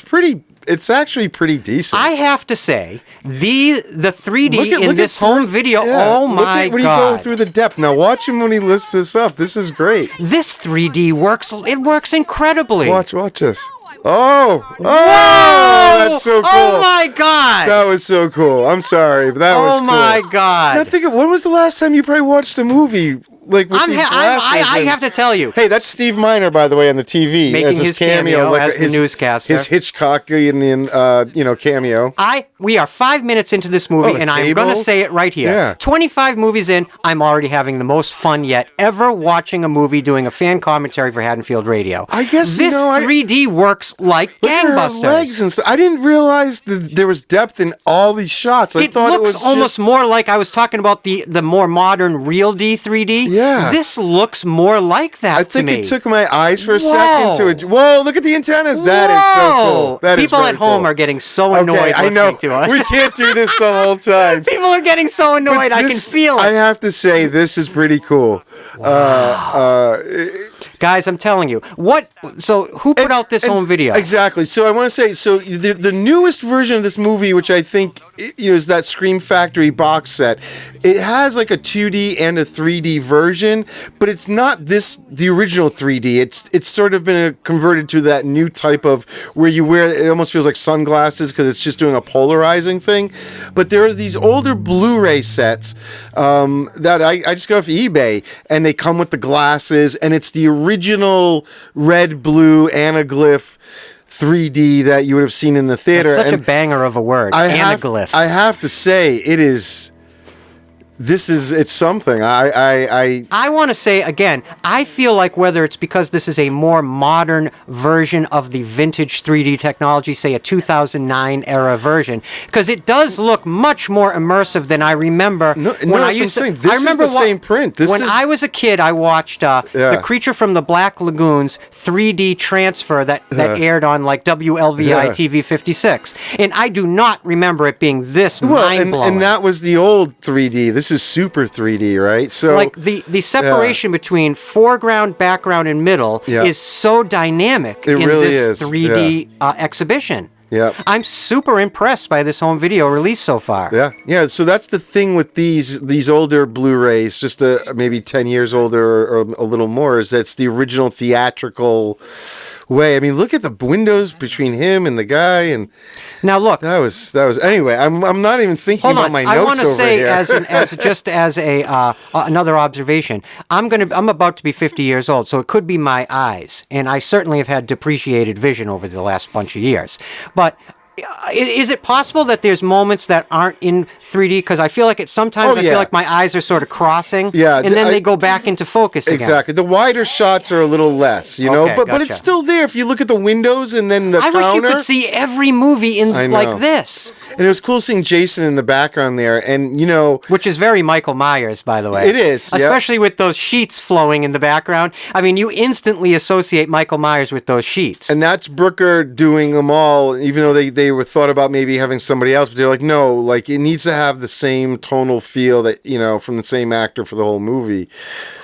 [SPEAKER 3] It's actually pretty decent.
[SPEAKER 2] I have to say, the 3D in this home video. Oh my God!
[SPEAKER 3] When you go through the depth. Now watch him when he lists this up. This is great.
[SPEAKER 2] This 3D works. It works incredibly.
[SPEAKER 3] Watch this. Oh!
[SPEAKER 2] Whoa!
[SPEAKER 3] That's so cool.
[SPEAKER 2] Oh my God!
[SPEAKER 3] That was so cool. I'm sorry, but that was cool.
[SPEAKER 2] Oh my God!
[SPEAKER 3] Now think of, when was the last time you probably watched a movie like with these glasses?
[SPEAKER 2] I have to tell you.
[SPEAKER 3] Hey, that's Steve Miner, by the way, on the TV
[SPEAKER 2] making his cameo as the newscaster.
[SPEAKER 3] His Hitchcockian, cameo.
[SPEAKER 2] We are 5 minutes into this movie, and I'm going to say it right here.
[SPEAKER 3] Yeah.
[SPEAKER 2] 25 movies in, I'm already having the most fun yet ever watching a movie doing a fan commentary for Haddonfield Radio.
[SPEAKER 3] I guess
[SPEAKER 2] this 3D works like gangbusters.
[SPEAKER 3] Legs and stuff. I didn't realize that there was depth in all these shots. I thought it was
[SPEAKER 2] almost more like I was talking about the more modern Real D 3D.
[SPEAKER 3] Yeah.
[SPEAKER 2] This looks more like that to me.
[SPEAKER 3] I think it took my eyes for a second to it. Whoa, look at the antennas. That is so cool.
[SPEAKER 2] People at home are getting so annoyed listening to us.
[SPEAKER 3] We can't do this the whole time.
[SPEAKER 2] People are getting so annoyed. I can feel it.
[SPEAKER 3] I have to say, this is pretty cool. Wow.
[SPEAKER 2] Guys, I'm telling you. So who put out this home video?
[SPEAKER 3] Exactly. So I want to say, the newest version of this movie, which I think is that Scream Factory box set, it has like a 2D and a 3D version, but it's not the original 3D. It's sort of been converted to that new type of where you wear, it almost feels like sunglasses because it's just doing a polarizing thing. But there are these older Blu-ray sets that I just go off eBay, and they come with the glasses, and it's the original red-blue anaglyph 3D that you would have seen in the theater.
[SPEAKER 2] That's such a banger of a word, anaglyph.
[SPEAKER 3] I have to say, it's something. I
[SPEAKER 2] want to say again, I feel like whether it's because this is a more modern version of the vintage 3D technology, say a 2009 era version, because it does look much more immersive than I remember when I used to.
[SPEAKER 3] This is the same print.
[SPEAKER 2] I was a kid, I watched The Creature from the Black Lagoon's 3D transfer that aired on like WLVI TV 56, and I do not remember it being this mind-blowing.
[SPEAKER 3] And that was the old 3D. This is super 3D, right? So
[SPEAKER 2] like the separation between foreground, background, and middle is so dynamic in this 3D exhibition.
[SPEAKER 3] Yeah.
[SPEAKER 2] I'm super impressed by this home video release so far.
[SPEAKER 3] Yeah, yeah. So that's the thing with these older Blu-rays, just maybe 10 years older or a little more, is that's the original theatrical way. I mean, look at the windows between him and the guy, and
[SPEAKER 2] Now look,
[SPEAKER 3] that was anyway. I'm not even thinking
[SPEAKER 2] hold
[SPEAKER 3] about
[SPEAKER 2] on.
[SPEAKER 3] my
[SPEAKER 2] I
[SPEAKER 3] notes
[SPEAKER 2] want to
[SPEAKER 3] over
[SPEAKER 2] say
[SPEAKER 3] here.
[SPEAKER 2] as another observation. I'm about to be 50 years old, so it could be my eyes, and I certainly have had depreciated vision over the last bunch of years. But is it possible that there's moments that aren't in 3D? Because I feel like sometimes I feel like my eyes are sort of crossing, and then they go back into focus again.
[SPEAKER 3] Exactly. The wider shots are a little less, you know, but it's still there. If you look at the windows and then the counter.
[SPEAKER 2] I wish you could see every movie in like this.
[SPEAKER 3] And it was cool seeing Jason in the background there, and you know,
[SPEAKER 2] which is very Michael Myers, by the way.
[SPEAKER 3] It is,
[SPEAKER 2] especially with those sheets flowing in the background. I mean, you instantly associate Michael Myers with those sheets.
[SPEAKER 3] And that's Brooker doing them all, even though they were thought about maybe having somebody else, but they're like, no, like it needs to have the same tonal feel that, you know, from the same actor for the whole movie.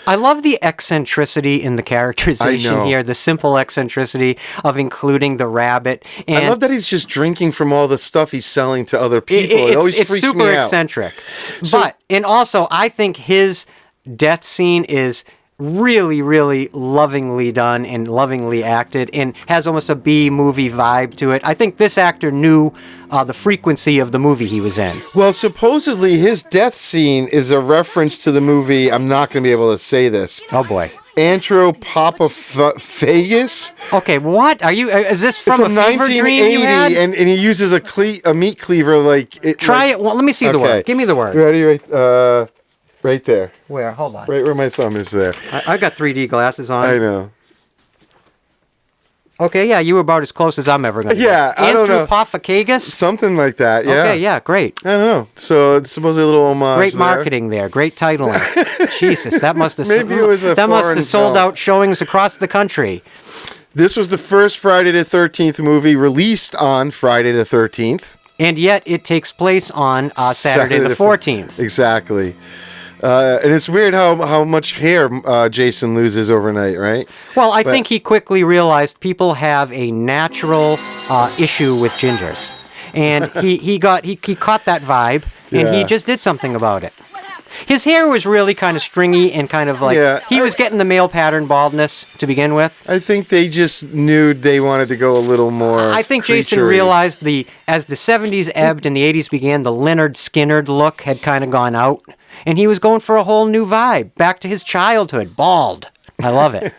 [SPEAKER 2] I love the eccentricity in the characterization here, the simple eccentricity of including the rabbit. And
[SPEAKER 3] I love that he's just drinking from all the stuff he's selling to other people. It always freaks me out.
[SPEAKER 2] It's super eccentric. And also, I think his death scene is really, really lovingly done and lovingly acted and has almost a B-movie vibe to it. I think this actor knew the frequency of the movie he was in.
[SPEAKER 3] Well, supposedly his death scene is a reference to the movie, I'm not going to be able to say this.
[SPEAKER 2] Oh, boy.
[SPEAKER 3] Anthropophagus.
[SPEAKER 2] Okay, what are you? Is this from a fever dream you had?
[SPEAKER 3] And he uses a meat cleaver like.
[SPEAKER 2] Try it. Well, let me see the word. Give me the word.
[SPEAKER 3] Ready? Right there.
[SPEAKER 2] Where? Hold on.
[SPEAKER 3] Right where my thumb is there.
[SPEAKER 2] I got 3D glasses on.
[SPEAKER 3] I know.
[SPEAKER 2] Okay, yeah, you were about as close as I'm ever going to
[SPEAKER 3] Yeah,
[SPEAKER 2] get.
[SPEAKER 3] I don't know.
[SPEAKER 2] Anthropophagus?
[SPEAKER 3] Something like that, yeah.
[SPEAKER 2] Okay, yeah, great.
[SPEAKER 3] I don't know. So it's supposedly a little homage.
[SPEAKER 2] Great marketing there. Great titling. Jesus, that must have
[SPEAKER 3] Maybe it was a
[SPEAKER 2] that must
[SPEAKER 3] foreign
[SPEAKER 2] have sold
[SPEAKER 3] film.
[SPEAKER 2] out showings across the country.
[SPEAKER 3] This was the first Friday the 13th movie released on Friday the 13th.
[SPEAKER 2] And yet it takes place on Saturday the 14th.
[SPEAKER 3] Exactly. And it's weird how much hair Jason loses overnight, right?
[SPEAKER 2] Well, I think he quickly realized people have a natural issue with gingers. And he caught that vibe, and he just did something about it. His hair was really kind of stringy and kind of like, he was getting the male pattern baldness to begin with.
[SPEAKER 3] I think they just knew they wanted to go a little more
[SPEAKER 2] I think Jason realized as the 70s ebbed and the 80s began, the Leonard Skinnerd look had kind of gone out. And he was going for a whole new vibe, back to his childhood, bald. I love it.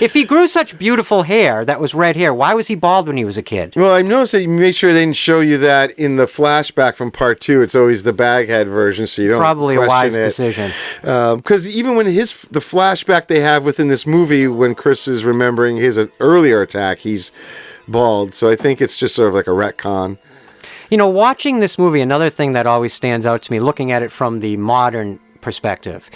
[SPEAKER 2] If he grew such beautiful hair that was red hair, why was he bald when he was a kid?
[SPEAKER 3] Well, I noticed that you made sure they didn't show you that in the flashback from part 2. It's always the baghead version, so you don't
[SPEAKER 2] Probably a wise
[SPEAKER 3] question it.
[SPEAKER 2] decision.
[SPEAKER 3] Because even when the flashback they have within this movie, when Chris is remembering his earlier attack, he's bald. So I think it's just sort of like a retcon.
[SPEAKER 2] You know, watching this movie, another thing that always stands out to me, looking at it from the modern perspective,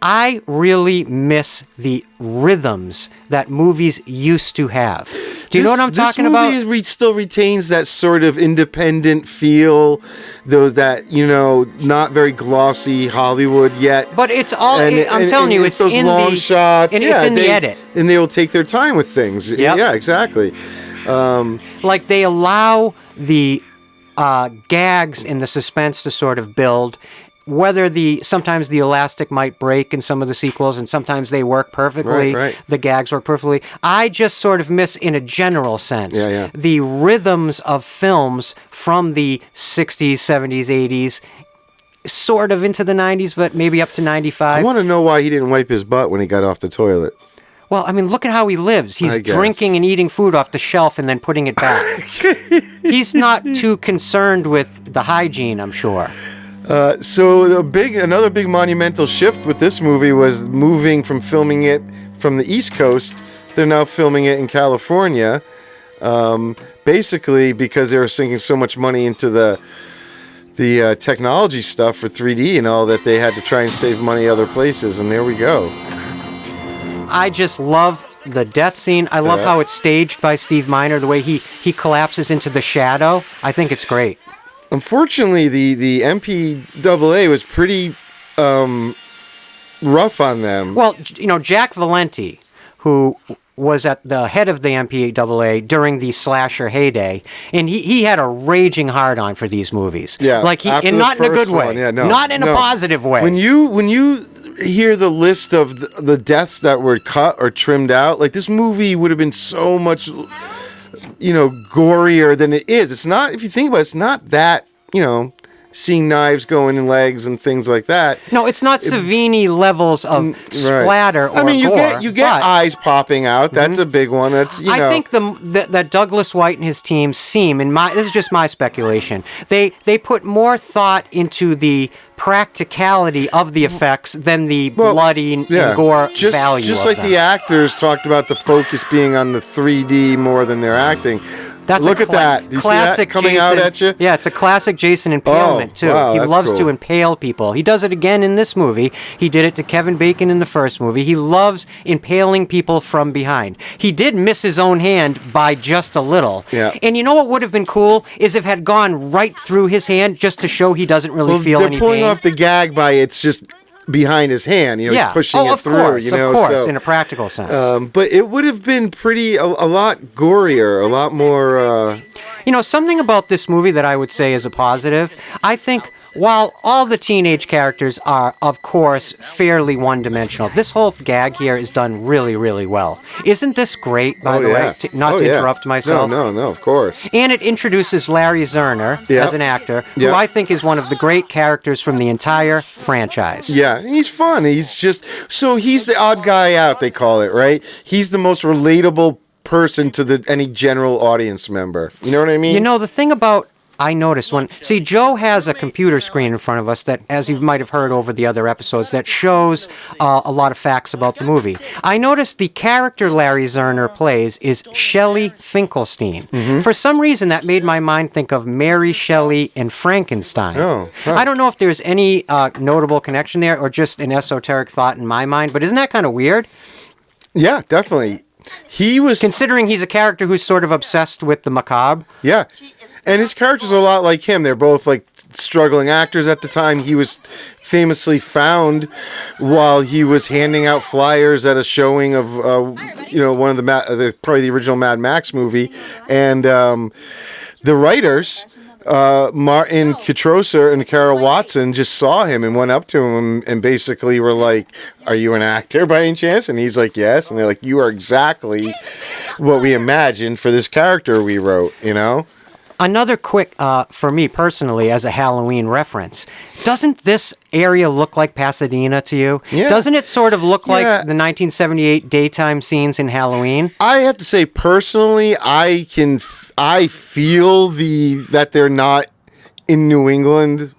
[SPEAKER 2] I really miss the rhythms that movies used to have. Do you know what I'm talking about?
[SPEAKER 3] This movie still retains that sort of independent feel, though that, you know, not very glossy Hollywood yet.
[SPEAKER 2] But it's all, I'm telling you, it's
[SPEAKER 3] those
[SPEAKER 2] in
[SPEAKER 3] long shots.
[SPEAKER 2] And it's in the edit.
[SPEAKER 3] And they will take their time with things.
[SPEAKER 2] Yep.
[SPEAKER 3] Yeah, exactly.
[SPEAKER 2] Like they allow the gags and the suspense to sort of build. Whether sometimes the elastic might break in some of the sequels, and sometimes they work perfectly.
[SPEAKER 3] Right.
[SPEAKER 2] The gags work perfectly. I just sort of miss, in a general sense,
[SPEAKER 3] Yeah.
[SPEAKER 2] the rhythms of films from the 60s, 70s, 80s, sort of into the 90s, but maybe up to 95.
[SPEAKER 3] I want to know why he didn't wipe his butt when he got off the toilet.
[SPEAKER 2] Well, I mean, look at how he lives. He's
[SPEAKER 3] I guess.
[SPEAKER 2] drinking and eating food off the shelf and then putting it back. He's not too concerned with the hygiene, I'm sure.
[SPEAKER 3] So another big monumental shift with this movie was moving from filming it from the East Coast. They're now filming it in California, basically because they were sinking so much money into the technology stuff for 3D and all that they had to try and save money other places. And there we go.
[SPEAKER 2] I just love the death scene. I love how it's staged by Steve Miner, the way he collapses into the shadow. I think it's great.
[SPEAKER 3] Unfortunately, the MPAA was pretty rough on them.
[SPEAKER 2] Well, you know, Jack Valenti, who was at the head of the MPAA during the slasher heyday, and he had a raging hard-on for these movies.
[SPEAKER 3] Yeah,
[SPEAKER 2] like
[SPEAKER 3] after
[SPEAKER 2] and
[SPEAKER 3] the
[SPEAKER 2] not in a good
[SPEAKER 3] first
[SPEAKER 2] way.
[SPEAKER 3] one, yeah, no,
[SPEAKER 2] not in a
[SPEAKER 3] no.
[SPEAKER 2] positive way.
[SPEAKER 3] When you hear the list of the deaths that were cut or trimmed out, like this movie would have been so much, gorier than it is. It's not, if you think about it, it's not that, seeing knives going in legs and things like that.
[SPEAKER 2] No, it's not Savini levels of splatter or
[SPEAKER 3] you
[SPEAKER 2] gore,
[SPEAKER 3] get eyes popping out. That's a big one. That's
[SPEAKER 2] I think that Douglas White and his team seem, this is just my speculation, they put more thought into the practicality of the effects than the bloody and gore value.
[SPEAKER 3] Just
[SPEAKER 2] of
[SPEAKER 3] like
[SPEAKER 2] them.
[SPEAKER 3] the actors talked about the focus being on the 3D more than their acting. Look at that. Do you see that coming out at you?
[SPEAKER 2] Yeah, it's a classic Jason impalement, too.
[SPEAKER 3] Wow,
[SPEAKER 2] he
[SPEAKER 3] that's
[SPEAKER 2] loves
[SPEAKER 3] cool.
[SPEAKER 2] to impale people. He does it again in this movie. He did it to Kevin Bacon in the first movie. He loves impaling people from behind. He did miss his own hand by just a little.
[SPEAKER 3] Yeah.
[SPEAKER 2] And you know what would have been cool is if it had gone right through his hand just to show he doesn't really feel any
[SPEAKER 3] They're pulling
[SPEAKER 2] pain.
[SPEAKER 3] off the gag by it's just behind his hand, he's pushing it through,
[SPEAKER 2] of course, in a practical sense.
[SPEAKER 3] But it would have been a lot gorier, a lot more.
[SPEAKER 2] Something about this movie that I would say is a positive. I think while all the teenage characters are, of course, fairly one-dimensional, this whole gag here is done really, really well. Isn't this great, by the way? Not to interrupt myself.
[SPEAKER 3] No, of course.
[SPEAKER 2] And it introduces Larry Zerner as an actor, who I think is one of the great characters from the entire franchise.
[SPEAKER 3] Yeah, he's fun. He's the odd guy out, they call it, right? He's the most relatable person to any general audience member. You know what I mean?
[SPEAKER 2] The thing about I noticed Joe has a computer screen in front of us that, as you might have heard over the other episodes, that shows a lot of facts about the movie. I noticed the character Larry Zerner plays is Shelley Finkelstein. Mm-hmm. For some reason, that made my mind think of Mary Shelley and Frankenstein.
[SPEAKER 3] Oh, huh.
[SPEAKER 2] I don't know if there's any notable connection there or just an esoteric thought in my mind, but isn't that kind of weird?
[SPEAKER 3] Yeah, definitely. He was...
[SPEAKER 2] Considering he's a character who's sort of obsessed with the macabre.
[SPEAKER 3] Yeah. And his character's a lot like him. They're both like struggling actors at the time. He was famously found while he was handing out flyers at a showing of, one of probably the original Mad Max movie. And the writers... Martin Kitrosser and Carol Watson just saw him and went up to him and basically were like, "Are you an actor by any chance?" And he's like, "Yes." And they're like, "You are exactly what we imagined for this character we wrote,
[SPEAKER 2] Another quick, for me personally, as a Halloween reference, doesn't this area look like Pasadena to you?
[SPEAKER 3] Yeah.
[SPEAKER 2] Doesn't it sort of look like the 1978 daytime scenes in Halloween?
[SPEAKER 3] I have to say, personally, I feel that they're not in New England,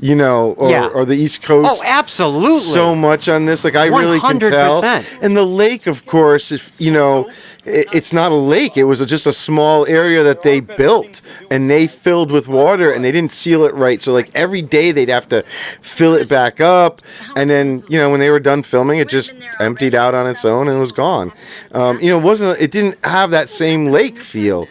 [SPEAKER 3] or the East Coast.
[SPEAKER 2] Oh, absolutely.
[SPEAKER 3] So much on this. Like, I really can tell.
[SPEAKER 2] 100%.
[SPEAKER 3] And the lake, of course, it's not a lake. It was just a small area that they built and they filled with water and they didn't seal it right. So like every day they'd have to fill it back up. And then, when they were done filming, it just emptied out on its own and was gone. It didn't have that same lake feel.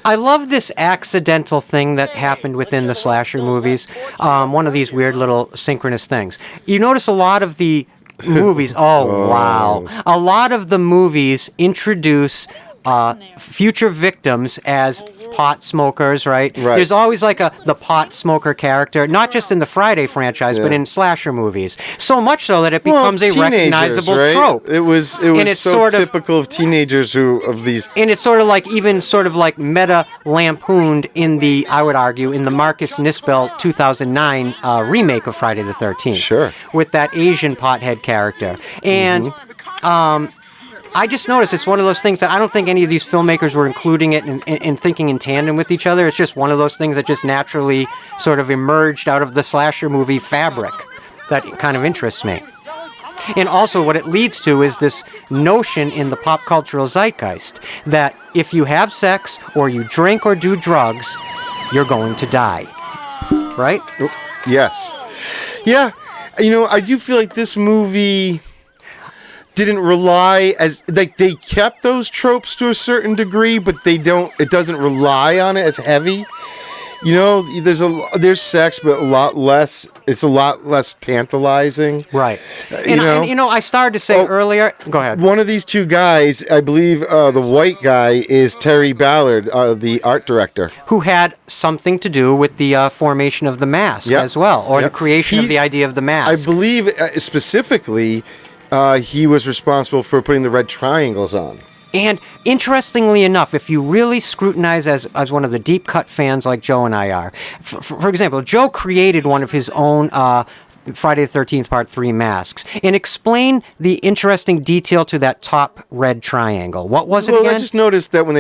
[SPEAKER 2] I love this accidental thing that happened within the slasher movies. One of these weird little synchronous things. You notice a lot of the movies. Oh, wow. A lot of the movies introduce future victims as pot smokers, right? There's always like the pot smoker character, not just in the Friday franchise, but in slasher movies. So much so that it becomes a recognizable trope.
[SPEAKER 3] It was so sort of typical of teenagers
[SPEAKER 2] And it's sort of like meta lampooned in the, I would argue, in the Marcus Nispel 2009 remake of Friday the 13th.
[SPEAKER 3] Sure.
[SPEAKER 2] With that Asian pothead character. And I just noticed it's one of those things that I don't think any of these filmmakers were including it and thinking in tandem with each other. It's just one of those things that just naturally sort of emerged out of the slasher movie fabric that kind of interests me. And also what it leads to is this notion in the pop cultural zeitgeist that if you have sex or you drink or do drugs, you're going to die. Right?
[SPEAKER 3] Yes. Yeah. I do feel like this movie didn't rely they kept those tropes to a certain degree, but it doesn't rely on it as heavy. there's sex, but a lot less. It's a lot less tantalizing.
[SPEAKER 2] Right. And I started to say earlier. Go ahead.
[SPEAKER 3] One of these two guys, I believe, the white guy is Terry Ballard, the art director,
[SPEAKER 2] who had something to do with the formation of the mask as well, or the creation of the idea of the mask.
[SPEAKER 3] I believe specifically, he was responsible for putting the red triangles on.
[SPEAKER 2] And interestingly enough, if you really scrutinize as one of the deep-cut fans like Joe and I are, for example, Joe created one of his own Friday the 13th Part 3 masks. And explain the interesting detail to that top red triangle. What was it again?
[SPEAKER 3] Well, I just noticed that when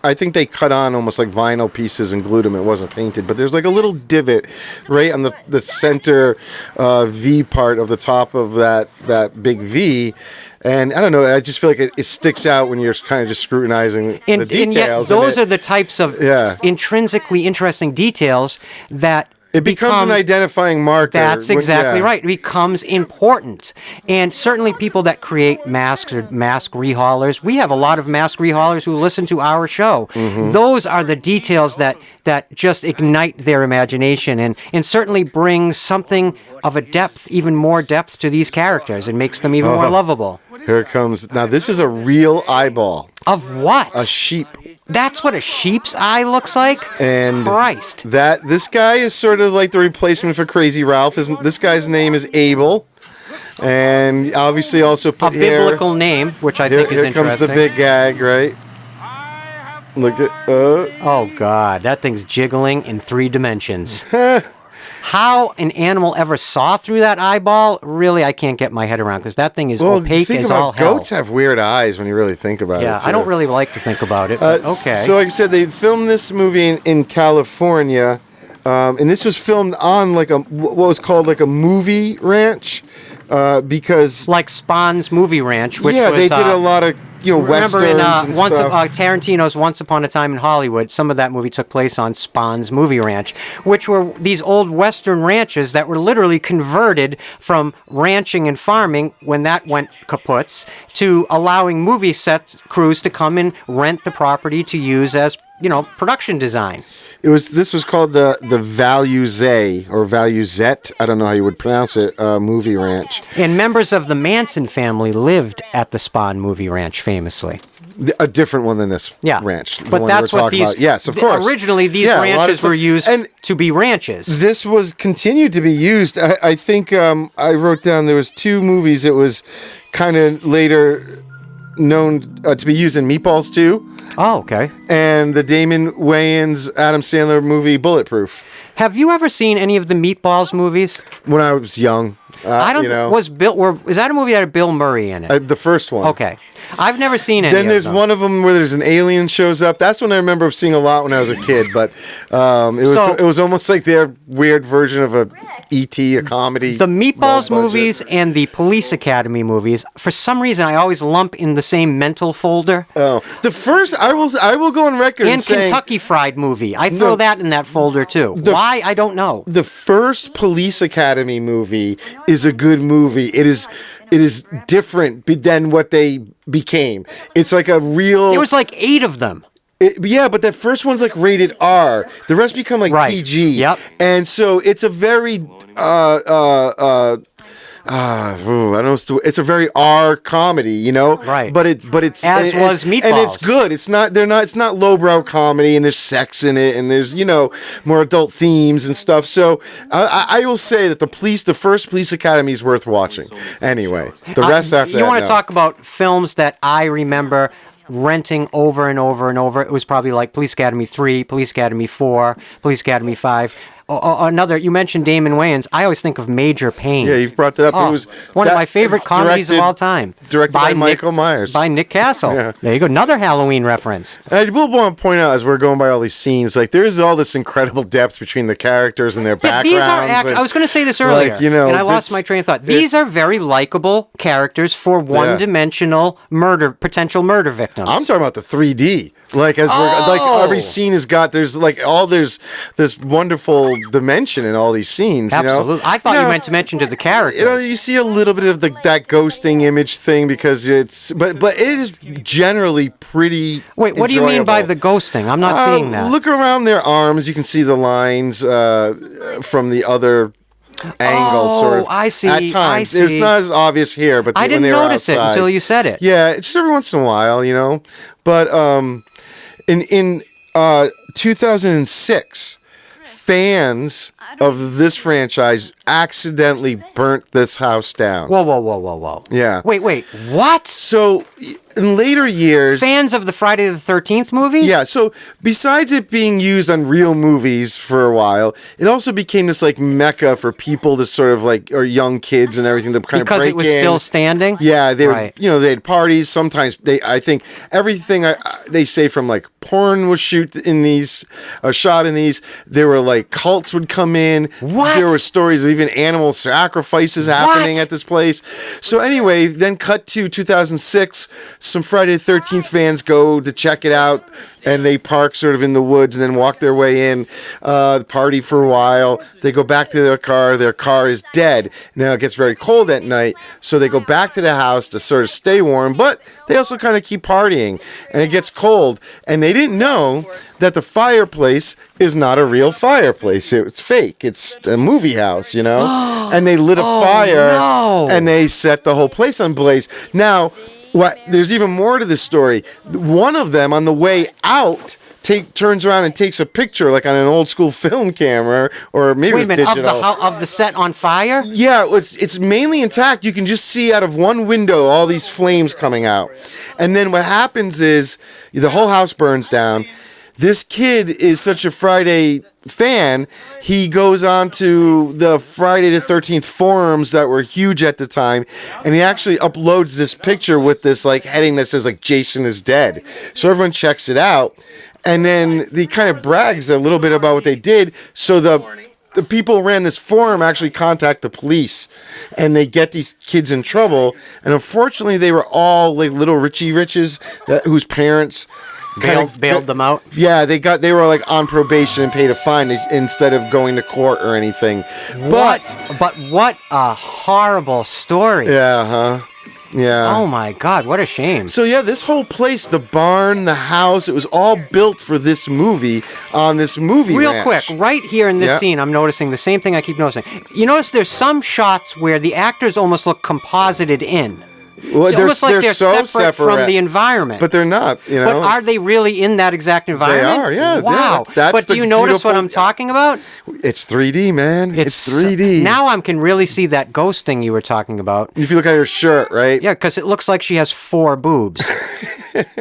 [SPEAKER 3] I think they cut on almost like vinyl pieces and glued them. It wasn't painted, but there's like a little divot right on the center V part of the top of that big V. And I don't know, I just feel like it sticks out when you're kind of just scrutinizing the details.
[SPEAKER 2] And yet those are the types of intrinsically interesting details that
[SPEAKER 3] it becomes an identifying marker.
[SPEAKER 2] That's exactly right. It becomes important. And certainly people that create masks or mask rehaulers, we have a lot of mask rehaulers who listen to our show. Mm-hmm. Those are the details that just ignite their imagination and certainly brings something of a depth, even more depth to these characters and makes them even more lovable.
[SPEAKER 3] Here it comes. Now, this is a real eyeball.
[SPEAKER 2] Of what?
[SPEAKER 3] A sheep.
[SPEAKER 2] That's what a sheep's eye looks like?
[SPEAKER 3] And
[SPEAKER 2] Christ.
[SPEAKER 3] This guy is sort of like the replacement for Crazy Ralph. This guy's name is Abel. And obviously also put
[SPEAKER 2] a biblical name, which I think is interesting.
[SPEAKER 3] Here comes the big gag, right? Look at...
[SPEAKER 2] Oh, God. That thing's jiggling in 3 dimensions. How an animal ever saw through that eyeball, really, I can't get my head around, because that thing is opaque as all hell.
[SPEAKER 3] Goats have weird eyes when you really think about it.
[SPEAKER 2] Yeah, I don't really like to think about it, but okay.
[SPEAKER 3] So like I said, they filmed this movie in California, and this was filmed on like what was called like a movie ranch, because...
[SPEAKER 2] Like Spahn's Movie Ranch, which was...
[SPEAKER 3] Yeah, they did a lot of... westerns and stuff.
[SPEAKER 2] Tarantino's Once Upon a Time in Hollywood, some of that movie took place on Spahn's Movie Ranch, which were these old western ranches that were literally converted from ranching and farming when that went kaputs to allowing movie set crews to come and rent the property to use as, production design.
[SPEAKER 3] This was called the Valuze or Valuzette, I don't know how you would pronounce it, movie ranch.
[SPEAKER 2] And members of the Manson family lived at the Spahn Movie Ranch famously.
[SPEAKER 3] A different one than this ranch.
[SPEAKER 2] But that's what these...
[SPEAKER 3] Yes, of course.
[SPEAKER 2] Originally, these ranches were used to be ranches.
[SPEAKER 3] This was continued to be used. I think I wrote down there was 2 movies that was kind of later known to be used in Meatballs 2.
[SPEAKER 2] Oh, okay.
[SPEAKER 3] And the Damon Wayans, Adam Sandler movie Bulletproof.
[SPEAKER 2] Have you ever seen any of the Meatballs movies?
[SPEAKER 3] When I was young.
[SPEAKER 2] I don't know. Is that a movie that had Bill Murray in it?
[SPEAKER 3] The first one.
[SPEAKER 2] Okay. I've never seen any.
[SPEAKER 3] Then there's one of them where there's an alien shows up. That's one I remember seeing a lot when I was a kid. But it was almost like their weird version of a E.T., a comedy.
[SPEAKER 2] The Meatballs movies and the Police Academy movies, for some reason, I always lump in the same mental folder.
[SPEAKER 3] Oh, the first I will go on record and saying,
[SPEAKER 2] Kentucky Fried Movie. I throw that in that folder too. Why? I don't know.
[SPEAKER 3] The first Police Academy movie is a good movie. It is different than what they became. It's like a real...
[SPEAKER 2] There was like 8 of them.
[SPEAKER 3] But that first one's like rated R. The rest become like PG.
[SPEAKER 2] Yep.
[SPEAKER 3] And so it's a very... I don't know. It's a very R comedy,
[SPEAKER 2] Right.
[SPEAKER 3] But it's
[SPEAKER 2] was Meatballs,
[SPEAKER 3] and it's good. It's not lowbrow comedy, and there's sex in it, and there's more adult themes and stuff. So I will say that the first Police Academy is worth watching. Anyway, the rest after that.
[SPEAKER 2] You want to talk about films that I remember renting over and over and over? It was probably like Police Academy 3, Police Academy 4, Police Academy 5. Another, you mentioned Damon Wayans. I always think of Major Payne.
[SPEAKER 3] Yeah, you've brought that up.
[SPEAKER 2] It was one of my favorite comedies of all time.
[SPEAKER 3] Directed by Michael Myers.
[SPEAKER 2] By Nick Castle. Yeah. There you go. Another Halloween reference.
[SPEAKER 3] And I will want to point out, as we're going by all these scenes, like there's all this incredible depth between the characters and their backgrounds.
[SPEAKER 2] I was going to say this earlier, and I lost my train of thought. These are very likable characters for one-dimensional potential murder victims.
[SPEAKER 3] I'm talking about the 3D. Like every scene has got there's this wonderful dimension in all these scenes.
[SPEAKER 2] Absolutely.
[SPEAKER 3] You know?
[SPEAKER 2] I thought you meant to mention to the characters.
[SPEAKER 3] You know, you see a little bit of that ghosting image thing because but it is generally pretty.
[SPEAKER 2] Wait, what do you mean by
[SPEAKER 3] enjoyable.
[SPEAKER 2] the ghosting? I'm not seeing that.
[SPEAKER 3] Look around their arms. You can see the lines from the other angle, sort of.
[SPEAKER 2] I see.
[SPEAKER 3] At times,
[SPEAKER 2] I see.
[SPEAKER 3] it's not as obvious here, but
[SPEAKER 2] I
[SPEAKER 3] when
[SPEAKER 2] didn't
[SPEAKER 3] they were
[SPEAKER 2] notice it
[SPEAKER 3] outside,
[SPEAKER 2] until you said it.
[SPEAKER 3] Yeah, it's just every once in a while, you know. But in 2006, fans of this franchise accidentally burnt this house down.
[SPEAKER 2] Whoa.
[SPEAKER 3] Yeah.
[SPEAKER 2] Wait, what?
[SPEAKER 3] So in later years,
[SPEAKER 2] Fans of the Friday the 13th movies?
[SPEAKER 3] yeah, so besides it being used on real movies for a while, it also became this like mecca for people to sort of like, or young kids and everything to kind
[SPEAKER 2] Because
[SPEAKER 3] of break
[SPEAKER 2] it was
[SPEAKER 3] in.
[SPEAKER 2] still standing?
[SPEAKER 3] Yeah, they
[SPEAKER 2] Right.
[SPEAKER 3] were, they had parties. Sometimes I think everything they say from like porn was shot in these. There were like cults would come in.
[SPEAKER 2] What?
[SPEAKER 3] There were stories of even animal sacrifices happening
[SPEAKER 2] What?
[SPEAKER 3] at this place. So anyway, then cut to 2006. Some Friday the 13th fans go to check it out, and they park sort of in the woods and then walk their way in, party for a while. They go back to their car. Their car is dead. Now it gets very cold at night, so they go back to the house to sort of stay warm, but they also kind of keep partying, and it gets cold. And they didn't know that the fireplace is not a real fireplace. It's fake. It's a movie house, and they lit a fire,
[SPEAKER 2] no.
[SPEAKER 3] and they set the whole place on blaze. Now, there's even more to this story. One of them, on the way out, turns around and takes a picture, like on an old school film camera, or maybe
[SPEAKER 2] Wait a minute,
[SPEAKER 3] digital.
[SPEAKER 2] of the set on fire?
[SPEAKER 3] Yeah, it's mainly intact. You can just see out of one window all these flames coming out. And then what happens is the whole house burns down. This kid is such a Friday fan, he goes on to the Friday the 13th forums that were huge at the time, and he actually uploads this picture with this like heading that says like Jason is dead. So everyone checks it out, and then he kind of brags a little bit about what they did. So the people who ran this forum actually contact the police, and they get these kids in trouble. And unfortunately, they were all like little Richie Riches whose parents
[SPEAKER 2] Bailed them out?
[SPEAKER 3] Yeah, they were like on probation and paid a fine instead of going to court or anything.
[SPEAKER 2] But what a horrible story.
[SPEAKER 3] Yeah, yeah.
[SPEAKER 2] Oh my God, what a shame.
[SPEAKER 3] So yeah, this whole place, the barn, the house, it was all built for this movie on this movie
[SPEAKER 2] Real
[SPEAKER 3] ranch.
[SPEAKER 2] quick, right here in this scene, I'm noticing the same thing I keep noticing. You notice there's some shots where the actors almost look composited in.
[SPEAKER 3] Well,
[SPEAKER 2] It's almost like they're
[SPEAKER 3] so
[SPEAKER 2] separate from the environment.
[SPEAKER 3] But they're not,
[SPEAKER 2] But are they really in that exact environment?
[SPEAKER 3] They are, yeah.
[SPEAKER 2] Wow.
[SPEAKER 3] That's
[SPEAKER 2] but do you notice what I'm talking about?
[SPEAKER 3] It's 3D, man. It's 3D.
[SPEAKER 2] Now I can really see that ghosting you were talking about.
[SPEAKER 3] If you look at her shirt, right?
[SPEAKER 2] Yeah, because it looks like she has 4 boobs.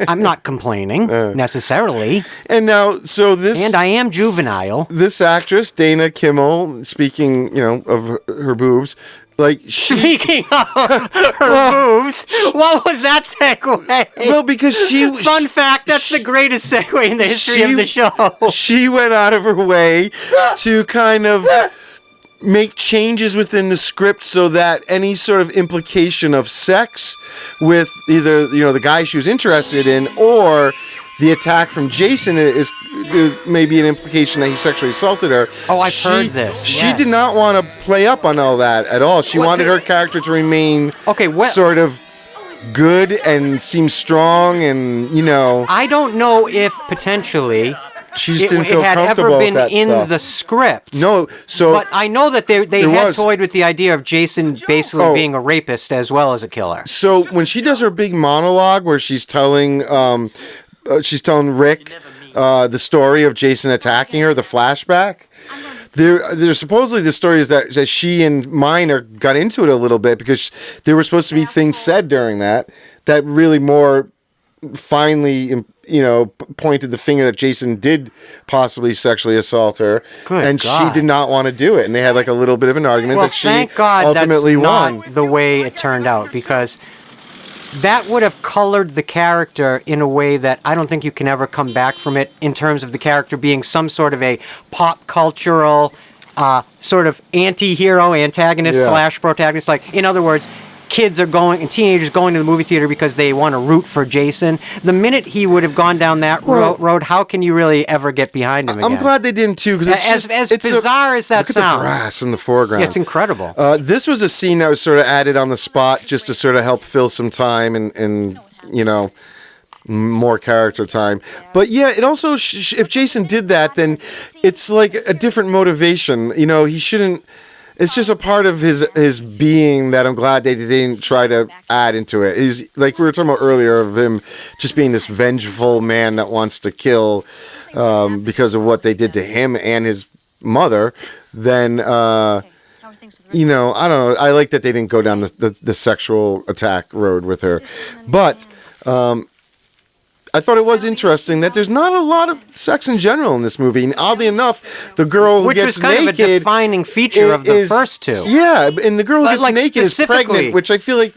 [SPEAKER 2] I'm not complaining, necessarily.
[SPEAKER 3] And now, so this...
[SPEAKER 2] And I am juvenile.
[SPEAKER 3] This actress, Dana Kimmel, speaking, of her boobs...
[SPEAKER 2] Speaking of her boobs, what was that segue?
[SPEAKER 3] Well, because she...
[SPEAKER 2] Fun fact, that's the greatest segue in the history of the show.
[SPEAKER 3] She went out of her way to kind of make changes within the script so that any sort of implication of sex with either, the guy she was interested in or... the attack from Jason is maybe an implication that he sexually assaulted her.
[SPEAKER 2] Oh, I've heard this.
[SPEAKER 3] She
[SPEAKER 2] yes.
[SPEAKER 3] did not want to play up on all that at all. She wanted her character to remain sort of good and seem strong and,
[SPEAKER 2] I don't know if potentially...
[SPEAKER 3] She just didn't feel
[SPEAKER 2] it had
[SPEAKER 3] comfortable
[SPEAKER 2] ever been
[SPEAKER 3] with that
[SPEAKER 2] in
[SPEAKER 3] stuff.
[SPEAKER 2] the script.
[SPEAKER 3] No, so...
[SPEAKER 2] But I know that they had toyed with the idea of Jason basically being a rapist as well as a killer.
[SPEAKER 3] So when she does her big monologue where she's telling... she's telling Rick the story of Jason attacking her, the flashback. There's supposedly the story is that she and Miner got into it a little bit because there were supposed to be things said during that really more finally, pointed the finger that Jason did possibly sexually assault her.
[SPEAKER 2] Good
[SPEAKER 3] and
[SPEAKER 2] God.
[SPEAKER 3] she did not want to do it. And they had like a little bit of an argument
[SPEAKER 2] Well,
[SPEAKER 3] that she
[SPEAKER 2] thank God
[SPEAKER 3] ultimately
[SPEAKER 2] that's
[SPEAKER 3] won.
[SPEAKER 2] not the way it turned out, because that would have colored the character in a way that I don't think you can ever come back from it, in terms of the character being some sort of a pop cultural sort of anti-hero, antagonist / protagonist. Like, in other words, kids are going and teenagers going to the movie theater because they want to root for Jason. The minute he would have gone down that road, how can you really ever get behind him again?
[SPEAKER 3] I'm glad they didn't too, because
[SPEAKER 2] as bizarre as that
[SPEAKER 3] look
[SPEAKER 2] sounds.
[SPEAKER 3] At the grass in the foreground.
[SPEAKER 2] Yeah, it's incredible.
[SPEAKER 3] This was a scene that was sort of added on the spot just to sort of help fill some time and more character time. But yeah, it also if Jason did that, then it's like a different motivation. He shouldn't. It's just a part of his being that I'm glad they didn't try to add into it. He's like we were talking about earlier of him just being this vengeful man that wants to kill because of what they did to him and his mother. Then I don't know. I like that they didn't go down the sexual attack road with her, but. I thought it was interesting that there's not a lot of sex in general in this movie. And oddly enough, the girl who gets naked... Which was kind of a defining feature of the first two. Yeah, and the girl who gets naked is pregnant, which I feel like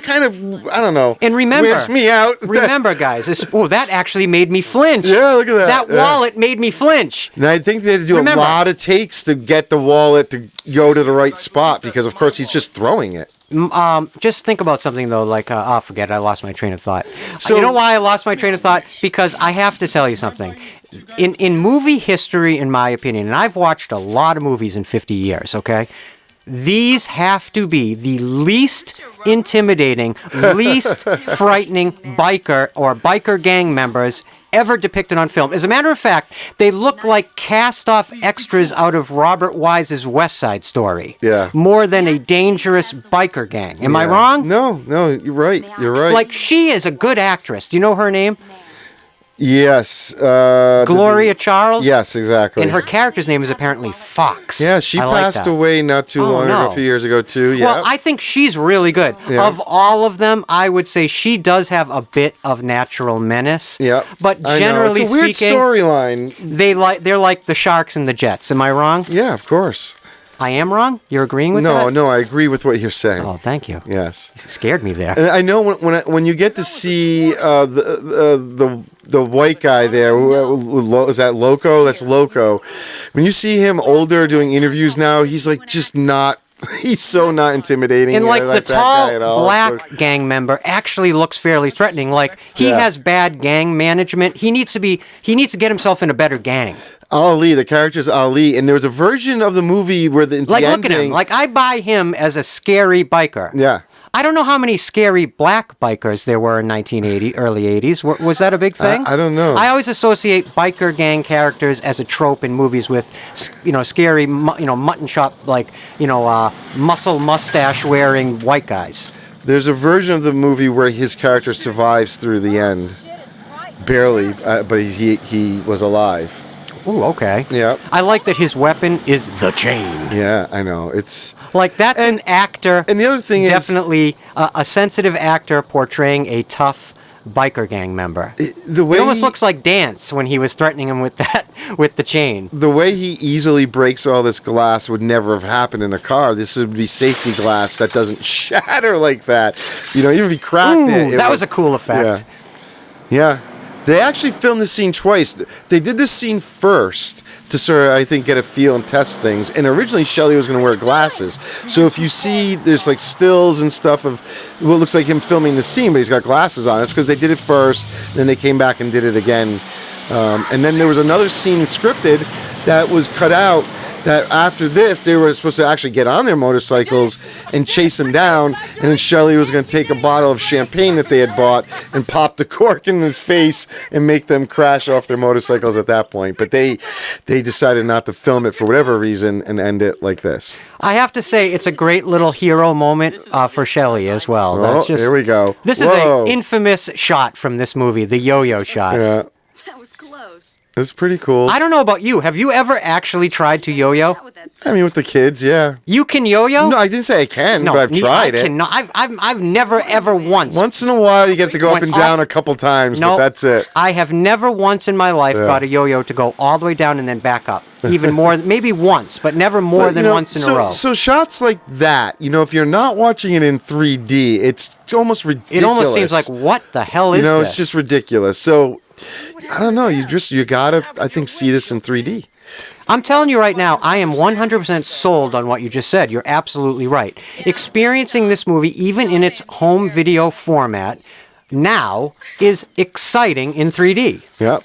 [SPEAKER 3] kind of, I don't know,
[SPEAKER 2] and remember,
[SPEAKER 3] weirds me out.
[SPEAKER 2] Remember, guys, that actually made me flinch.
[SPEAKER 3] Yeah, look at that.
[SPEAKER 2] That wallet made me flinch.
[SPEAKER 3] And I think they had to do a lot of takes to get the wallet to go to the right spot because, of course, he's just throwing it.
[SPEAKER 2] Just think about something though, like forget it, I lost my train of thought. So you know why I lost my train of thought? Because I have to tell you something. In movie history, in my opinion, and I've watched a lot of movies in 50 years, okay? These have to be the least intimidating, least frightening biker or biker gang members ever depicted on film. As a matter of fact, they look like cast-off extras out of Robert Wise's West Side Story.
[SPEAKER 3] Yeah.
[SPEAKER 2] More than a dangerous biker gang. Am I wrong?
[SPEAKER 3] No, you're right. You're right.
[SPEAKER 2] Like, she is a good actress. Do you know her name?
[SPEAKER 3] Yes.
[SPEAKER 2] Gloria Charles?
[SPEAKER 3] Yes, exactly.
[SPEAKER 2] And her character's name is apparently Fox.
[SPEAKER 3] Yeah, she passed away not too long ago, a few years ago, too. Yeah.
[SPEAKER 2] Well, I think she's really good. Yeah. Of all of them, I would say she does have a bit of natural menace.
[SPEAKER 3] Yeah.
[SPEAKER 2] But generally
[SPEAKER 3] it's a weird
[SPEAKER 2] speaking,
[SPEAKER 3] storyline.
[SPEAKER 2] They're like the Sharks and the Jets. Am I wrong?
[SPEAKER 3] Yeah, of course.
[SPEAKER 2] I am wrong? You're agreeing with that?
[SPEAKER 3] No, I agree with what you're saying.
[SPEAKER 2] Oh, thank you.
[SPEAKER 3] Yes.
[SPEAKER 2] You scared me there.
[SPEAKER 3] And I know when you get to see the white guy there, is that Loco? That's Loco. When you see him older doing interviews now, he's like just not. He's so not intimidating.
[SPEAKER 2] And like the tall black gang member actually looks fairly threatening. Like he has bad gang management. He needs to get himself in a better gang.
[SPEAKER 3] Ali, the character's Ali, and there was a version of the movie where the
[SPEAKER 2] look at him. Like I buy him as a scary biker.
[SPEAKER 3] Yeah.
[SPEAKER 2] I don't know how many scary black bikers there were in 1980, early 80s. Was that a big thing?
[SPEAKER 3] I don't know.
[SPEAKER 2] I always associate biker gang characters as a trope in movies with, scary, mutton chop, muscle mustache wearing white guys.
[SPEAKER 3] There's a version of the movie where his character survives through the end, barely, but he was alive.
[SPEAKER 2] Ooh, okay.
[SPEAKER 3] Yeah.
[SPEAKER 2] I like that his weapon is the chain.
[SPEAKER 3] Yeah, I know. It's
[SPEAKER 2] like that's an actor.
[SPEAKER 3] And the other thing
[SPEAKER 2] definitely a sensitive actor portraying a tough biker gang member. It almost looks like Dance when he was threatening him with the chain.
[SPEAKER 3] The way he easily breaks all this glass would never have happened in a car. This would be safety glass that doesn't shatter like that. Even if he cracked it.
[SPEAKER 2] That was a cool effect.
[SPEAKER 3] Yeah. They actually filmed this scene twice. They did this scene first to sort of, I think, get a feel and test things. And originally, Shelley was going to wear glasses. So if you see, there's like stills and stuff of what looks like him filming the scene, but he's got glasses on. It's because they did it first, then they came back and did it again. And then there was another scene scripted that was cut out. That after this, they were supposed to actually get on their motorcycles and chase him down, and then Shelley was going to take a bottle of champagne that they had bought and pop the cork in his face and make them crash off their motorcycles at that point. But they decided not to film it for whatever reason and end it like this.
[SPEAKER 2] I have to say, it's a great little hero moment for Shelley as well.
[SPEAKER 3] That's just, here we go.
[SPEAKER 2] This is an infamous shot from this movie, the yo-yo shot.
[SPEAKER 3] Yeah. It's pretty cool.
[SPEAKER 2] I don't know about you. Have you ever actually tried to yo-yo?
[SPEAKER 3] I mean, with the kids, yeah.
[SPEAKER 2] You can yo-yo?
[SPEAKER 3] No, I didn't say I can, but I've tried it.
[SPEAKER 2] I've never, ever once.
[SPEAKER 3] Once in a while, you get to go up and down a couple times, but that's it.
[SPEAKER 2] I have never once in my life got a yo-yo to go all the way down and then back up. Even more, maybe once, but never more than once in a row.
[SPEAKER 3] So shots like that, if you're not watching it in 3D, it's almost ridiculous.
[SPEAKER 2] It almost seems like, what the hell is this?
[SPEAKER 3] It's just ridiculous. So, I don't know. You gotta, I think, see this in 3D.
[SPEAKER 2] I'm telling you right now, I am 100% sold on what you just said. You're absolutely right. Experiencing this movie, even in its home video format, now is exciting in 3D.
[SPEAKER 3] Yep.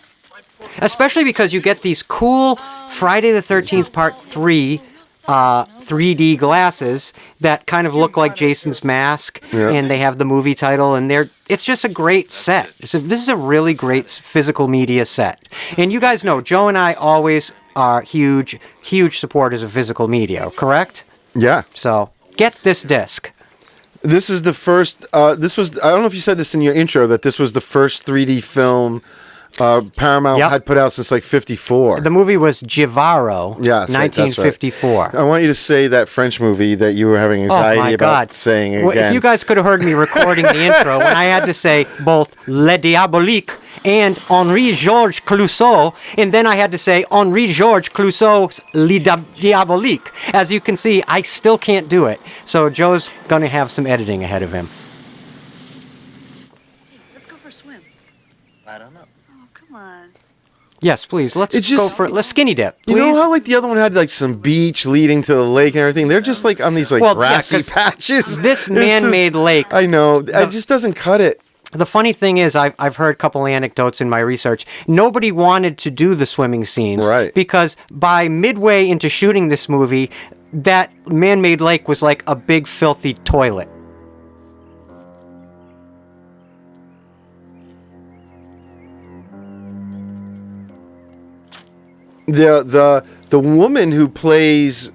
[SPEAKER 2] Especially because you get these cool Friday the 13th Part 3 3D glasses that kind of look like Jason's mask, and they have the movie title, and it's just a great set. This is a really great physical media set. And you guys know, Joe and I always are huge supporters of physical media, correct?
[SPEAKER 3] Yeah.
[SPEAKER 2] So, get this disc.
[SPEAKER 3] This is the first, I don't know if you said this in your intro, that this was the first 3D film Paramount had put out since like 54.
[SPEAKER 2] The movie was Givaro,
[SPEAKER 3] yes,
[SPEAKER 2] 1954.
[SPEAKER 3] Right. I want you to say that French movie that you were having anxiety about saying again.
[SPEAKER 2] Well, if you guys could have heard me recording the intro when I had to say both Le Diabolique and Henri-Georges Clouzot, and then I had to say Henri-Georges Clouzot's Le Diabolique. As you can see, I still can't do it. So Joe's going to have some editing ahead of him.
[SPEAKER 4] Let's go for a swim.
[SPEAKER 5] I don't know.
[SPEAKER 4] Oh, come on.
[SPEAKER 2] Yes, please. Let's skinny dip. Please.
[SPEAKER 3] You know how like the other one had like some beach leading to the lake and everything? They're just like on these like grassy patches.
[SPEAKER 2] This man-made lake.
[SPEAKER 3] I know. It just doesn't cut it.
[SPEAKER 2] The funny thing is, I've heard a couple anecdotes in my research. Nobody wanted to do the swimming scenes.
[SPEAKER 3] Right.
[SPEAKER 2] Because by midway into shooting this movie, that man-made lake was like a big filthy toilet.
[SPEAKER 3] The woman who plays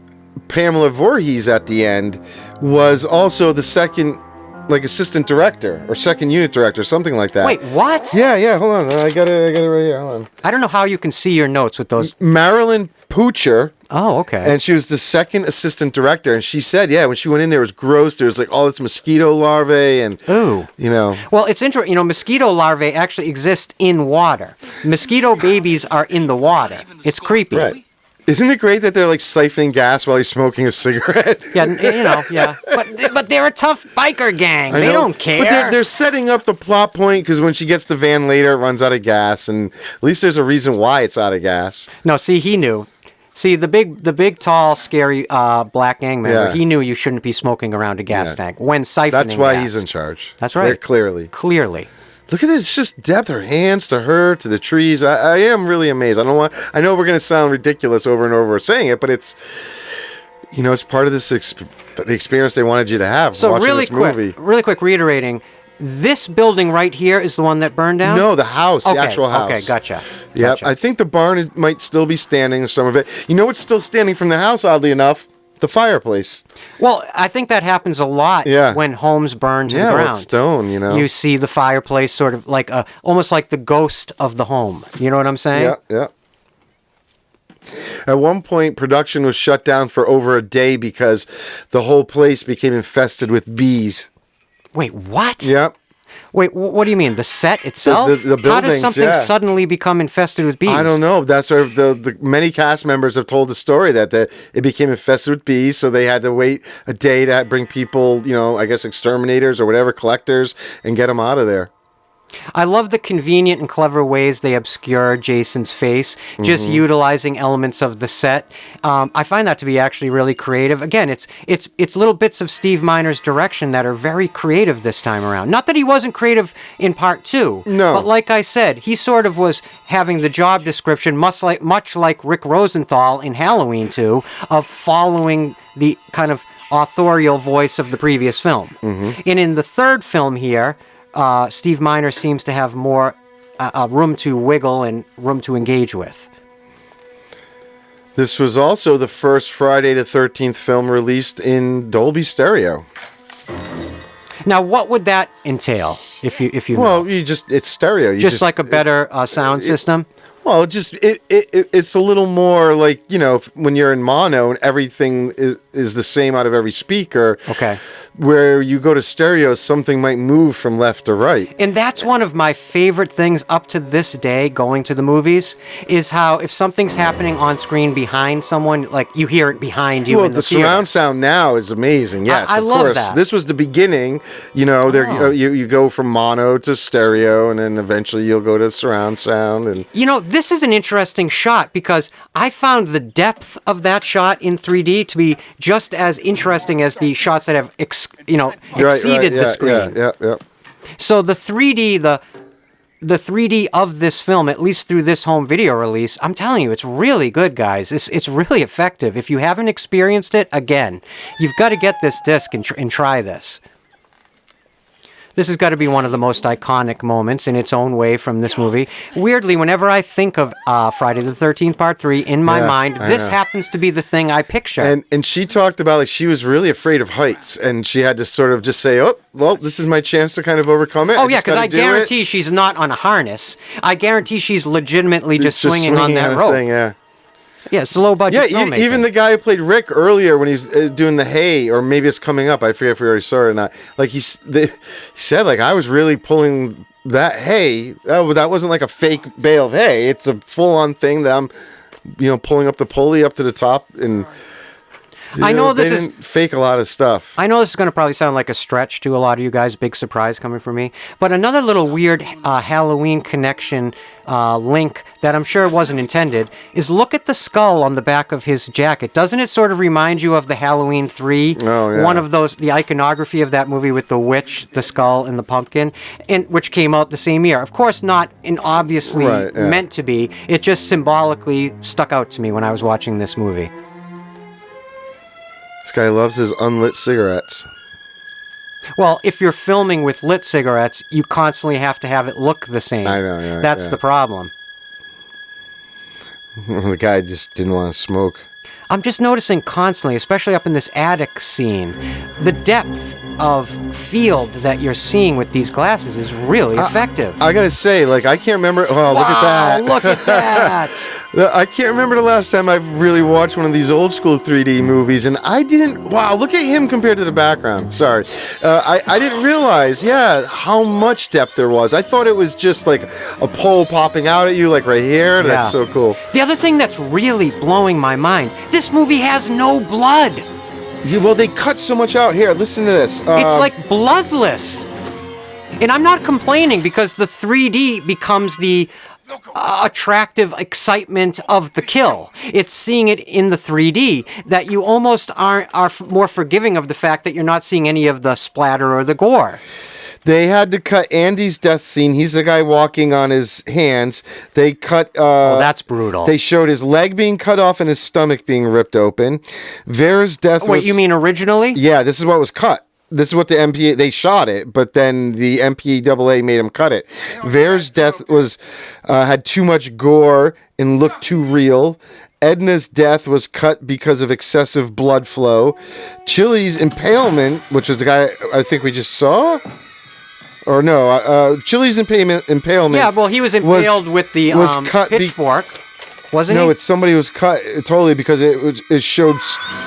[SPEAKER 3] Pamela Voorhees at the end was also the second like assistant director or second unit director, something like that.
[SPEAKER 2] Wait, what?
[SPEAKER 3] Yeah, hold on. I got it right here. Hold on.
[SPEAKER 2] I don't know how you can see your notes with those.
[SPEAKER 3] Marilyn Poocher.
[SPEAKER 2] Oh, okay.
[SPEAKER 3] And she was the second assistant director, and she said, when she went in there, it was gross. There was like all this mosquito larvae, and
[SPEAKER 2] ooh,
[SPEAKER 3] Well,
[SPEAKER 2] it's interesting. Mosquito larvae actually exist in water. Mosquito babies are in the water. It's creepy.
[SPEAKER 3] Right. Isn't it great that they're like siphoning gas while he's smoking a cigarette?
[SPEAKER 2] Yeah. But they're a tough biker gang. They don't care.
[SPEAKER 3] But they're setting up the plot point because when she gets the van later, it runs out of gas, and at least there's a reason why it's out of gas.
[SPEAKER 2] No, see, he knew. See, the big, tall, scary black gang member, he knew you shouldn't be smoking around a gas tank when siphoning
[SPEAKER 3] That's why
[SPEAKER 2] gas.
[SPEAKER 3] he's in charge.
[SPEAKER 2] That's right.
[SPEAKER 3] Clearly.
[SPEAKER 2] Look
[SPEAKER 3] at this, it's just depth. Her hands to her, to the trees. I am really amazed. I know we're going to sound ridiculous over and over saying it, but it's, it's part of this the experience they wanted you to have watching this movie.
[SPEAKER 2] Really quick, reiterating, this building right here is the one that burned down?
[SPEAKER 3] No, the house, the actual house.
[SPEAKER 2] Okay, gotcha.
[SPEAKER 3] Yep, I think the barn might still be standing, some of it. You know what's still standing from the house, oddly enough? The fireplace.
[SPEAKER 2] Well, I think that happens a lot when homes burn to the ground.
[SPEAKER 3] With stone,
[SPEAKER 2] You see the fireplace sort of like almost like the ghost of the home. You know what I'm saying?
[SPEAKER 3] Yeah. At one point, production was shut down for over a day because the whole place became infested with bees.
[SPEAKER 2] Wait, what?
[SPEAKER 3] Yep.
[SPEAKER 2] Wait, what do you mean? The set itself?
[SPEAKER 3] The buildings,
[SPEAKER 2] how does something suddenly become infested with bees?
[SPEAKER 3] I don't know. That's where the many cast members have told the story that it became infested with bees, so they had to wait a day to bring people, I guess exterminators or whatever, collectors, and get them out of there.
[SPEAKER 2] I love the convenient and clever ways they obscure Jason's face, just utilizing elements of the set. I find that to be actually really creative. Again, it's little bits of Steve Miner's direction that are very creative this time around. Not that he wasn't creative in part 2.
[SPEAKER 3] No.
[SPEAKER 2] But like I said, he sort of was having the job description, much like Rick Rosenthal in Halloween 2, of following the kind of authorial voice of the previous film. And in the third film here, Steve Miner seems to have more room to wiggle and room to engage with.
[SPEAKER 3] This was also the first Friday the 13th film released in Dolby Stereo.
[SPEAKER 2] Now, what would that entail, if you know?
[SPEAKER 3] Well, it's stereo.
[SPEAKER 2] Just like a better sound system?
[SPEAKER 3] Well, it's a little more like, when you're in mono and everything is the same out of every speaker.
[SPEAKER 2] Okay.
[SPEAKER 3] Where you go to stereo, something might move from left to right.
[SPEAKER 2] And that's one of my favorite things up to this day going to the movies is how if something's happening on screen behind someone, like you hear it behind you
[SPEAKER 3] Well,
[SPEAKER 2] in the
[SPEAKER 3] the
[SPEAKER 2] theater.
[SPEAKER 3] surround sound now is amazing. Yes,
[SPEAKER 2] I
[SPEAKER 3] of
[SPEAKER 2] love
[SPEAKER 3] course.
[SPEAKER 2] that.
[SPEAKER 3] This was the beginning. You know, you go from mono to stereo, and then eventually you'll go to surround sound. And
[SPEAKER 2] You know, this is an interesting shot because I found the depth of that shot in 3D to be just as interesting as the shots that have, exceeded the screen.
[SPEAKER 3] Yeah.
[SPEAKER 2] So the 3D, the 3D of this film, at least through this home video release, I'm telling you, it's really good, guys. It's really effective. If you haven't experienced it, again, you've got to get this disc and try this. This has got to be one of the most iconic moments in its own way from this movie. Weirdly, whenever I think of Friday the 13th Part 3, in my mind, this happens to be the thing I picture.
[SPEAKER 3] And she talked about, like, she was really afraid of heights, and she had to sort of just say, oh, well, this is my chance to kind of overcome it.
[SPEAKER 2] Oh, yeah, because I
[SPEAKER 3] do
[SPEAKER 2] guarantee she's not on a harness. I guarantee she's legitimately just swinging on that
[SPEAKER 3] a
[SPEAKER 2] rope.
[SPEAKER 3] thing, yeah.
[SPEAKER 2] Yeah, slow budget
[SPEAKER 3] Yeah,
[SPEAKER 2] filmmaking.
[SPEAKER 3] even the guy who played Rick earlier when he's doing the hay, or maybe it's coming up. I forget if we already saw it or not. Like he said, like I was really pulling that hay. Oh, that wasn't like a fake bale of hay. It's a full-on thing that I'm, pulling up the pulley up to the top, and
[SPEAKER 2] I know
[SPEAKER 3] they
[SPEAKER 2] this
[SPEAKER 3] didn't fake a lot of stuff.
[SPEAKER 2] I know this is going to probably sound like a stretch to a lot of you guys, big surprise coming from me, but another little weird Halloween connection link that I'm sure wasn't intended is look at the skull on the back of his jacket. Doesn't it sort of remind you of the Halloween 3?
[SPEAKER 3] Oh, yeah.
[SPEAKER 2] One of those, the iconography of that movie with the witch, the skull, and the pumpkin, which came out the same year. Of course, not obviously meant to be. It just symbolically stuck out to me when I was watching this movie.
[SPEAKER 3] This guy loves his unlit cigarettes.
[SPEAKER 2] Well, if you're filming with lit cigarettes, you constantly have to have it look the same.
[SPEAKER 3] I know, yeah.
[SPEAKER 2] That's the problem.
[SPEAKER 3] The guy just didn't want to smoke.
[SPEAKER 2] I'm just noticing constantly, especially up in this attic scene, the depth of field that you're seeing with these glasses is really effective.
[SPEAKER 3] I gotta say, like, I can't remember. Oh, look at that!
[SPEAKER 2] Look at that!
[SPEAKER 3] I can't remember the last time I've really watched one of these old school 3D movies, and I didn't. Wow, look at him compared to the background. Sorry, I didn't realize, how much depth there was. I thought it was just like a pole popping out at you, like right here. That's so cool.
[SPEAKER 2] The other thing that's really blowing my mind: this movie has no blood.
[SPEAKER 3] Yeah, well, they cut so much out. Here, listen to this.
[SPEAKER 2] It's like bloodless. And I'm not complaining because the 3D becomes the attractive excitement of the kill. It's seeing it in the 3D that you almost are more forgiving of the fact that you're not seeing any of the splatter or the gore.
[SPEAKER 3] They had to cut Andy's death scene. He's the guy walking on his hands. They cut...
[SPEAKER 2] that's brutal.
[SPEAKER 3] They showed his leg being cut off and his stomach being ripped open. Vera's death was...
[SPEAKER 2] Wait, you mean originally?
[SPEAKER 3] Yeah, this is what was cut. This is what the MPA... They shot it, but then the MPAA made him cut it. Vera's death was had too much gore and looked too real. Edna's death was cut because of excessive blood flow. Chili's impalement, which was the guy I think we just saw... Or no, Chili's impalement.
[SPEAKER 2] Yeah, well, he was impaled with the pitchfork, wasn't he?
[SPEAKER 3] No, it's somebody who was cut totally because it showed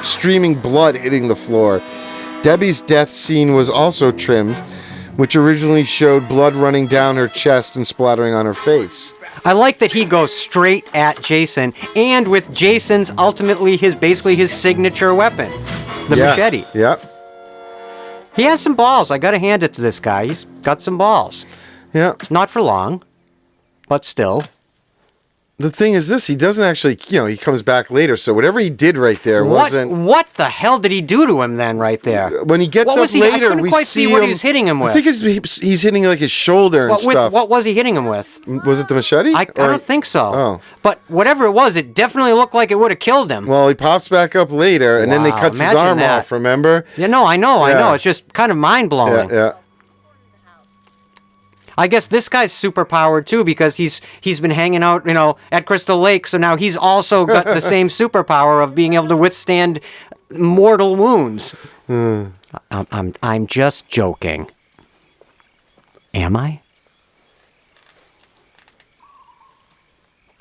[SPEAKER 3] streaming blood hitting the floor. Debbie's death scene was also trimmed, which originally showed blood running down her chest and splattering on her face.
[SPEAKER 2] I like that he goes straight at Jason, and with Jason's ultimately basically his signature weapon, the machete.
[SPEAKER 3] Yeah.
[SPEAKER 2] He has some balls. I gotta hand it to this guy. He's got some balls.
[SPEAKER 3] Yeah.
[SPEAKER 2] Not for long, but still.
[SPEAKER 3] The thing is this, he doesn't actually, he comes back later, so whatever he did right there wasn't...
[SPEAKER 2] What the hell did he do to him then right there?
[SPEAKER 3] When he gets up later,
[SPEAKER 2] I couldn't
[SPEAKER 3] we
[SPEAKER 2] quite
[SPEAKER 3] see
[SPEAKER 2] what
[SPEAKER 3] him,
[SPEAKER 2] he was hitting him with.
[SPEAKER 3] I think he's hitting like his shoulder and stuff.
[SPEAKER 2] What was he hitting him with?
[SPEAKER 3] Was it the machete?
[SPEAKER 2] I don't think so.
[SPEAKER 3] Oh.
[SPEAKER 2] But whatever it was, it definitely looked like it would have killed him.
[SPEAKER 3] Well, he pops back up later, and then they cuts his arm off, remember?
[SPEAKER 2] Yeah, no, I know. It's just kind of mind-blowing.
[SPEAKER 3] Yeah.
[SPEAKER 2] I guess this guy's superpowered too because he's been hanging out, at Crystal Lake, so now he's also got the same superpower of being able to withstand mortal wounds. I'm just joking. Am I?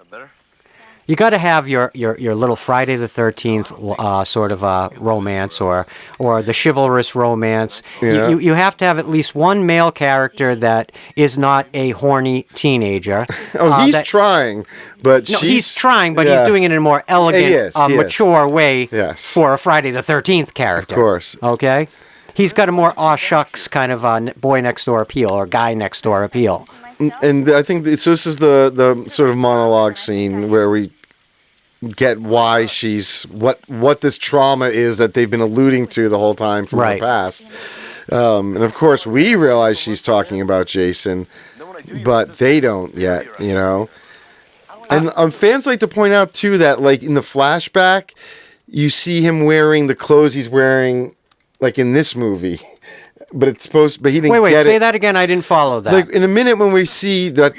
[SPEAKER 5] Better?
[SPEAKER 2] You got to have your little Friday the 13th sort of romance or the chivalrous romance.
[SPEAKER 3] Yeah.
[SPEAKER 2] You have to have at least one male character that is not a horny teenager.
[SPEAKER 3] He's trying, but
[SPEAKER 2] No,
[SPEAKER 3] she's...
[SPEAKER 2] he's trying, but
[SPEAKER 3] yeah.
[SPEAKER 2] he's doing it in a more elegant,
[SPEAKER 3] He is.
[SPEAKER 2] mature way
[SPEAKER 3] Yes.
[SPEAKER 2] for a Friday the 13th character.
[SPEAKER 3] Of course.
[SPEAKER 2] Okay? He's got a more aw shucks kind of boy next door appeal or guy next door appeal.
[SPEAKER 3] And I think so. This is the sort of monologue scene where we get why she's what this trauma is that they've been alluding to the whole time from
[SPEAKER 2] Right.
[SPEAKER 3] her past. And of course, we realize she's talking about Jason, but they don't yet, you know. And fans like to point out too that, like, in the flashback, you see him wearing the clothes he's wearing, like in this movie. But it's supposed, but he didn't
[SPEAKER 2] Wait,
[SPEAKER 3] get
[SPEAKER 2] say
[SPEAKER 3] it.
[SPEAKER 2] that again. I didn't follow that.
[SPEAKER 3] Like in a minute when we see that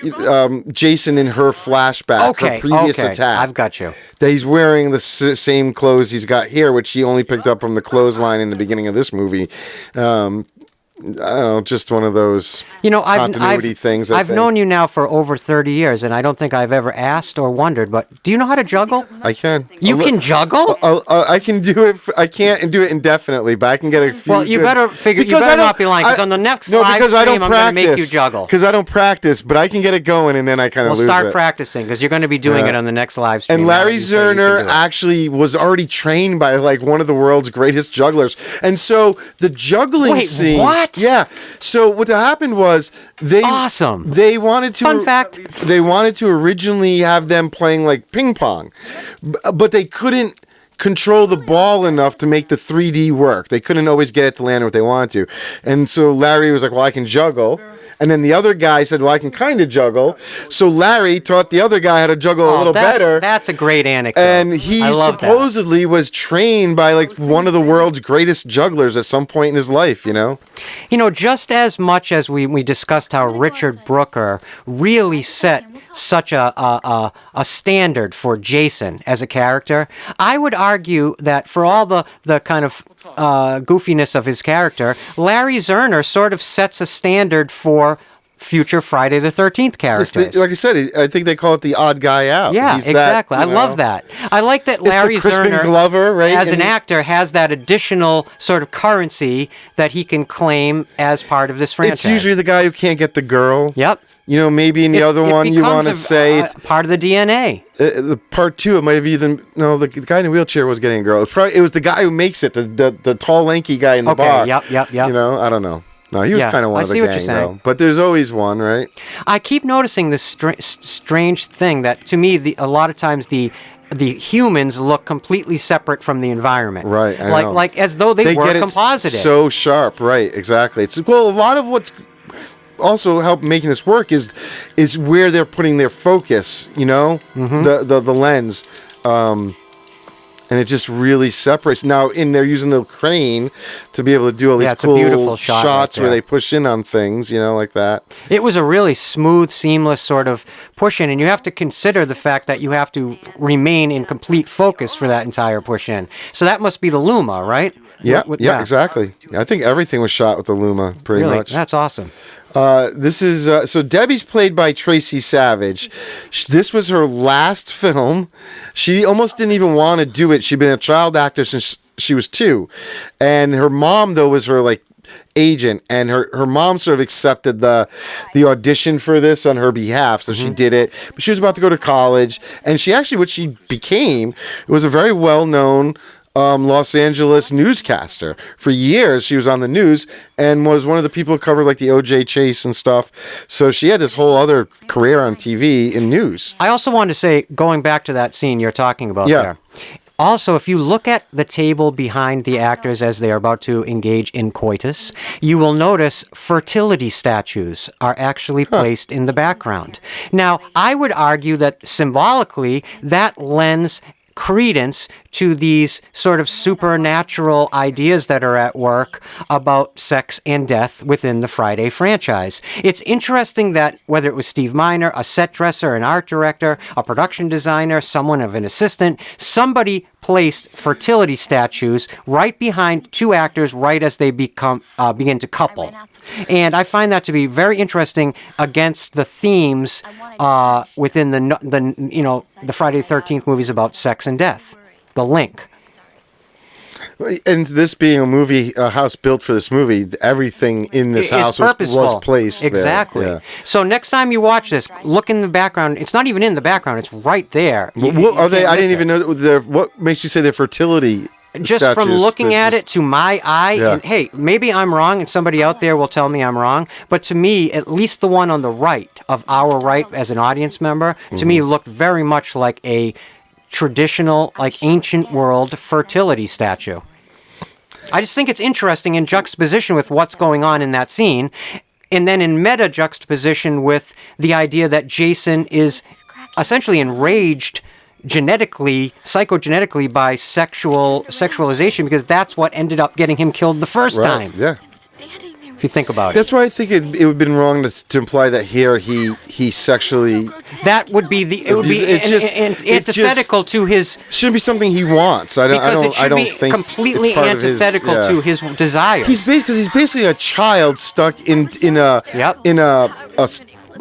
[SPEAKER 3] Jason in her flashback, her previous attack,
[SPEAKER 2] I've got you.
[SPEAKER 3] that he's wearing the same clothes he's got here, which he only picked up from the clothesline in the beginning of this movie. I don't know, just one of those continuity things.
[SPEAKER 2] I've known you now for over 30 years, and I don't think I've ever asked or wondered, but do you know how to juggle?
[SPEAKER 3] I can.
[SPEAKER 2] You can juggle?
[SPEAKER 3] I can do it. I can't do it indefinitely, but I can get a few.
[SPEAKER 2] Well, you
[SPEAKER 3] good-
[SPEAKER 2] better figure. You
[SPEAKER 3] Because
[SPEAKER 2] better
[SPEAKER 3] I don't-
[SPEAKER 2] not be lying, because on the next
[SPEAKER 3] no,
[SPEAKER 2] live
[SPEAKER 3] because I
[SPEAKER 2] stream,
[SPEAKER 3] don't
[SPEAKER 2] I'm going to make you
[SPEAKER 3] practice.
[SPEAKER 2] juggle.
[SPEAKER 3] Because I don't practice, but I can get it going, and then I kind of
[SPEAKER 2] Well,
[SPEAKER 3] lose
[SPEAKER 2] start
[SPEAKER 3] it.
[SPEAKER 2] practicing, because you're going to be doing
[SPEAKER 3] Yeah.
[SPEAKER 2] it on the next live stream.
[SPEAKER 3] And
[SPEAKER 2] now that
[SPEAKER 3] Larry
[SPEAKER 2] you say you can
[SPEAKER 3] Zerner
[SPEAKER 2] do it.
[SPEAKER 3] actually was already trained by like one of the world's greatest jugglers. And so the juggling
[SPEAKER 2] Wait,
[SPEAKER 3] scene.
[SPEAKER 2] what?
[SPEAKER 3] Yeah. So what happened was
[SPEAKER 2] Awesome.
[SPEAKER 3] they wanted to
[SPEAKER 2] Fun fact.
[SPEAKER 3] They wanted to originally have them playing like ping pong. But they couldn't control the ball enough to make the 3D work. They couldn't always get it to land what they wanted to. And so Larry was like, well, I can juggle. And then the other guy said, well, I can kind of juggle. So Larry taught the other guy how to juggle a little better.
[SPEAKER 2] That's a great anecdote.
[SPEAKER 3] And he
[SPEAKER 2] I love that.
[SPEAKER 3] supposedly was trained by like one of the world's greatest jugglers at some point in his life, you know?
[SPEAKER 2] You know, just as much as we discussed how Richard Brooker really set such a standard for Jason as a character, I would argue that for all the kind of goofiness of his character, Larry Zerner sort of sets a standard for future Friday the 13th characters.
[SPEAKER 3] Like I said, I think they call it the odd guy out.
[SPEAKER 2] Yeah,
[SPEAKER 3] He's
[SPEAKER 2] exactly.
[SPEAKER 3] that,
[SPEAKER 2] I love that. I like that
[SPEAKER 3] the
[SPEAKER 2] Larry
[SPEAKER 3] Crispin
[SPEAKER 2] Zerner,
[SPEAKER 3] Glover, right?
[SPEAKER 2] as an
[SPEAKER 3] And-
[SPEAKER 2] actor, has that additional sort of currency that he can claim as part of this franchise.
[SPEAKER 3] It's usually the guy who can't get the girl.
[SPEAKER 2] Yep.
[SPEAKER 3] You know, maybe in the other
[SPEAKER 2] It
[SPEAKER 3] one you
[SPEAKER 2] becomes
[SPEAKER 3] want to
[SPEAKER 2] a-
[SPEAKER 3] say it's
[SPEAKER 2] part of the DNA.
[SPEAKER 3] the part two. It might have even the guy in the wheelchair was getting a girl. It was the guy who makes it, the tall lanky guy in the
[SPEAKER 2] Okay,
[SPEAKER 3] bar.
[SPEAKER 2] yep.
[SPEAKER 3] You know, I don't know. No, he was
[SPEAKER 2] Yeah,
[SPEAKER 3] kind of one
[SPEAKER 2] I
[SPEAKER 3] of the
[SPEAKER 2] see what you're
[SPEAKER 3] gang
[SPEAKER 2] saying.
[SPEAKER 3] though. But there's always one, right?
[SPEAKER 2] I keep noticing this strange thing that, to me, a lot of times the humans look completely separate from the environment.
[SPEAKER 3] Right, I know.
[SPEAKER 2] Like as though they were
[SPEAKER 3] get it
[SPEAKER 2] composited.
[SPEAKER 3] so sharp, right? Exactly. It's a lot of what's also help making this work is where they're putting their focus. You know, the lens. And it just really separates. Now, they're using the crane to be able to do all these
[SPEAKER 2] it's a
[SPEAKER 3] cool
[SPEAKER 2] beautiful shot
[SPEAKER 3] shots
[SPEAKER 2] right
[SPEAKER 3] where
[SPEAKER 2] there.
[SPEAKER 3] they push in on things, you know, like that.
[SPEAKER 2] It was a really smooth, seamless sort of push-in, and you have to consider the fact that you have to remain in complete focus for that entire push-in. So that must be the Luma, right?
[SPEAKER 3] Yeah,
[SPEAKER 2] With-
[SPEAKER 3] yeah, exactly. I think everything was shot with the Luma, pretty
[SPEAKER 2] Really,
[SPEAKER 3] much.
[SPEAKER 2] that's awesome.
[SPEAKER 3] This is so Debbie's played by Tracy Savage. This was her last film. She almost didn't even want to do it. She'd been a child actor since she was 2, and her mom though was her like agent, and her mom sort of accepted the audition for this on her behalf, so she did it. But she was about to go to college, and what she became was a very well known Los Angeles newscaster. For years, she was on the news and was one of the people who covered like the O.J. Chase and stuff. So she had this whole other career on TV in news.
[SPEAKER 2] I also wanted to say, going back to that scene you're talking about
[SPEAKER 3] Yeah.
[SPEAKER 2] there. Also, if you look at the table behind the actors as they are about to engage in coitus, you will notice fertility statues are actually placed in the background. Now, I would argue that symbolically, that lends credence to these sort of supernatural ideas that are at work about sex and death within the Friday franchise. It's interesting that whether it was Steve Miner, a set dresser, an art director, a production designer, someone of an assistant, somebody placed fertility statues right behind two actors right as they begin to couple. And I find that to be very interesting against the themes within the Friday the 13th movies about sex and death. The link.
[SPEAKER 3] And this being a house built for this movie, everything in this house was placed
[SPEAKER 2] exactly.
[SPEAKER 3] there. Yeah.
[SPEAKER 2] So next time you watch this, look in the background. It's not even in the background; it's right there.
[SPEAKER 3] What are they? I didn't even know. What makes you say they're fertility?
[SPEAKER 2] Just
[SPEAKER 3] statues?
[SPEAKER 2] from looking at it to my eye,
[SPEAKER 3] Yeah.
[SPEAKER 2] and hey, maybe I'm wrong, and somebody out there will tell me I'm wrong. But to me, at least the one on the right of our right as an audience member, to me looked very much like a traditional, like ancient world fertility statue. I just think it's interesting in juxtaposition with what's going on in that scene, and then in meta juxtaposition with the idea that Jason is essentially enraged psychogenetically by sexualization, because that's what ended up getting him killed the first time.
[SPEAKER 3] Yeah.
[SPEAKER 2] If you think about it.
[SPEAKER 3] That's why I think it would have been wrong to imply that here he sexually.
[SPEAKER 2] That would be antithetical to his.
[SPEAKER 3] Shouldn't be something he wants. I don't
[SPEAKER 2] be
[SPEAKER 3] think
[SPEAKER 2] completely
[SPEAKER 3] it's part of
[SPEAKER 2] antithetical to his desires.
[SPEAKER 3] He's basically a child stuck in a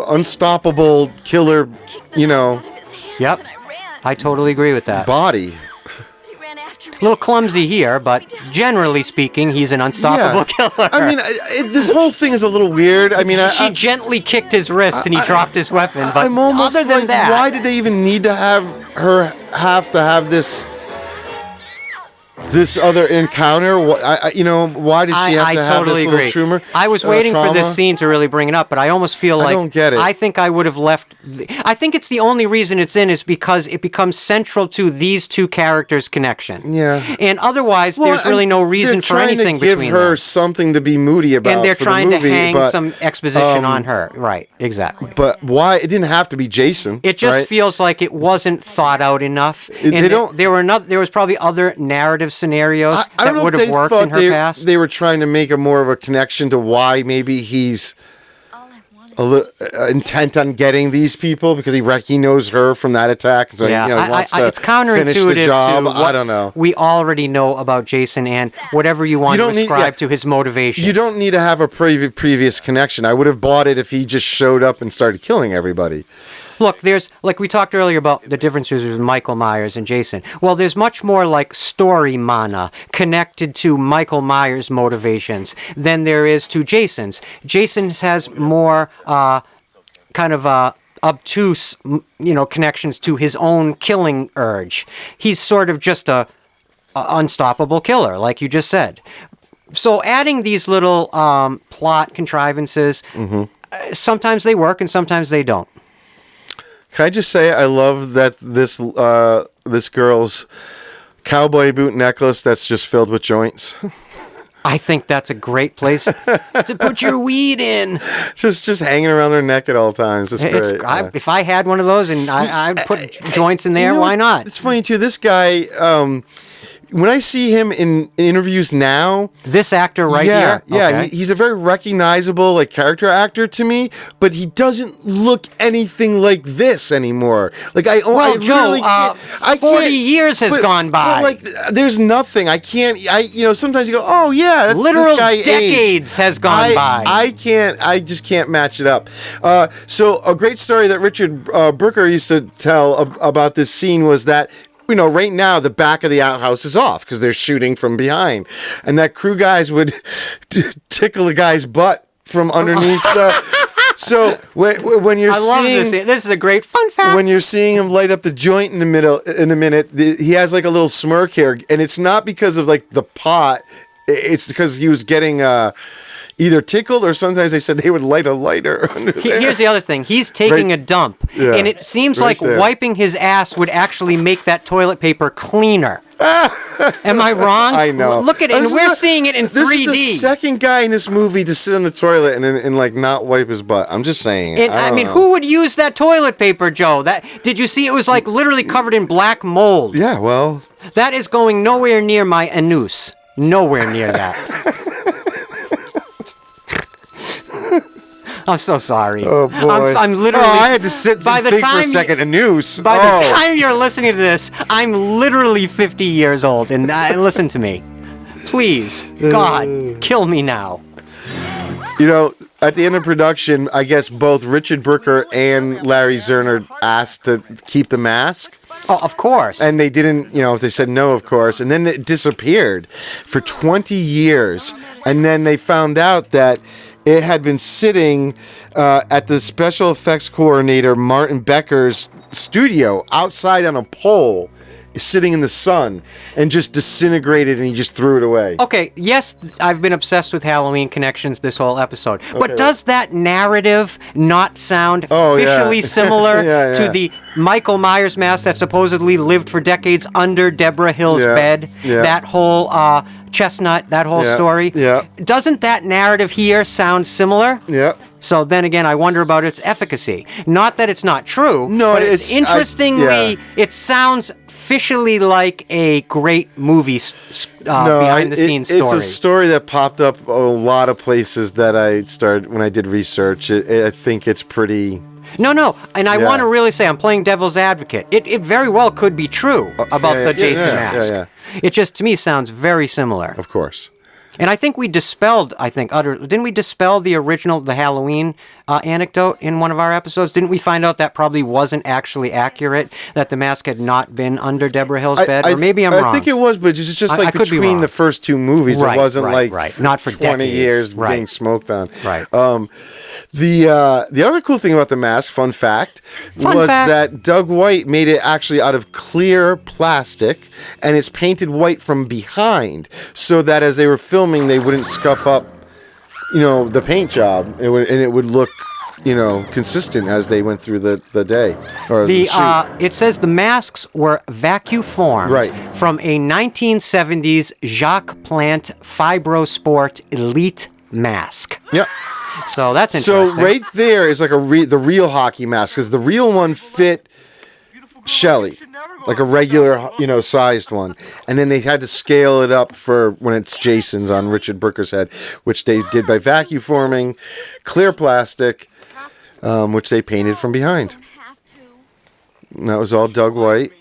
[SPEAKER 3] unstoppable killer,
[SPEAKER 2] Yep. I totally agree with that.
[SPEAKER 3] body.
[SPEAKER 2] A little clumsy here, but generally speaking, he's an unstoppable killer.
[SPEAKER 3] I mean, this whole thing is a little weird. I mean,
[SPEAKER 2] she gently kicked his wrist and he dropped his weapon. But
[SPEAKER 3] I'm almost
[SPEAKER 2] other than
[SPEAKER 3] like,
[SPEAKER 2] that,
[SPEAKER 3] why did they even need to have her have this other encounter? Why did she have to have
[SPEAKER 2] totally
[SPEAKER 3] this
[SPEAKER 2] agree.
[SPEAKER 3] little tumor?
[SPEAKER 2] I was waiting for this
[SPEAKER 3] trauma?
[SPEAKER 2] scene to really bring it up, but I almost feel like
[SPEAKER 3] don't get it.
[SPEAKER 2] I think I would have left. I think it's the only reason it's in is because it becomes central to these two characters' connection.
[SPEAKER 3] Yeah.
[SPEAKER 2] And otherwise, there's really no reason for anything
[SPEAKER 3] between them.
[SPEAKER 2] between
[SPEAKER 3] Give her
[SPEAKER 2] them.
[SPEAKER 3] something to be moody about.
[SPEAKER 2] And they're
[SPEAKER 3] for
[SPEAKER 2] trying
[SPEAKER 3] the movie,
[SPEAKER 2] to hang
[SPEAKER 3] but,
[SPEAKER 2] some exposition on her. Right, exactly.
[SPEAKER 3] But why? It didn't have to be Jason.
[SPEAKER 2] It just
[SPEAKER 3] right?
[SPEAKER 2] feels like it wasn't thought out enough. There was probably other narrative scenarios
[SPEAKER 3] I don't
[SPEAKER 2] that
[SPEAKER 3] know
[SPEAKER 2] would
[SPEAKER 3] if
[SPEAKER 2] have
[SPEAKER 3] they
[SPEAKER 2] worked
[SPEAKER 3] thought
[SPEAKER 2] in her past.
[SPEAKER 3] they were trying to make a more of a connection to why maybe he's intent on getting these people because he knows her from that attack. So
[SPEAKER 2] Yeah,
[SPEAKER 3] he wants to
[SPEAKER 2] it's counterintuitive
[SPEAKER 3] finish the job.
[SPEAKER 2] to what
[SPEAKER 3] I don't know.
[SPEAKER 2] we already know about Jason and whatever you want to ascribe to his motivation.
[SPEAKER 3] You don't need to have a previous connection. I would have bought it if he just showed up and started killing everybody.
[SPEAKER 2] Look, there's, like we talked earlier about the differences with Michael Myers and Jason. Well, there's much more like story mana connected to Michael Myers' motivations than there is to Jason's. Jason's has more obtuse, connections to his own killing urge. He's sort of just a unstoppable killer, like you just said. So adding these little plot contrivances, sometimes they work and sometimes they don't.
[SPEAKER 3] Can I just say I love that this girl's cowboy boot necklace that's just filled with joints.
[SPEAKER 2] I think that's a great place to put your weed in.
[SPEAKER 3] just hanging around her neck at all times. It's great.
[SPEAKER 2] If I had one of those and I'd put joints in there, why not?
[SPEAKER 3] It's funny too. This guy, when I see him in interviews now,
[SPEAKER 2] this actor here,
[SPEAKER 3] okay. He's a very recognizable character actor to me, but he doesn't look anything like this anymore.
[SPEAKER 2] Joe, 40 years has gone by.
[SPEAKER 3] There's nothing. I can't. Sometimes you go, oh yeah, that's
[SPEAKER 2] literal
[SPEAKER 3] this guy
[SPEAKER 2] decades has gone by.
[SPEAKER 3] I just can't match it up. So a great story that Richard Brooker used to tell about this scene was that, right now the back of the outhouse is off because they're shooting from behind, and that crew guys would tickle the guy's butt from underneath the. So when you're
[SPEAKER 2] this is a great fun fact.
[SPEAKER 3] When you're seeing him light up the joint in a minute, he has a little smirk here, and it's not because of the pot. It's because he was getting either tickled, or sometimes they said they would light a lighter under there.
[SPEAKER 2] Here's the other thing. He's taking a dump, and it seems like wiping his ass would actually make that toilet paper cleaner. Am I wrong?
[SPEAKER 3] I know.
[SPEAKER 2] Look at it. And we're seeing it in 3D.
[SPEAKER 3] This is the second guy in this movie to sit on the toilet and not wipe his butt. I'm just saying.
[SPEAKER 2] And who would use that toilet paper, Joe? Did you see it was literally covered in black mold?
[SPEAKER 3] Yeah, well.
[SPEAKER 2] That is going nowhere near my anus. Nowhere near that. I'm so sorry.
[SPEAKER 3] Oh, boy.
[SPEAKER 2] I'm literally.
[SPEAKER 3] Oh, I had to sit and think for a second. A noose.
[SPEAKER 2] By the time you're listening to this, I'm literally 50 years old. And listen to me. Please, God, kill me now.
[SPEAKER 3] You know, at the end of production, I guess both Richard Brooker and Larry Zerner asked to keep the mask.
[SPEAKER 2] Oh, of course.
[SPEAKER 3] And they didn't, they said no, of course. And then it disappeared for 20 years. And then they found out that it had been sitting at the special effects coordinator, Martin Becker's studio, outside on a pole, sitting in the sun, and just disintegrated, and he just threw it away.
[SPEAKER 2] Okay, yes, I've been obsessed with Halloween Connections this whole episode. But does that narrative not sound officially similar to the Michael Myers mask that supposedly lived for decades under Deborah Hill's bed?
[SPEAKER 3] Yeah.
[SPEAKER 2] That whole chestnut, that whole story?
[SPEAKER 3] Yeah.
[SPEAKER 2] Doesn't that narrative here sound similar?
[SPEAKER 3] Yeah.
[SPEAKER 2] So then again, I wonder about its efficacy. Not that it's not true,
[SPEAKER 3] No,
[SPEAKER 2] but interestingly, it sounds officially like a great movie behind-the-scenes story.
[SPEAKER 3] It's a story that popped up a lot of places that I started when I did research. I think it's pretty...
[SPEAKER 2] No, and I want to really say I'm playing devil's advocate. It very well could be true about the Jason mask. It just, to me, sounds very similar.
[SPEAKER 3] Of course.
[SPEAKER 2] And I think we dispelled, didn't we dispel the Halloween anecdote in one of our episodes? Didn't we find out that probably wasn't actually accurate, that the mask had not been under Deborah Hill's bed? Or maybe I'm wrong.
[SPEAKER 3] I think it was, but it's just like between the first two movies. It wasn't
[SPEAKER 2] not for
[SPEAKER 3] 20
[SPEAKER 2] decades.
[SPEAKER 3] years being smoked on.
[SPEAKER 2] Right.
[SPEAKER 3] The other cool thing about the mask, fun fact, that Doug White made it actually out of clear plastic, and it's painted white from behind, so that as they were filming, they wouldn't scuff up, the paint job. It would look, consistent as they went through the day or the shoot.
[SPEAKER 2] It says the masks were vacuum formed from a 1970s Jacques Plant Fibrosport Elite mask.
[SPEAKER 3] Yep.
[SPEAKER 2] So that's interesting.
[SPEAKER 3] So right there is like the real hockey mask, because the real one fit Shelley, like a regular, sized one. And then they had to scale it up for when it's Jason's on Richard Brooker's head, which they did by vacuum forming clear plastic, which they painted from behind. And that was all Doug White.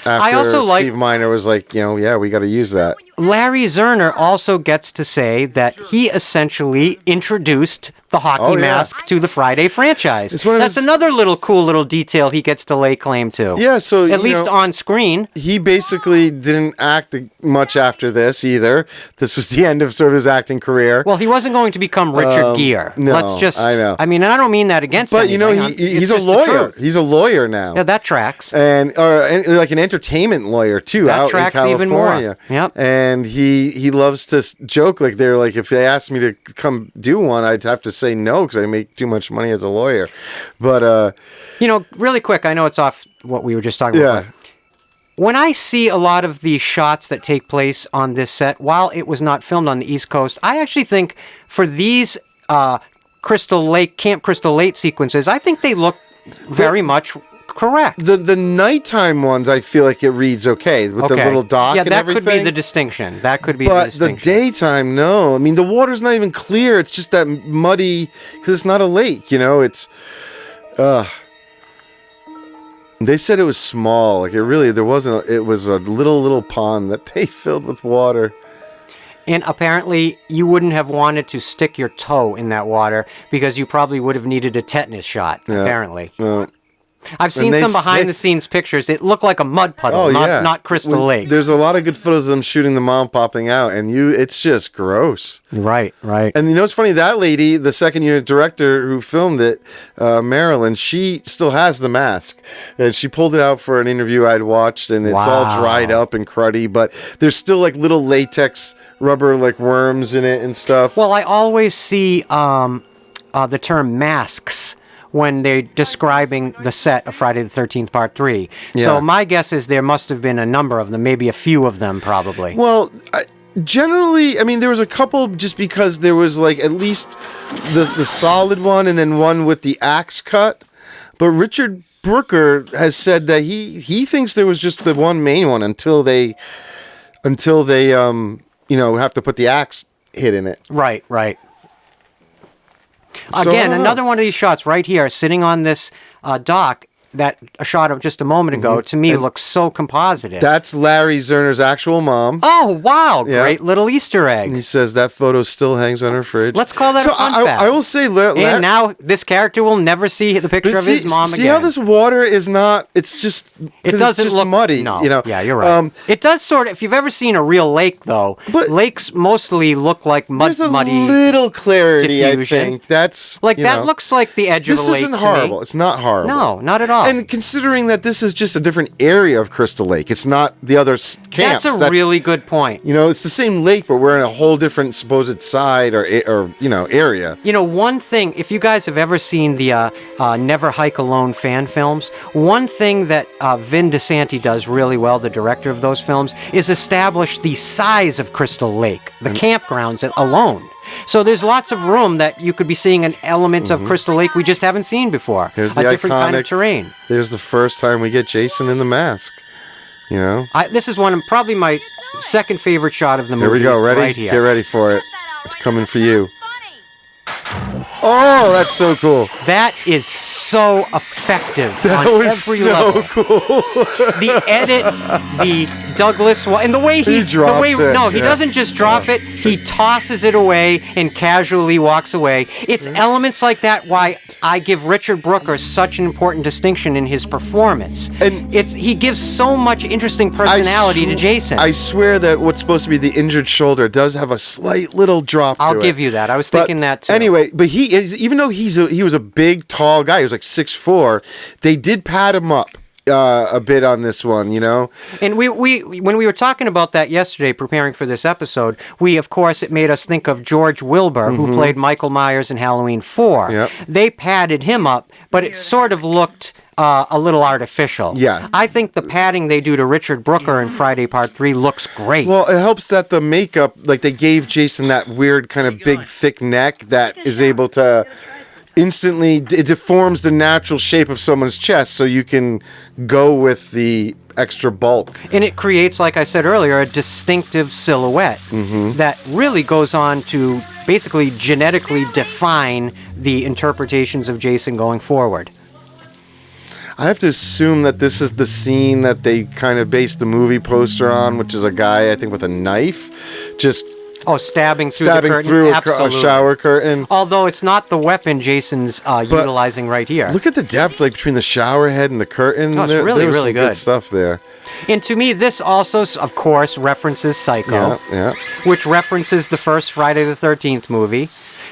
[SPEAKER 3] After Steve Miner was like, we got to use that.
[SPEAKER 2] Larry Zerner also gets to say that he essentially introduced the hockey mask to the Friday franchise. That's another cool little detail he gets to lay claim to.
[SPEAKER 3] Yeah, so
[SPEAKER 2] at least on screen.
[SPEAKER 3] He basically didn't act much after this either. This was the end of sort of his acting career.
[SPEAKER 2] Well, he wasn't going to become Richard Gere.
[SPEAKER 3] No,
[SPEAKER 2] I know. I mean, and I don't mean that against him.
[SPEAKER 3] But he's a lawyer. He's a lawyer now.
[SPEAKER 2] Yeah, that tracks.
[SPEAKER 3] And like an entertainment lawyer too,
[SPEAKER 2] that
[SPEAKER 3] out
[SPEAKER 2] tracks
[SPEAKER 3] in California.
[SPEAKER 2] Even more. Yep.
[SPEAKER 3] And he loves to joke like they're like, if they asked me to come do one, I'd have to say no because I make too much money as a lawyer. But
[SPEAKER 2] really quick, I know it's off what we were just talking about. When I see a lot of the shots that take place on this set, while it was not filmed on the East Coast, I actually think for these Camp Crystal Lake sequences, I think they look very much correct.
[SPEAKER 3] The nighttime ones, I feel like it reads okay with the little dock and everything.
[SPEAKER 2] Yeah, that could be the distinction.
[SPEAKER 3] But the daytime, no. I mean, the water's not even clear. It's just that muddy, because it's not a lake, It's, they said it was small. Like, there wasn't, it was a little pond that they filled with water.
[SPEAKER 2] And apparently, you wouldn't have wanted to stick your toe in that water because you probably would have needed a tetanus shot, apparently. I've seen some behind-the-scenes pictures. It looked like a mud puddle, not Crystal Lake.
[SPEAKER 3] There's a lot of good photos of them shooting the mom popping out, and it's just gross.
[SPEAKER 2] Right. And
[SPEAKER 3] it's funny, that lady, the second unit director who filmed it, Marilyn, she still has the mask. And she pulled it out for an interview I'd watched, and it's all dried up and cruddy, but there's still like little latex rubber like worms in it and stuff.
[SPEAKER 2] Well, I always see the term masks when they're describing the set of Friday the 13th Part 3. Yeah. So my guess is there must have been a number of them, maybe a few of them probably.
[SPEAKER 3] Well, generally, I mean, there was a couple just because there was like at least the solid one and then one with the axe cut. But Richard Brooker has said that he thinks there was just the one main one until they have to put the axe hit in it.
[SPEAKER 2] Right.
[SPEAKER 3] So, I
[SPEAKER 2] Again,
[SPEAKER 3] don't know.
[SPEAKER 2] another one of these shots right here, sitting on this dock. That a shot of just a moment ago to me looks so composited.
[SPEAKER 3] That's Larry Zerner's actual mom.
[SPEAKER 2] Oh wow!
[SPEAKER 3] Yeah.
[SPEAKER 2] Great little Easter egg.
[SPEAKER 3] He says that photo still hangs on her fridge.
[SPEAKER 2] Let's call that a fun fact.
[SPEAKER 3] I will say,
[SPEAKER 2] and now this character will never see the picture of his mom
[SPEAKER 3] see
[SPEAKER 2] again.
[SPEAKER 3] how this water is not? It's just
[SPEAKER 2] It doesn't
[SPEAKER 3] it's just
[SPEAKER 2] look
[SPEAKER 3] muddy.
[SPEAKER 2] No,
[SPEAKER 3] You know.
[SPEAKER 2] yeah, you're right. It does sort of. If you've ever seen a real lake, though,
[SPEAKER 3] But-
[SPEAKER 2] lakes mostly look like
[SPEAKER 3] There's a
[SPEAKER 2] muddy.
[SPEAKER 3] little clarity.
[SPEAKER 2] diffusion.
[SPEAKER 3] I think that's
[SPEAKER 2] Like
[SPEAKER 3] you
[SPEAKER 2] that
[SPEAKER 3] know.
[SPEAKER 2] looks like the edge
[SPEAKER 3] This
[SPEAKER 2] of a lake.
[SPEAKER 3] isn't
[SPEAKER 2] to
[SPEAKER 3] horrible.
[SPEAKER 2] me.
[SPEAKER 3] It's not horrible.
[SPEAKER 2] No, not at all.
[SPEAKER 3] And considering that this is just a different area of Crystal Lake, it's not the other camps.
[SPEAKER 2] That's a really good point.
[SPEAKER 3] You know, it's the same lake, but we're in a whole different supposed side or area.
[SPEAKER 2] You know, one thing, if you guys have ever seen the Never Hike Alone fan films, one thing that Vin DeSanti does really well, the director of those films, is establish the size of Crystal Lake, the campgrounds alone. So there's lots of room that you could be seeing an element of Crystal Lake we just haven't seen before.
[SPEAKER 3] Here's
[SPEAKER 2] a
[SPEAKER 3] the
[SPEAKER 2] different kind of
[SPEAKER 3] iconic-
[SPEAKER 2] terrain.
[SPEAKER 3] There's the first time we get Jason in the mask. You know?
[SPEAKER 2] This is one of probably my second favorite shot of the movie.
[SPEAKER 3] Here we go. Ready?
[SPEAKER 2] Right here.
[SPEAKER 3] Get ready for it. It's coming for you. Oh, that's so cool.
[SPEAKER 2] That is so effective
[SPEAKER 3] That
[SPEAKER 2] on
[SPEAKER 3] was
[SPEAKER 2] every
[SPEAKER 3] so
[SPEAKER 2] level.
[SPEAKER 3] cool.
[SPEAKER 2] The edit, the Douglas, and the way
[SPEAKER 3] He drops it,
[SPEAKER 2] No, he
[SPEAKER 3] yeah.
[SPEAKER 2] doesn't just drop it. He tosses it away and casually walks away. It's elements like that why I give Richard Brooker such an important distinction in his performance.
[SPEAKER 3] And
[SPEAKER 2] he gives so much interesting personality to Jason.
[SPEAKER 3] I swear that what's supposed to be the injured shoulder does have a slight little drop.
[SPEAKER 2] I'll
[SPEAKER 3] to
[SPEAKER 2] give
[SPEAKER 3] it.
[SPEAKER 2] you that. I was
[SPEAKER 3] But
[SPEAKER 2] thinking that too.
[SPEAKER 3] Anyway, but he is, even though he was a big, tall guy, he was like 6'4", they did pad him up a bit on this one, you know?
[SPEAKER 2] And we when we were talking about that yesterday, preparing for this episode, of course, it made us think of George Wilbur, who played Michael Myers in Halloween 4.
[SPEAKER 3] Yep.
[SPEAKER 2] They padded him up, but it sort of looked a little artificial.
[SPEAKER 3] Yeah.
[SPEAKER 2] I think the padding they do to Richard Brooker in Friday Part 3 looks great.
[SPEAKER 3] Well, it helps that the makeup, like they gave Jason that weird kind of big, thick neck that is able to instantly, it deforms the natural shape of someone's chest so you can go with the extra bulk.
[SPEAKER 2] And it creates, like I said earlier, a distinctive silhouette that really goes on to basically genetically define the interpretations of Jason going forward.
[SPEAKER 3] I have to assume that this is the scene that they kind of based the movie poster on, which is a guy, I think, with a knife, just
[SPEAKER 2] Oh, stabbing through
[SPEAKER 3] stabbing
[SPEAKER 2] the curtain?
[SPEAKER 3] through a
[SPEAKER 2] Absolutely.
[SPEAKER 3] shower curtain.
[SPEAKER 2] Although it's not the weapon Jason's utilizing right here.
[SPEAKER 3] Look at the depth, like between the shower head and the curtain.
[SPEAKER 2] Oh, it's
[SPEAKER 3] There
[SPEAKER 2] really,
[SPEAKER 3] was
[SPEAKER 2] really
[SPEAKER 3] some
[SPEAKER 2] good.
[SPEAKER 3] stuff there.
[SPEAKER 2] And to me, this also, of course, references Psycho,
[SPEAKER 3] Yeah.
[SPEAKER 2] which references the first Friday the 13th movie.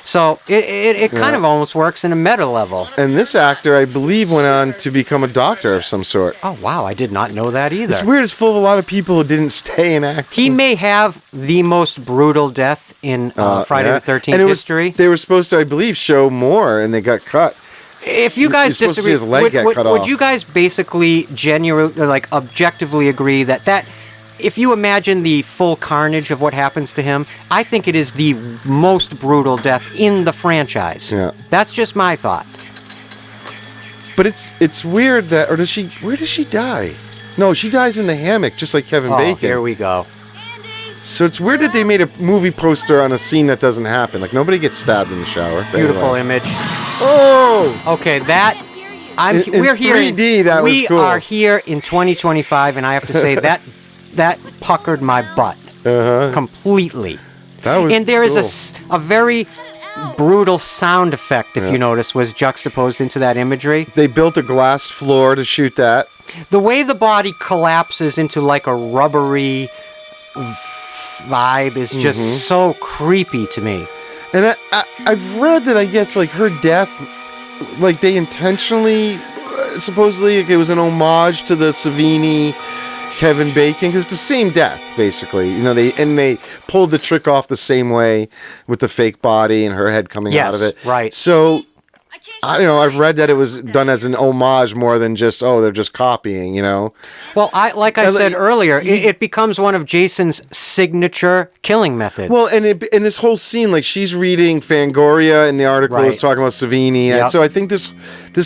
[SPEAKER 2] So it kind of almost works in a meta level.
[SPEAKER 3] And this actor, I believe, went on to become a doctor of some sort.
[SPEAKER 2] Oh, wow, I did not know that either.
[SPEAKER 3] It's weird. It's full of a lot of people who didn't stay in acting.
[SPEAKER 2] He may have the most brutal death in Friday
[SPEAKER 3] Yeah.
[SPEAKER 2] the 13th
[SPEAKER 3] And it was-
[SPEAKER 2] history.
[SPEAKER 3] They were supposed to, I believe, show more, and they got cut.
[SPEAKER 2] If you guys
[SPEAKER 3] You're supposed to see
[SPEAKER 2] disagree,
[SPEAKER 3] his leg get cut
[SPEAKER 2] would
[SPEAKER 3] off.
[SPEAKER 2] you guys basically genuinely, like, objectively agree that if you imagine the full carnage of what happens to him, I think it is the most brutal death in the franchise.
[SPEAKER 3] Yeah.
[SPEAKER 2] That's just my thought.
[SPEAKER 3] But it's weird that, or where does she die? No, she dies in the hammock, just like Kevin
[SPEAKER 2] Oh,
[SPEAKER 3] Bacon.
[SPEAKER 2] here we go.
[SPEAKER 3] So it's weird that they made a movie poster on a scene that doesn't happen. Like, nobody gets stabbed in the shower. But
[SPEAKER 2] Beautiful
[SPEAKER 3] anyway.
[SPEAKER 2] image.
[SPEAKER 3] Oh!
[SPEAKER 2] Okay, that
[SPEAKER 3] In
[SPEAKER 2] we're here.
[SPEAKER 3] 3D, that was
[SPEAKER 2] we
[SPEAKER 3] cool.
[SPEAKER 2] are here in 2025, and I have to say that puckered my butt completely.
[SPEAKER 3] That was
[SPEAKER 2] And there is
[SPEAKER 3] cool.
[SPEAKER 2] a very brutal sound effect, if you notice, was juxtaposed into that imagery.
[SPEAKER 3] They built a glass floor to shoot that.
[SPEAKER 2] The way the body collapses into like a rubbery vibe is just so creepy to me.
[SPEAKER 3] And I've read that I guess like her death, like they intentionally, supposedly like, it was an homage to the Savini Kevin Bacon, because it's the same death basically. You know, they pulled the trick off the same way with the fake body and her head coming out of it.
[SPEAKER 2] Right.
[SPEAKER 3] So I don't know. I've read that it was done as an homage more than just they're just copying. You know.
[SPEAKER 2] Well, like I said earlier, it becomes one of Jason's signature killing methods.
[SPEAKER 3] Well, and in this whole scene, like she's reading Fangoria, and the article is
[SPEAKER 2] Right.
[SPEAKER 3] talking about Savini,
[SPEAKER 2] Yep.
[SPEAKER 3] and so I think this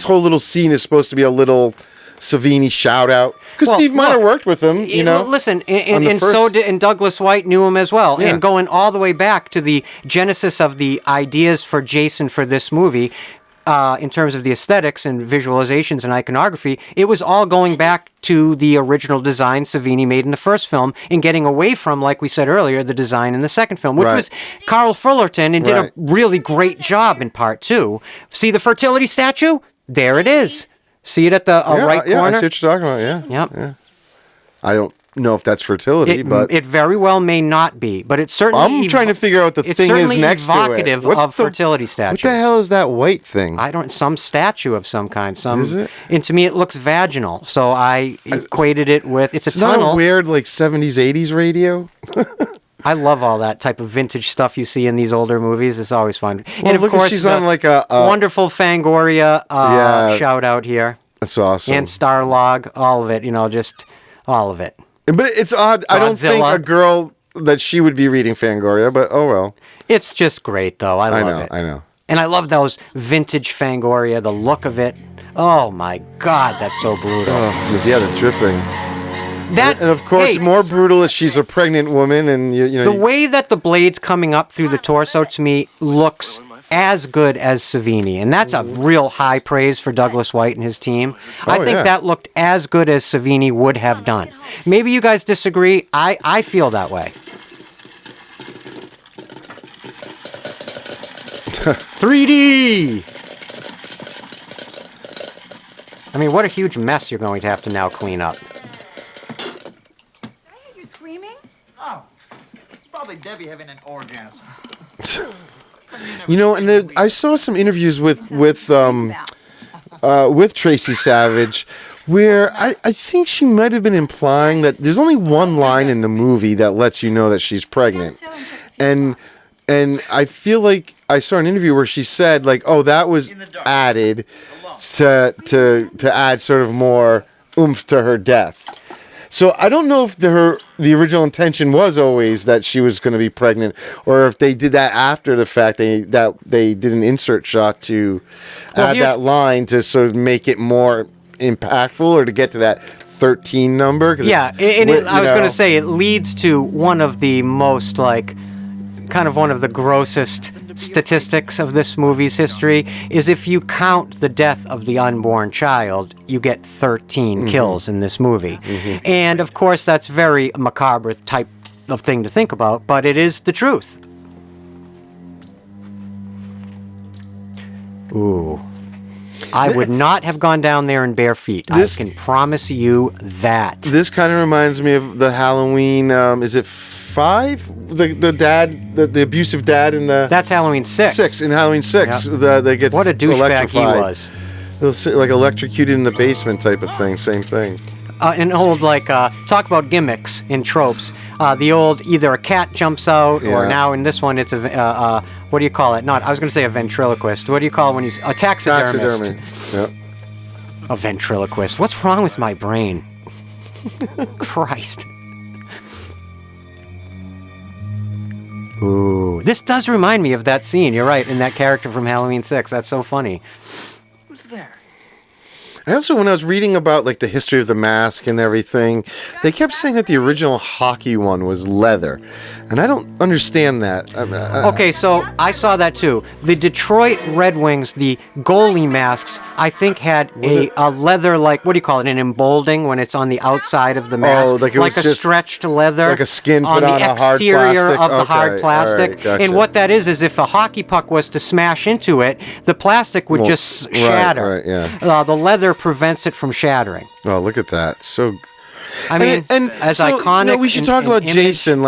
[SPEAKER 3] whole little scene is supposed to be a little Savini shout out because
[SPEAKER 2] Well,
[SPEAKER 3] Steve Miner
[SPEAKER 2] look,
[SPEAKER 3] worked with him. You know,
[SPEAKER 2] listen,
[SPEAKER 3] on the
[SPEAKER 2] and
[SPEAKER 3] first-
[SPEAKER 2] so did, and Douglas White knew him as well.
[SPEAKER 3] Yeah.
[SPEAKER 2] And going all the way back to the genesis of the ideas for Jason for this movie, in terms of the aesthetics and visualizations and iconography, it was all going back to the original design Savini made in the first film and getting away from, like we said earlier, the design in the second film, which
[SPEAKER 3] Right.
[SPEAKER 2] was Carl Fullerton and did
[SPEAKER 3] Right.
[SPEAKER 2] a really great job in part two. See the fertility statue? There it is. See it at the right
[SPEAKER 3] yeah, I
[SPEAKER 2] corner?
[SPEAKER 3] see what you're talking about. Yeah.
[SPEAKER 2] Yep.
[SPEAKER 3] Yeah. I don't know if that's fertility, but
[SPEAKER 2] It very well may not be, but it's certainly.
[SPEAKER 3] I'm trying to figure out what the
[SPEAKER 2] it's
[SPEAKER 3] thing is
[SPEAKER 2] certainly
[SPEAKER 3] next to it.
[SPEAKER 2] evocative of fertility statues.
[SPEAKER 3] What the hell is that white thing?
[SPEAKER 2] Some statue of some kind.
[SPEAKER 3] Is it?
[SPEAKER 2] And to me, it looks vaginal. So I equated it with it's a
[SPEAKER 3] It's not
[SPEAKER 2] tunnel.
[SPEAKER 3] a weird like 70s, 80s radio.
[SPEAKER 2] I love all that type of vintage stuff you see in these older movies. It's always fun.
[SPEAKER 3] Well,
[SPEAKER 2] and of
[SPEAKER 3] look,
[SPEAKER 2] course,
[SPEAKER 3] she's
[SPEAKER 2] the
[SPEAKER 3] on like a
[SPEAKER 2] wonderful Fangoria
[SPEAKER 3] Yeah.
[SPEAKER 2] shout out here,
[SPEAKER 3] That's awesome.
[SPEAKER 2] and Starlog, all of it. Just all of it.
[SPEAKER 3] But it's odd. I don't think
[SPEAKER 2] Godzilla.
[SPEAKER 3] a girl that she would be reading Fangoria, but oh well.
[SPEAKER 2] It's just great, though. I love it.
[SPEAKER 3] I know.
[SPEAKER 2] And I love those vintage Fangoria, the look of it. Oh my God, that's so brutal.
[SPEAKER 3] Oh, yeah, the dripping.
[SPEAKER 2] That
[SPEAKER 3] And of course,
[SPEAKER 2] hey,
[SPEAKER 3] more brutal if she's a pregnant woman, and you know.
[SPEAKER 2] the way that the blades coming up through the torso to me looks as good as Savini, and that's a real high praise for Douglas White and his team. I think
[SPEAKER 3] yeah.
[SPEAKER 2] that looked as good as Savini would have done. Maybe you guys disagree. I feel that way. 3D. I mean, what a huge mess you're going to have to now clean up.
[SPEAKER 4] Did I hear you screaming?
[SPEAKER 5] Oh, it's probably Debbie having an orgasm.
[SPEAKER 3] You know, and then I saw some interviews with Tracy Savage, where I think she might have been implying that there's only one line in the movie that lets you know that she's pregnant, and I feel like I saw an interview where she said like, oh, that was added to add sort of more oomph to her death. So I don't know if the original intention was always that she was going to be pregnant, or if they did that after the fact. They did an insert shot to add that line to sort of make it more impactful, or to get to that 13 number.
[SPEAKER 2] Yeah, I was going to say it leads to one of the most kind of one of the grossest statistics of this movie's history is if you count the death of the unborn child, you get 13 kills in this movie. And of course, that's very macabre type of thing to think about, but it is the truth. Ooh. I would not have gone down there in bare feet. I can promise you that.
[SPEAKER 3] This kind of reminds me of the Halloween. Is it 5? The dad, the abusive dad in the.
[SPEAKER 2] That's Halloween 6.
[SPEAKER 3] 6 in Halloween 6.
[SPEAKER 2] Yep.
[SPEAKER 3] That gets
[SPEAKER 2] What a douchebag he
[SPEAKER 3] electrified.
[SPEAKER 2] was.
[SPEAKER 3] Like electrocuted in the basement type of thing. Same thing.
[SPEAKER 2] An old, talk about gimmicks and tropes. The old, either a cat jumps out, or
[SPEAKER 3] Yeah.
[SPEAKER 2] now in this one, it's a, what do you call it? I was going to say a ventriloquist. What do you call it when a taxidermist?
[SPEAKER 3] Taxidermy. Yep.
[SPEAKER 2] A ventriloquist. What's wrong with my brain? Christ. Ooh, this does remind me of that scene. You're right, in that character from Halloween 6. That's so funny.
[SPEAKER 5] Who's there?
[SPEAKER 3] I also, when I was reading about like the history of the mask and everything, they kept saying that the original hockey one was leather, and I don't understand that.
[SPEAKER 2] Okay, so I saw that too. The Detroit Red Wings, the goalie masks, I think had a leather, what do you call it, an embolding when it's on the outside of the mask?
[SPEAKER 3] Oh, like it was
[SPEAKER 2] a
[SPEAKER 3] just
[SPEAKER 2] stretched leather.
[SPEAKER 3] like a skin
[SPEAKER 2] on
[SPEAKER 3] put
[SPEAKER 2] the
[SPEAKER 3] on a hard
[SPEAKER 2] exterior
[SPEAKER 3] plastic?
[SPEAKER 2] of the
[SPEAKER 3] Okay,
[SPEAKER 2] hard
[SPEAKER 3] all
[SPEAKER 2] plastic.
[SPEAKER 3] right, gotcha.
[SPEAKER 2] And what that is if a hockey puck was to smash into it, the plastic would just
[SPEAKER 3] right,
[SPEAKER 2] shatter.
[SPEAKER 3] right, yeah.
[SPEAKER 2] The leather prevents it from shattering.
[SPEAKER 3] Oh, look at that! So.
[SPEAKER 2] I mean, as
[SPEAKER 3] so,
[SPEAKER 2] iconic.
[SPEAKER 3] we should
[SPEAKER 2] an-
[SPEAKER 3] talk
[SPEAKER 2] an
[SPEAKER 3] about
[SPEAKER 2] image.
[SPEAKER 3] Jason.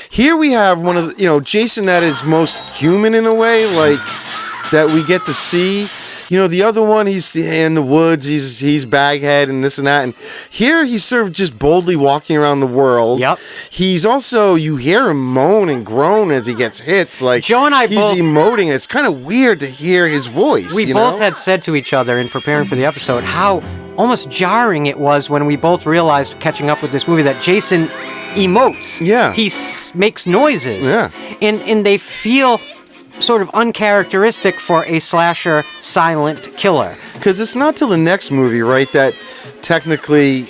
[SPEAKER 3] Here we have one of the, Jason that is most human in a way, that we get to see. The other one, he's in the woods, he's baghead and this and that. And here he's sort of just boldly walking around the world.
[SPEAKER 2] Yep.
[SPEAKER 3] He's also, you hear him moan and groan as he gets hits.
[SPEAKER 2] Joe and I
[SPEAKER 3] he's
[SPEAKER 2] both-
[SPEAKER 3] emoting. It's kind of weird to hear his voice.
[SPEAKER 2] We both had said to each other in preparing for the episode how almost jarring it was when we both realized, catching up with this movie, that Jason emotes.
[SPEAKER 3] Yeah.
[SPEAKER 2] He makes noises.
[SPEAKER 3] Yeah.
[SPEAKER 2] And they feel sort of uncharacteristic for a slasher silent killer.
[SPEAKER 3] Because it's not till the next movie, right, that technically,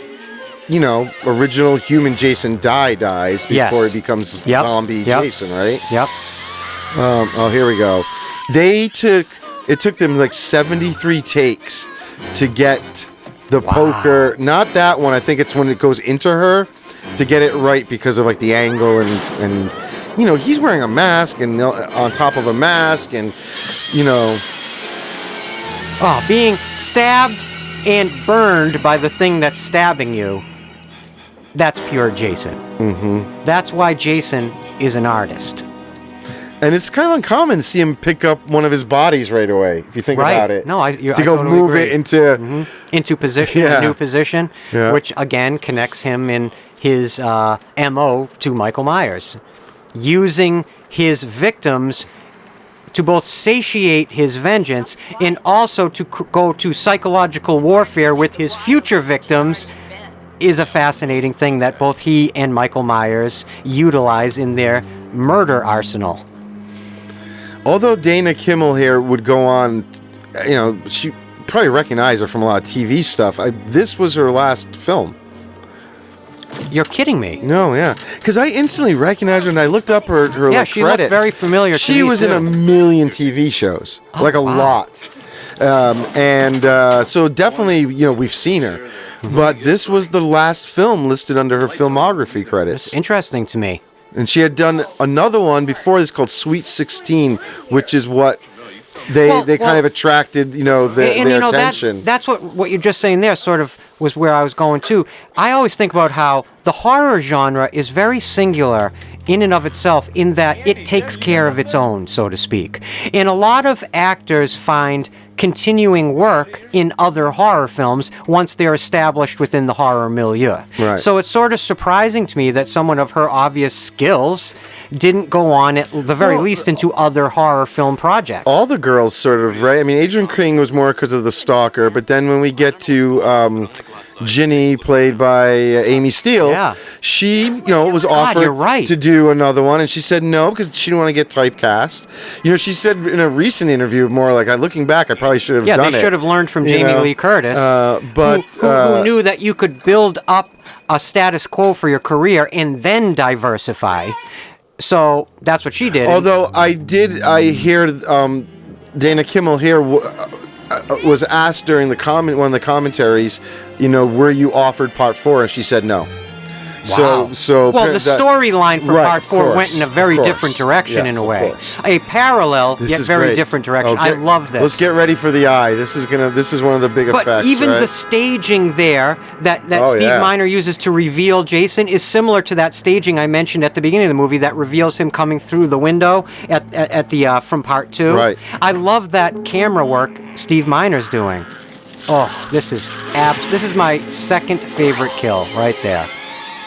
[SPEAKER 3] original human Jason dies before
[SPEAKER 2] Yes.
[SPEAKER 3] he becomes
[SPEAKER 2] Yep.
[SPEAKER 3] zombie
[SPEAKER 2] Yep.
[SPEAKER 3] Jason, right?
[SPEAKER 2] Yep.
[SPEAKER 3] Oh, here we go. It took them like 73 takes to get the poker, not that one. I think it's when it goes into her, to get it right because of like the angle and he's wearing a mask and on top of a mask and
[SPEAKER 2] Oh, being stabbed and burned by the thing that's stabbing you. That's pure Jason. Mm-hmm. That's why Jason is an artist.
[SPEAKER 3] And it's kind of uncommon to see him pick up one of his bodies right away, if you think
[SPEAKER 2] Right.
[SPEAKER 3] about it.
[SPEAKER 2] No, I
[SPEAKER 3] to go
[SPEAKER 2] totally
[SPEAKER 3] move
[SPEAKER 2] agree.
[SPEAKER 3] it into...
[SPEAKER 2] Into position,
[SPEAKER 3] Yeah.
[SPEAKER 2] a new position,
[SPEAKER 3] Yeah.
[SPEAKER 2] which again connects him in his MO to Michael Myers. Using his victims to both satiate his vengeance and also to go to psychological warfare with his future victims is a fascinating thing that both he and Michael Myers utilize in their murder arsenal.
[SPEAKER 3] Although Dana Kimmel here would go on, she probably recognized her from a lot of TV stuff. This was her last film.
[SPEAKER 2] You're kidding me.
[SPEAKER 3] No, yeah. Because I instantly recognized her and I looked up her
[SPEAKER 2] Yeah,
[SPEAKER 3] like,
[SPEAKER 2] she looked
[SPEAKER 3] credits.
[SPEAKER 2] very familiar to
[SPEAKER 3] She
[SPEAKER 2] me,
[SPEAKER 3] was in
[SPEAKER 2] too.
[SPEAKER 3] a million TV shows. Like a lot. So definitely, we've seen her. But this was the last film listed under her filmography credits.
[SPEAKER 2] It's interesting to me.
[SPEAKER 3] And she had done another one before this called Sweet 16, which is what they kind of attracted, their attention.
[SPEAKER 2] That's what you're just saying there sort of was where I was going to. I always think about how the horror genre is very singular in and of itself in that it takes care of its own, so to speak. And a lot of actors find continuing work in other horror films once they're established within the horror milieu.
[SPEAKER 3] Right.
[SPEAKER 2] So it's sort of surprising to me that someone of her obvious skills didn't go on at the very least into other horror film projects.
[SPEAKER 3] All the girls sort of, right? I mean, Adrian King was more because of The Stalker, but then when we get to Ginny, played by Amy Steele,
[SPEAKER 2] Yeah.
[SPEAKER 3] she, was offered
[SPEAKER 2] you're right.
[SPEAKER 3] to do another one, and she said no because she didn't want to get typecast. She said in a recent interview, more like, looking back, I probably should have done it.
[SPEAKER 2] Yeah, they should have learned from Jamie Lee Curtis, who knew that you could build up a status quo for your career and then diversify. So that's what she did.
[SPEAKER 3] Although I hear Dana Kimmel here was asked during one of the commentaries, were you offered part 4? And she said no.
[SPEAKER 2] Wow.
[SPEAKER 3] So
[SPEAKER 2] well, the storyline for
[SPEAKER 3] Right,
[SPEAKER 2] part 4
[SPEAKER 3] of course,
[SPEAKER 2] went in a very
[SPEAKER 3] of course.
[SPEAKER 2] different direction
[SPEAKER 3] Yes,
[SPEAKER 2] in a
[SPEAKER 3] of
[SPEAKER 2] way.
[SPEAKER 3] course.
[SPEAKER 2] A parallel,
[SPEAKER 3] This
[SPEAKER 2] yet
[SPEAKER 3] is
[SPEAKER 2] very
[SPEAKER 3] great.
[SPEAKER 2] different direction.
[SPEAKER 3] Oh,
[SPEAKER 2] I love this.
[SPEAKER 3] Let's get ready for the eye. This is one of the big
[SPEAKER 2] But
[SPEAKER 3] effects.
[SPEAKER 2] even
[SPEAKER 3] right?
[SPEAKER 2] the staging there that
[SPEAKER 3] Oh,
[SPEAKER 2] Steve
[SPEAKER 3] yeah.
[SPEAKER 2] Miner uses to reveal Jason is similar to that staging I mentioned at the beginning of the movie that reveals him coming through the window at the from part 2.
[SPEAKER 3] Right.
[SPEAKER 2] I love that camera work Steve Miner's doing. Oh, this is my second favorite kill right there.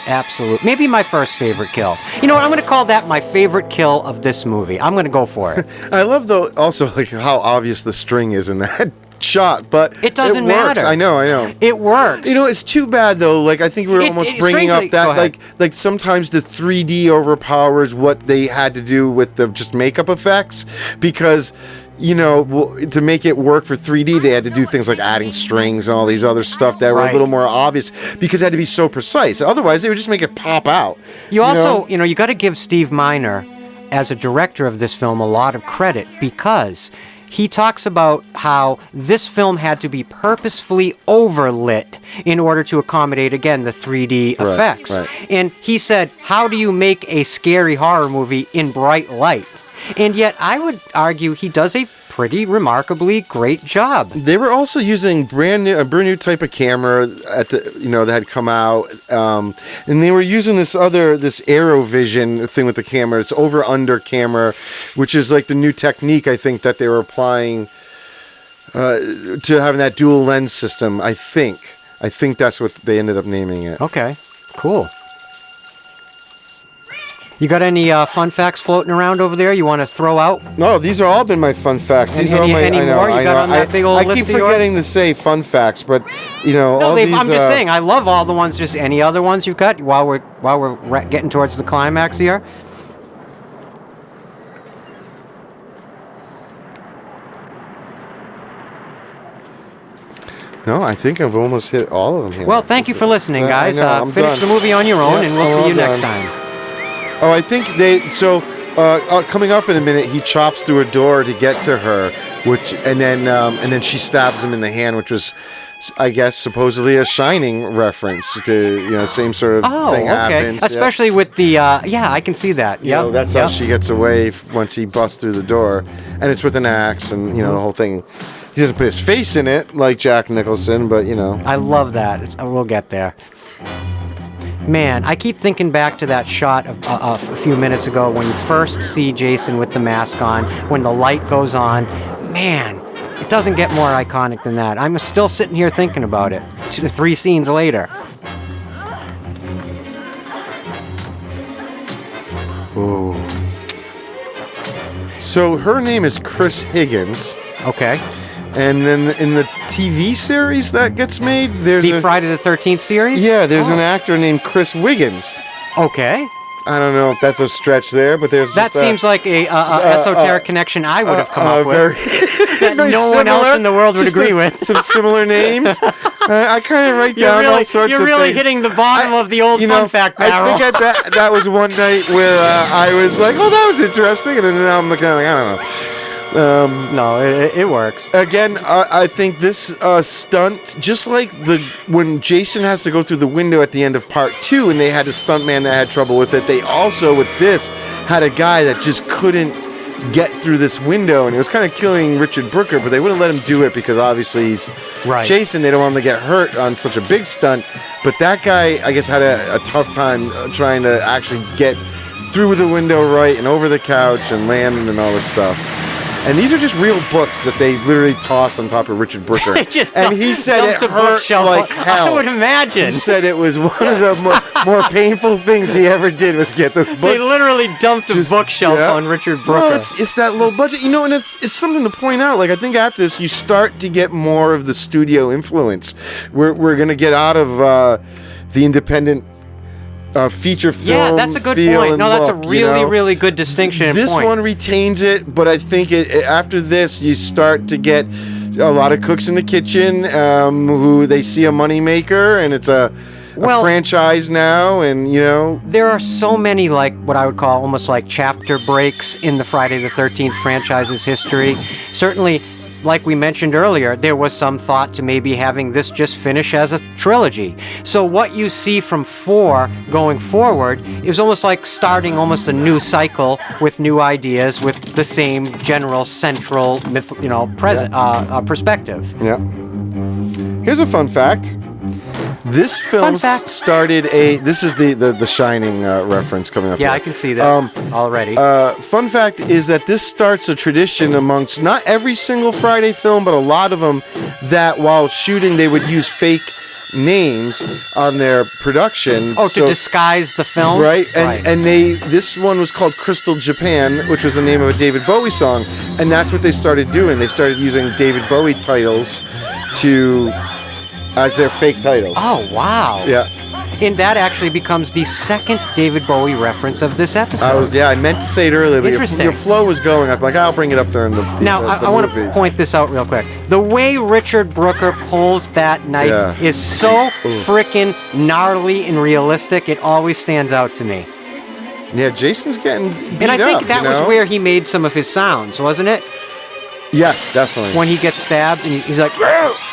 [SPEAKER 2] Absolute. Maybe my first favorite kill. You know what? I'm going to call that my favorite kill of this movie. I'm going to go for it.
[SPEAKER 3] I love though also like how obvious the string is in that shot, but
[SPEAKER 2] It doesn't
[SPEAKER 3] works.
[SPEAKER 2] matter.
[SPEAKER 3] I know.
[SPEAKER 2] It works.
[SPEAKER 3] It's too bad though. Like I think we were almost bringing up
[SPEAKER 2] strangely- go
[SPEAKER 3] that
[SPEAKER 2] ahead.
[SPEAKER 3] like sometimes the 3D overpowers what they had to do with the just makeup effects because to make it work for 3D, they had to do things like adding strings and all these other stuff that were a
[SPEAKER 2] Right.
[SPEAKER 3] little more obvious because it had to be so precise. Otherwise, they would just make it pop out.
[SPEAKER 2] You also, you got to give Steve Miner, as a director of this film, a lot of credit because he talks about how this film had to be purposefully overlit in order to accommodate, again, the 3D
[SPEAKER 3] Right,
[SPEAKER 2] effects.
[SPEAKER 3] right.
[SPEAKER 2] And he said, how do you make a scary horror movie in bright light? And yet, I would argue he does a pretty remarkably great job.
[SPEAKER 3] They were also using a brand new type of camera that had come out, and they were using this AeroVision thing with the camera. It's over under camera, which is like the new technique I think that they were applying to having that dual lens system. I think that's what they ended up naming it.
[SPEAKER 2] Okay, cool. You got any fun facts floating around over there you want to throw out?
[SPEAKER 3] No, these are all been my fun facts. These are all my.
[SPEAKER 2] Any
[SPEAKER 3] I know,
[SPEAKER 2] more you
[SPEAKER 3] I
[SPEAKER 2] got
[SPEAKER 3] know.
[SPEAKER 2] on that big old
[SPEAKER 3] I
[SPEAKER 2] list
[SPEAKER 3] keep
[SPEAKER 2] of yours?
[SPEAKER 3] forgetting to say fun facts, but
[SPEAKER 2] No,
[SPEAKER 3] all these.
[SPEAKER 2] I'm just saying. I love all the ones. Just any other ones you've got while we're getting towards the climax here.
[SPEAKER 3] No, I think I've almost hit all of them here.
[SPEAKER 2] Well, thank you for listening, guys.
[SPEAKER 3] I know, I'm
[SPEAKER 2] Finish
[SPEAKER 3] done.
[SPEAKER 2] the movie on your own,
[SPEAKER 3] Yep,
[SPEAKER 2] and we'll
[SPEAKER 3] I'm
[SPEAKER 2] see you
[SPEAKER 3] all
[SPEAKER 2] next
[SPEAKER 3] done.
[SPEAKER 2] time.
[SPEAKER 3] Oh, I think coming up in a minute, he chops through a door to get to her, and then she stabs him in the hand, which was, I guess, supposedly a Shining reference to, same sort of thing happens.
[SPEAKER 2] Especially with the, I can see that.
[SPEAKER 3] Yeah, that's how she gets away once he busts through the door, and it's with an axe, and the whole thing. He doesn't put his face in it like Jack Nicholson, but
[SPEAKER 2] I love that. We'll get there. Man, I keep thinking back to that shot of a few minutes ago when you first see Jason with the mask on, when the light goes on. Man, it doesn't get more iconic than that. I'm still sitting here thinking about it, 3 scenes later.
[SPEAKER 3] Ooh. So her name is Chris Higgins.
[SPEAKER 2] Okay.
[SPEAKER 3] And then in the TV series that gets made, there's
[SPEAKER 2] The Friday the 13th series?
[SPEAKER 3] Yeah, there's an actor named Chris Wiggins.
[SPEAKER 2] Okay.
[SPEAKER 3] I don't know if that's a stretch there, but there's
[SPEAKER 2] That
[SPEAKER 3] just
[SPEAKER 2] seems like a esoteric connection I would have come up with. That
[SPEAKER 3] very
[SPEAKER 2] no one else in the world would
[SPEAKER 3] Just
[SPEAKER 2] agree with.
[SPEAKER 3] Some similar names. I kind of write down all sorts of things.
[SPEAKER 2] You're really hitting the bottom of the old fun fact barrel.
[SPEAKER 3] I think that was one night where I was like, oh, that was interesting, and then now I'm looking like, I don't know.
[SPEAKER 2] No, it works.
[SPEAKER 3] Again, I think this stunt, just like when Jason has to go through the window at the end of part 2, and they had a stuntman that had trouble with it, they also, with this, had a guy that just couldn't get through this window, and it was kind of killing Richard Brooker, but they wouldn't let him do it because obviously he's Jason. They don't want him to get hurt on such a big stunt. But that guy, I guess, had a tough time trying to actually get through the window right and over the couch and land and all this stuff. And these are just real books that they literally tossed on top of Richard Brooker. And he said it hurt like hell.
[SPEAKER 2] I would imagine.
[SPEAKER 3] He said it was one of the more painful things he ever did was get those books.
[SPEAKER 2] They literally dumped a bookshelf on Richard Brooker.
[SPEAKER 3] Well, it's that low budget. And it's something to point out. Like, I think after this, you start to get more of the studio influence. We're going to get out of the independent feature film.
[SPEAKER 2] Yeah, that's a good point. No, that's a really good distinction.
[SPEAKER 3] This one retains it, but I think after this, you start to get a lot of cooks in the kitchen who they see a moneymaker, and it's a franchise now, and
[SPEAKER 2] there are so many, like what I would call almost like chapter breaks in the Friday the 13th franchise's history. Certainly, like we mentioned earlier, there was some thought to maybe having this just finish as a trilogy. So what you see from 4 going forward is almost like starting almost a new cycle with new ideas, with the same general central perspective.
[SPEAKER 3] Yeah. Here's a fun fact. This film started this is the Shining reference coming up.
[SPEAKER 2] Yeah,
[SPEAKER 3] here.
[SPEAKER 2] I can see that already.
[SPEAKER 3] Fun fact is that this starts a tradition amongst not every single Friday film, but a lot of them, that while shooting they would use fake names on their production.
[SPEAKER 2] To disguise the film?
[SPEAKER 3] Right. And this one was called Crystal Japan, which was the name of a David Bowie song, and that's what they started doing. They started using David Bowie titles as their fake titles.
[SPEAKER 2] Oh, wow.
[SPEAKER 3] Yeah.
[SPEAKER 2] And that actually becomes the second David Bowie reference of this episode.
[SPEAKER 3] I meant to say it earlier, but your flow was going. I'm like, I'll bring it up during the
[SPEAKER 2] Now, I want to point this out real quick. The way Richard Brooker pulls that knife is so freaking gnarly and realistic, it always stands out to me.
[SPEAKER 3] Yeah, Jason's getting beat
[SPEAKER 2] And I think
[SPEAKER 3] up,
[SPEAKER 2] that was where he made some of his sounds, wasn't it?
[SPEAKER 3] Yes, definitely.
[SPEAKER 2] When he gets stabbed and he's like...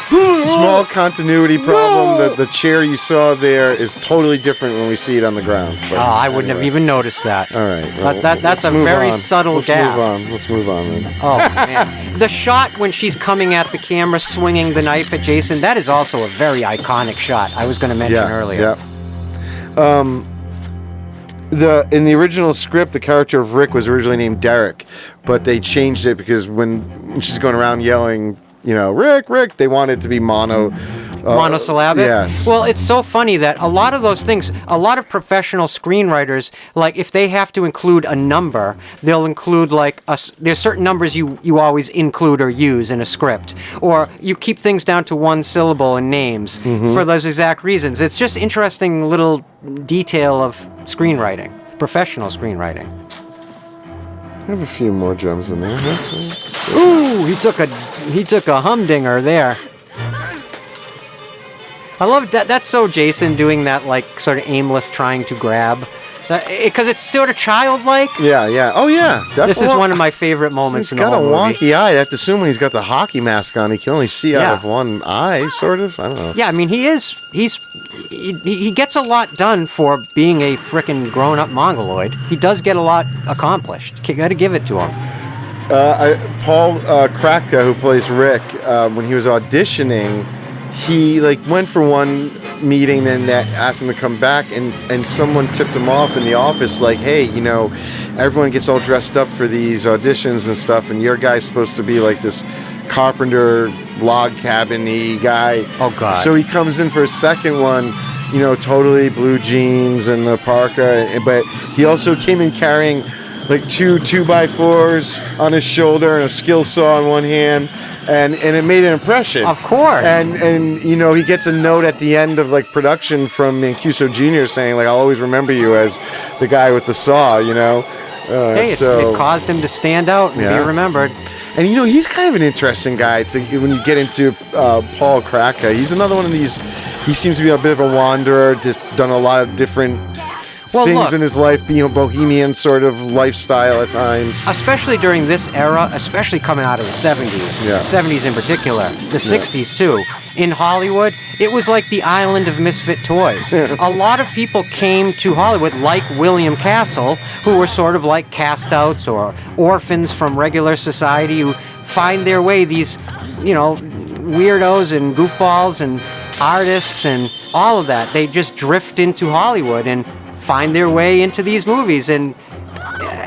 [SPEAKER 3] Small continuity problem. The chair you saw there is totally different when we see it on the ground.
[SPEAKER 2] I wouldn't have even noticed that.
[SPEAKER 3] All right. Well,
[SPEAKER 2] that's a very subtle gap.
[SPEAKER 3] Let's move on then.
[SPEAKER 2] Oh, man. The shot when she's coming at the camera, swinging the knife at Jason, that is also a very iconic shot I was going to mention earlier.
[SPEAKER 3] Yeah. In the original script, the character of Rick was originally named Derek, but they changed it because when she's going around yelling, Rick, they wanted it to be
[SPEAKER 2] monosyllabic?
[SPEAKER 3] Yes.
[SPEAKER 2] Well, it's so funny that a lot of those things, a lot of professional screenwriters, like if they have to include a number, they'll include there's certain numbers you always include or use in a script. Or you keep things down to one syllable in names for those exact reasons. It's just interesting little detail of screenwriting, professional screenwriting.
[SPEAKER 3] I have a few more gems in there.
[SPEAKER 2] Ooh, he took a humdinger there. I love that. That's so Jason doing that, like, sort of aimless trying to grab. Because it's sort of childlike.
[SPEAKER 3] Yeah. Oh, yeah.
[SPEAKER 2] This is one of my favorite moments
[SPEAKER 3] He's
[SPEAKER 2] in the whole movie.
[SPEAKER 3] got a wonky eye. I have to assume when he's got the hockey mask on, he can only see
[SPEAKER 2] Yeah.
[SPEAKER 3] out of one eye, sort of. I don't know.
[SPEAKER 2] Yeah, I mean, he gets a lot done for being a frickin' grown-up Mongoloid. He does get a lot accomplished. You got to give it to him.
[SPEAKER 3] Paul Kratka, who plays Rick, when he was auditioning, he went for one meeting, then that asked him to come back, and someone tipped him off in the office, like, hey, everyone gets all dressed up for these auditions and stuff, and your guy's supposed to be like this carpenter, log cabin-y guy.
[SPEAKER 2] Oh, God.
[SPEAKER 3] So he comes in for a second one, totally blue jeans and the parka, but he also came in carrying like 2x4s on his shoulder and a skill saw in one hand, and it made an impression.
[SPEAKER 2] Of course.
[SPEAKER 3] And he gets a note at the end of production from Mancuso Jr. saying I'll always remember you as the guy with the saw.
[SPEAKER 2] Hey, it caused him to stand out and be remembered.
[SPEAKER 3] And he's kind of an interesting guy when you get into Paul Kratka. He's another one of these. He seems to be a bit of a wanderer, just done a lot of different things in his life, being a bohemian sort of lifestyle at times.
[SPEAKER 2] Especially during this era, especially coming out of the 70s.
[SPEAKER 3] Yeah.
[SPEAKER 2] 70s in particular. The 60s too. In Hollywood, it was like the island of misfit toys. A lot of people came to Hollywood like William Castle, who were sort of like cast-outs or orphans from regular society who find their way, these, weirdos and goofballs and artists and all of that. They just drift into Hollywood and find their way into these movies. And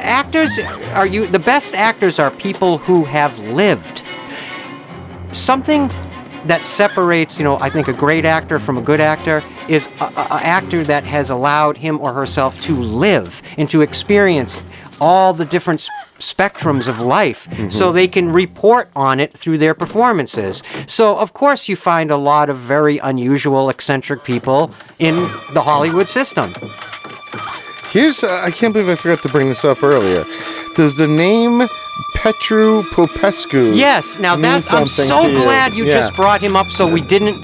[SPEAKER 2] the best actors are people who have lived. Something that separates, I think, a great actor from a good actor is an actor that has allowed him or herself to live and to experience all the different spectrums of life, so they can report on it through their performances. So, of course, you find a lot of very unusual, eccentric people in the Hollywood system.
[SPEAKER 3] Here's, I can't believe I forgot to bring this up earlier. Does the name Petru Popescu
[SPEAKER 2] Yes, now
[SPEAKER 3] mean
[SPEAKER 2] that's, I'm
[SPEAKER 3] something
[SPEAKER 2] so
[SPEAKER 3] to you?
[SPEAKER 2] glad you just brought him up so we didn't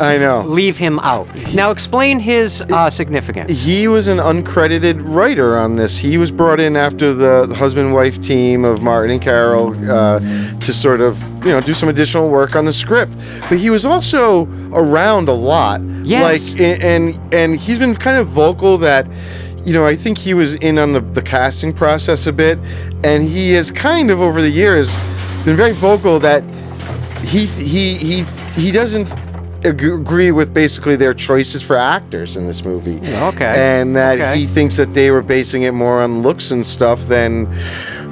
[SPEAKER 2] leave him out. Now explain his significance.
[SPEAKER 3] He was an uncredited writer on this. He was brought in after the husband-wife team of Martin and Carol to sort of, do some additional work on the script. But he was also around a lot.
[SPEAKER 2] Yes.
[SPEAKER 3] And he's been kind of vocal that, I think he was in on the casting process a bit, and he has kind of over the years been very vocal that he doesn't agree with basically their choices for actors in this movie.
[SPEAKER 2] Okay.
[SPEAKER 3] And that he thinks that they were basing it more on looks and stuff than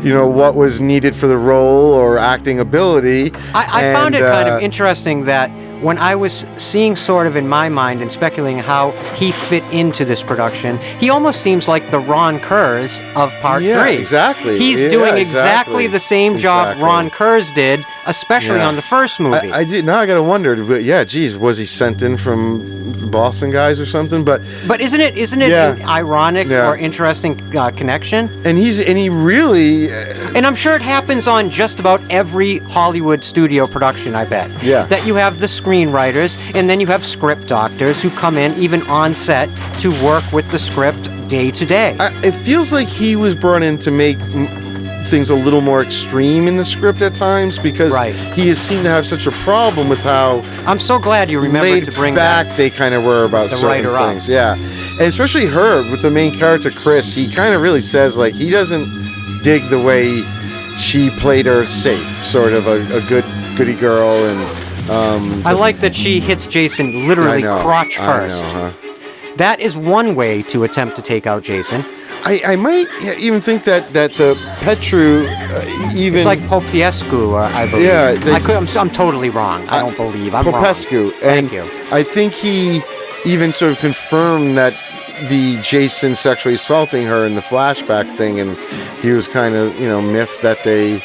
[SPEAKER 3] what was needed for the role or acting ability.
[SPEAKER 2] I found it kind of interesting that when I was seeing sort of in my mind and speculating how he fit into this production, he almost seems like the Ron Kurz of Part 3.
[SPEAKER 3] Exactly.
[SPEAKER 2] He's doing exactly the same job Ron Kurz did, especially on the first movie.
[SPEAKER 3] I did. Now I gotta wonder. But was he sent in from Boston guys or something? But isn't it an ironic or interesting connection? And he really.
[SPEAKER 2] And I'm sure it happens on just about every Hollywood studio production, I bet.
[SPEAKER 3] Yeah.
[SPEAKER 2] That you have the screenwriters, and then you have script doctors who come in, even on set, to work with the script day to day.
[SPEAKER 3] It feels like he was brought in to make things a little more extreme in the script at times, because he has seemed to have such a problem with how
[SPEAKER 2] I'm so glad you remembered to bring
[SPEAKER 3] back they kind of were about certain things. Yeah. And especially her, with the main character, Chris, he kind of really says, he doesn't dig the way she played her safe, sort of a goody girl, and
[SPEAKER 2] I like that she hits Jason literally crotch first. That is one way to attempt to take out Jason.
[SPEAKER 3] I might even think that the Petru even...
[SPEAKER 2] It's like Popescu, I believe.
[SPEAKER 3] Yeah.
[SPEAKER 2] I'm totally wrong. I don't believe. I'm
[SPEAKER 3] Popescu.
[SPEAKER 2] wrong. Thank you.
[SPEAKER 3] I think he even sort of confirmed that the Jason sexually assaulting her in the flashback thing, and he was kind of, miffed that they,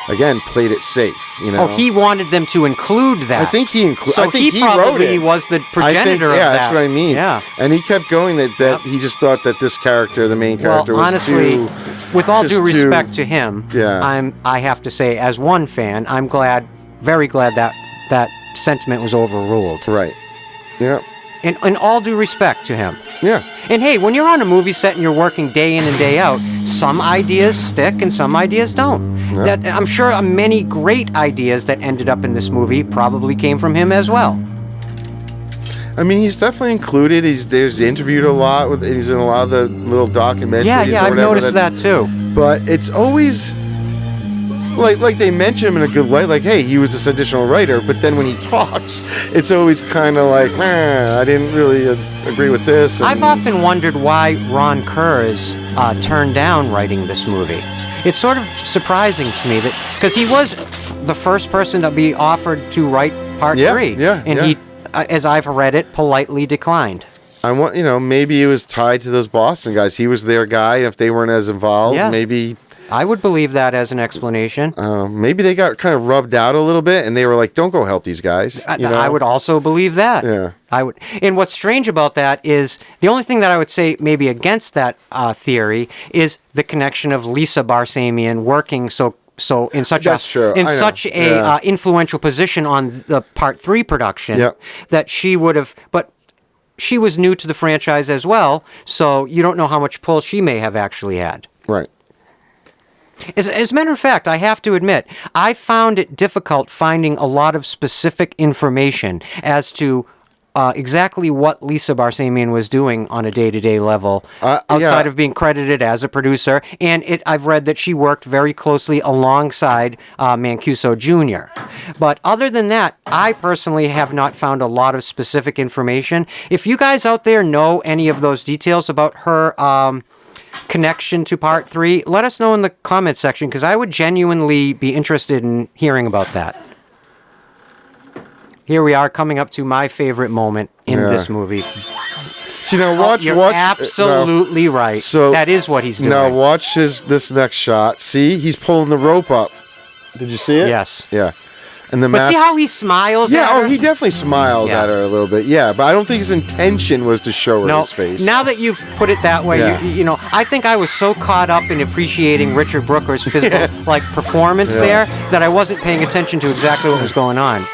[SPEAKER 3] again, played it safe.
[SPEAKER 2] Oh, he wanted them to include that.
[SPEAKER 3] I think he included.
[SPEAKER 2] So he probably was the progenitor of that.
[SPEAKER 3] Yeah, that's what I mean.
[SPEAKER 2] Yeah,
[SPEAKER 3] and he kept going that he just thought that this character, the main character, was
[SPEAKER 2] honestly, with all due respect to him,
[SPEAKER 3] yeah.
[SPEAKER 2] I have to say, as one fan, I'm glad, very glad that sentiment was overruled.
[SPEAKER 3] Right. Yeah.
[SPEAKER 2] In all due respect to him.
[SPEAKER 3] Yeah.
[SPEAKER 2] And hey, when you're on a movie set and you're working day in and day out, some ideas stick and some ideas don't.
[SPEAKER 3] Yeah.
[SPEAKER 2] That I'm sure many great ideas that ended up in this movie probably came from him as well.
[SPEAKER 3] I mean, he's definitely included. There's interviewed a lot with. He's in a lot of the little documentaries.
[SPEAKER 2] Yeah, I've noticed that too.
[SPEAKER 3] But it's always like they mention him in a good light. Like, hey, he was this additional writer. But then when he talks, it's always kind of like, I didn't really agree with this. And
[SPEAKER 2] I've often wondered why Ron Kurz turned down writing this movie. It's sort of surprising to me that because he was the first person to be offered to write part 3, and he, as I've read it, politely declined.
[SPEAKER 3] I want, maybe it was tied to those Boston guys. He was their guy, and if they weren't as involved, maybe.
[SPEAKER 2] I would believe that as an explanation.
[SPEAKER 3] Maybe they got kind of rubbed out a little bit, and they were like, "Don't go help these guys."
[SPEAKER 2] I would also believe that.
[SPEAKER 3] Yeah.
[SPEAKER 2] I would. And what's strange about that is the only thing that I would say maybe against that theory is the connection of Lisa Barsamian working so in such a influential position on the Part 3 production that she would have. But she was new to the franchise as well, so you don't know how much pull she may have actually had.
[SPEAKER 3] Right.
[SPEAKER 2] As a matter of fact, I have to admit, I found it difficult finding a lot of specific information as to exactly what Lisa Barsamian was doing on a day-to-day level, outside of being credited as a producer. And I've read that she worked very closely alongside Mancuso Jr. But other than that, I personally have not found a lot of specific information. If you guys out there know any of those details about her connection to Part 3, let us know in the comments section, because I would genuinely be interested in hearing about that. Here we are coming up to my favorite moment in this movie.
[SPEAKER 3] See, now watch.
[SPEAKER 2] You're absolutely right.
[SPEAKER 3] So
[SPEAKER 2] that is what he's doing.
[SPEAKER 3] Now watch this next shot. See, he's pulling the rope up. Did you see it?
[SPEAKER 2] Yes.
[SPEAKER 3] Yeah. And
[SPEAKER 2] But see how he smiles at her?
[SPEAKER 3] he definitely smiles at her a little bit. Yeah, but I don't think his intention was to show her his face.
[SPEAKER 2] Now that you've put it that way, I think I was so caught up in appreciating Richard Brooker's physical performance there that I wasn't paying attention to exactly what was going on.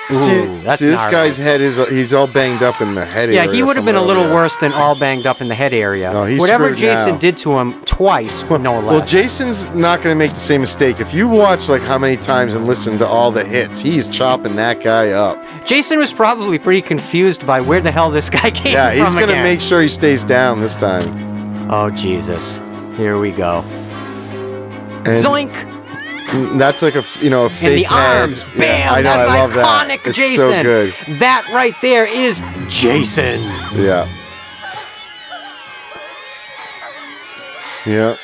[SPEAKER 3] That's this guy's head he's all banged up in the head area.
[SPEAKER 2] Yeah, he would have been a little worse than all banged up in the head area.
[SPEAKER 3] No, he's
[SPEAKER 2] whatever
[SPEAKER 3] screwed
[SPEAKER 2] Jason
[SPEAKER 3] now.
[SPEAKER 2] did to him twice, no less.
[SPEAKER 3] Well, Jason's not going to make the same mistake. If you watch how many times and listen to all the hits, he's chopping that guy up.
[SPEAKER 2] Jason was probably pretty confused by where the hell this guy came from.
[SPEAKER 3] Yeah, he's going to
[SPEAKER 2] again.
[SPEAKER 3] make sure he stays down this time.
[SPEAKER 2] Oh, Jesus. Here we go.
[SPEAKER 3] And
[SPEAKER 2] Zoink!
[SPEAKER 3] That's like a fake
[SPEAKER 2] And the
[SPEAKER 3] head.
[SPEAKER 2] arms, bam!
[SPEAKER 3] Yeah, I know,
[SPEAKER 2] That's
[SPEAKER 3] I love
[SPEAKER 2] iconic,
[SPEAKER 3] that. It's
[SPEAKER 2] Jason.
[SPEAKER 3] so good.
[SPEAKER 2] That right there is Jason.
[SPEAKER 3] Yeah. Yeah.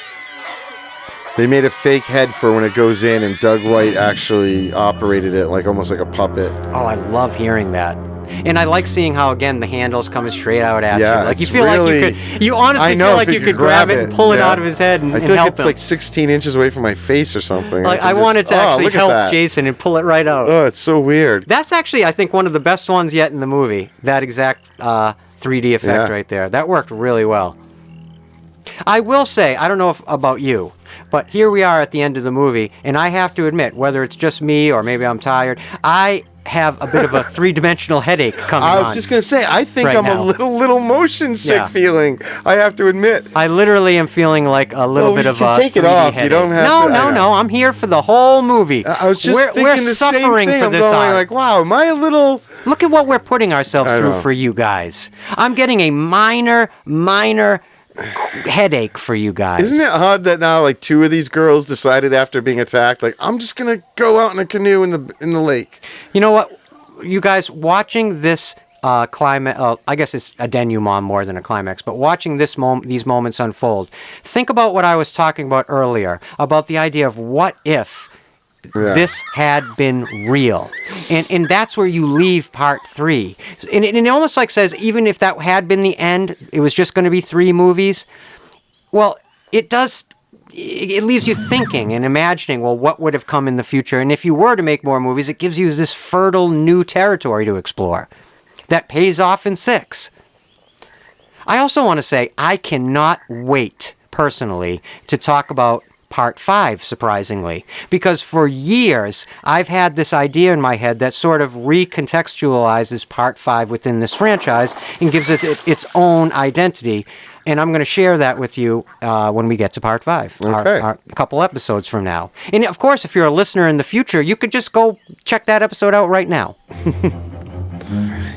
[SPEAKER 3] They made a fake head for when it goes in, and Doug White actually operated it almost like a puppet.
[SPEAKER 2] Oh, I love hearing that. And I like seeing how, again, the handle's coming straight out at
[SPEAKER 3] Yeah,
[SPEAKER 2] you. Like, you
[SPEAKER 3] it's
[SPEAKER 2] feel
[SPEAKER 3] really-
[SPEAKER 2] like you honestly
[SPEAKER 3] I know,
[SPEAKER 2] feel like
[SPEAKER 3] if
[SPEAKER 2] you could grab it and pull it out of his head and
[SPEAKER 3] I feel like
[SPEAKER 2] help
[SPEAKER 3] it's
[SPEAKER 2] him.
[SPEAKER 3] like 16 inches away from my face or something.
[SPEAKER 2] Like, I
[SPEAKER 3] can
[SPEAKER 2] wanted to
[SPEAKER 3] just-
[SPEAKER 2] actually
[SPEAKER 3] look at
[SPEAKER 2] help
[SPEAKER 3] that.
[SPEAKER 2] Jason and pull it right out.
[SPEAKER 3] Oh, it's so weird.
[SPEAKER 2] That's actually, I think, one of the best ones yet in the movie. That exact 3D effect right there. That worked really well. I will say, I don't know about you, but here we are at the end of the movie, and I have to admit, whether it's just me or maybe I'm tired, I have a bit of a three-dimensional headache coming on.
[SPEAKER 3] I was just going to say, I think
[SPEAKER 2] right
[SPEAKER 3] I'm
[SPEAKER 2] now.
[SPEAKER 3] a little motion sick feeling. I have to admit.
[SPEAKER 2] I literally am feeling like a little bit of a 3D
[SPEAKER 3] take it off.
[SPEAKER 2] headache.
[SPEAKER 3] You don't have to.
[SPEAKER 2] No. I'm here for the whole movie.
[SPEAKER 3] I was just
[SPEAKER 2] we're
[SPEAKER 3] thinking the same
[SPEAKER 2] suffering
[SPEAKER 3] thing.
[SPEAKER 2] for
[SPEAKER 3] I'm
[SPEAKER 2] this
[SPEAKER 3] going
[SPEAKER 2] art.
[SPEAKER 3] wow, am I a little...
[SPEAKER 2] Look at what we're putting ourselves
[SPEAKER 3] I
[SPEAKER 2] through
[SPEAKER 3] know.
[SPEAKER 2] for you guys. I'm getting a minor headache for you guys.
[SPEAKER 3] Isn't it odd that now two of these girls decided after being attacked, I'm just gonna go out in a canoe in the lake?
[SPEAKER 2] You know what, you guys, watching this climax, I guess it's a denouement more than a climax, but watching these moments unfold, think about what I was talking about earlier, about the idea of what if this had been real. And that's where you leave part 3. And it almost says, even if that had been the end, it was just going to be 3 movies. Well, it leaves you thinking and imagining, well, what would have come in the future? And if you were to make more movies, it gives you this fertile new territory to explore that pays off in 6. I also want to say, I cannot wait, personally, to talk about Part 5, surprisingly. Because for years, I've had this idea in my head that sort of recontextualizes Part 5 within this franchise and gives it its own identity. And I'm going to share that with you when we get to Part 5,
[SPEAKER 3] Okay.
[SPEAKER 2] our couple episodes from now. And of course, if you're a listener in the future, you could just go check that episode out right now.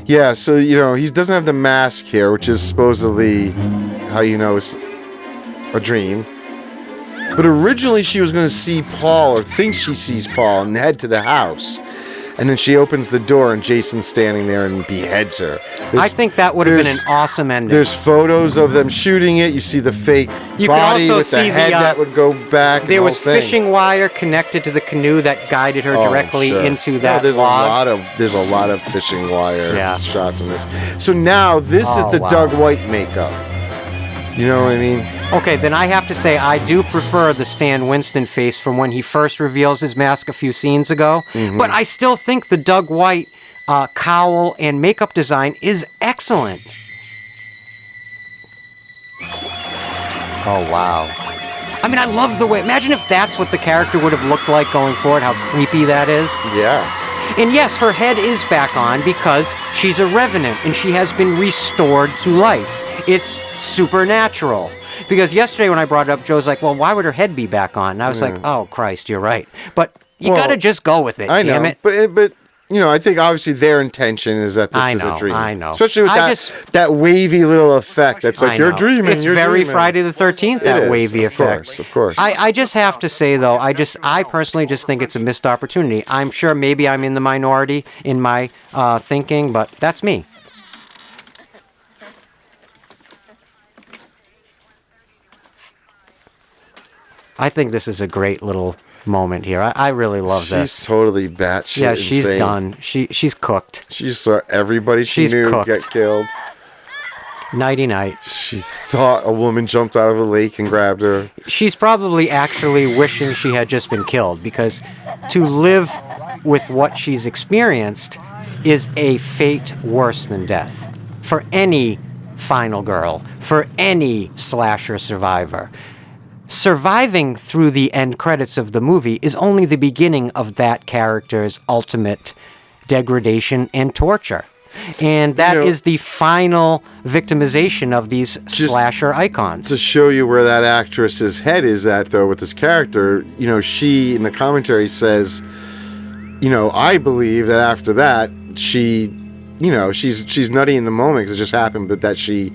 [SPEAKER 3] Yeah, so, he doesn't have the mask here, which is supposedly how you know it's a dream. But originally she was going to see Paul, or thinks she sees Paul, and head to the house. And then she opens the door, and Jason's standing there and beheads her.
[SPEAKER 2] I think that would have been an awesome ending.
[SPEAKER 3] There's photos of them shooting it. You see the fake
[SPEAKER 2] You
[SPEAKER 3] body
[SPEAKER 2] could also
[SPEAKER 3] with the
[SPEAKER 2] see
[SPEAKER 3] head that would go back.
[SPEAKER 2] There
[SPEAKER 3] and
[SPEAKER 2] was
[SPEAKER 3] the whole thing.
[SPEAKER 2] fishing wire connected to the canoe that guided her directly
[SPEAKER 3] Sure.
[SPEAKER 2] into
[SPEAKER 3] No,
[SPEAKER 2] that
[SPEAKER 3] there's
[SPEAKER 2] log.
[SPEAKER 3] there's a lot of fishing wire
[SPEAKER 2] Yeah.
[SPEAKER 3] shots in this. So now this is
[SPEAKER 2] Oh,
[SPEAKER 3] the
[SPEAKER 2] wow.
[SPEAKER 3] Doug White makeup. You know what I mean?
[SPEAKER 2] Okay, then I have to say I do prefer the Stan Winston face from when he first reveals his mask a few scenes ago.
[SPEAKER 3] Mm-hmm.
[SPEAKER 2] But I still think the Doug White cowl and makeup design is excellent. Oh, wow. I mean, I love the way... Imagine if that's what the character would have looked like going forward, how creepy that is.
[SPEAKER 3] Yeah.
[SPEAKER 2] And yes, her head is back on because she's a revenant and she has been restored to life. It's supernatural. Because yesterday when I brought it up, Joe's like, well, why would her head be back on? And I was like, oh, Christ, you're right. But you
[SPEAKER 3] Well,
[SPEAKER 2] gotta just go with it,
[SPEAKER 3] I
[SPEAKER 2] damn
[SPEAKER 3] know,
[SPEAKER 2] it.
[SPEAKER 3] but I think obviously their intention is that this is a dream.
[SPEAKER 2] I know.
[SPEAKER 3] Especially with that wavy little effect. That's like,
[SPEAKER 2] I
[SPEAKER 3] you're
[SPEAKER 2] know.
[SPEAKER 3] dreaming.
[SPEAKER 2] It's
[SPEAKER 3] you're
[SPEAKER 2] very
[SPEAKER 3] dreaming.
[SPEAKER 2] Friday the 13th, that
[SPEAKER 3] It is,
[SPEAKER 2] wavy
[SPEAKER 3] of
[SPEAKER 2] effect.
[SPEAKER 3] Of course.
[SPEAKER 2] I just have to say, though, I personally just think it's a missed opportunity. I'm sure maybe I'm in the minority in my thinking, but that's me. I think this is a great little moment here. I really love this.
[SPEAKER 3] She's totally batshit
[SPEAKER 2] Yeah, she's
[SPEAKER 3] insane.
[SPEAKER 2] done. She's cooked.
[SPEAKER 3] She saw everybody she
[SPEAKER 2] She's
[SPEAKER 3] knew
[SPEAKER 2] cooked.
[SPEAKER 3] get killed.
[SPEAKER 2] Nighty night.
[SPEAKER 3] She thought a woman jumped out of a lake and grabbed her.
[SPEAKER 2] She's probably actually wishing she had just been killed because to live with what she's experienced is a fate worse than death for any final girl, for any slasher survivor. Surviving through the end credits of the movie is only the beginning of that character's ultimate degradation and torture. And that is the final victimization of these slasher icons.
[SPEAKER 3] To show you where that actress's head is at, though, with this character, she, in the commentary, says, I believe that after that, she, she's nutty in the moment because it just happened, but that she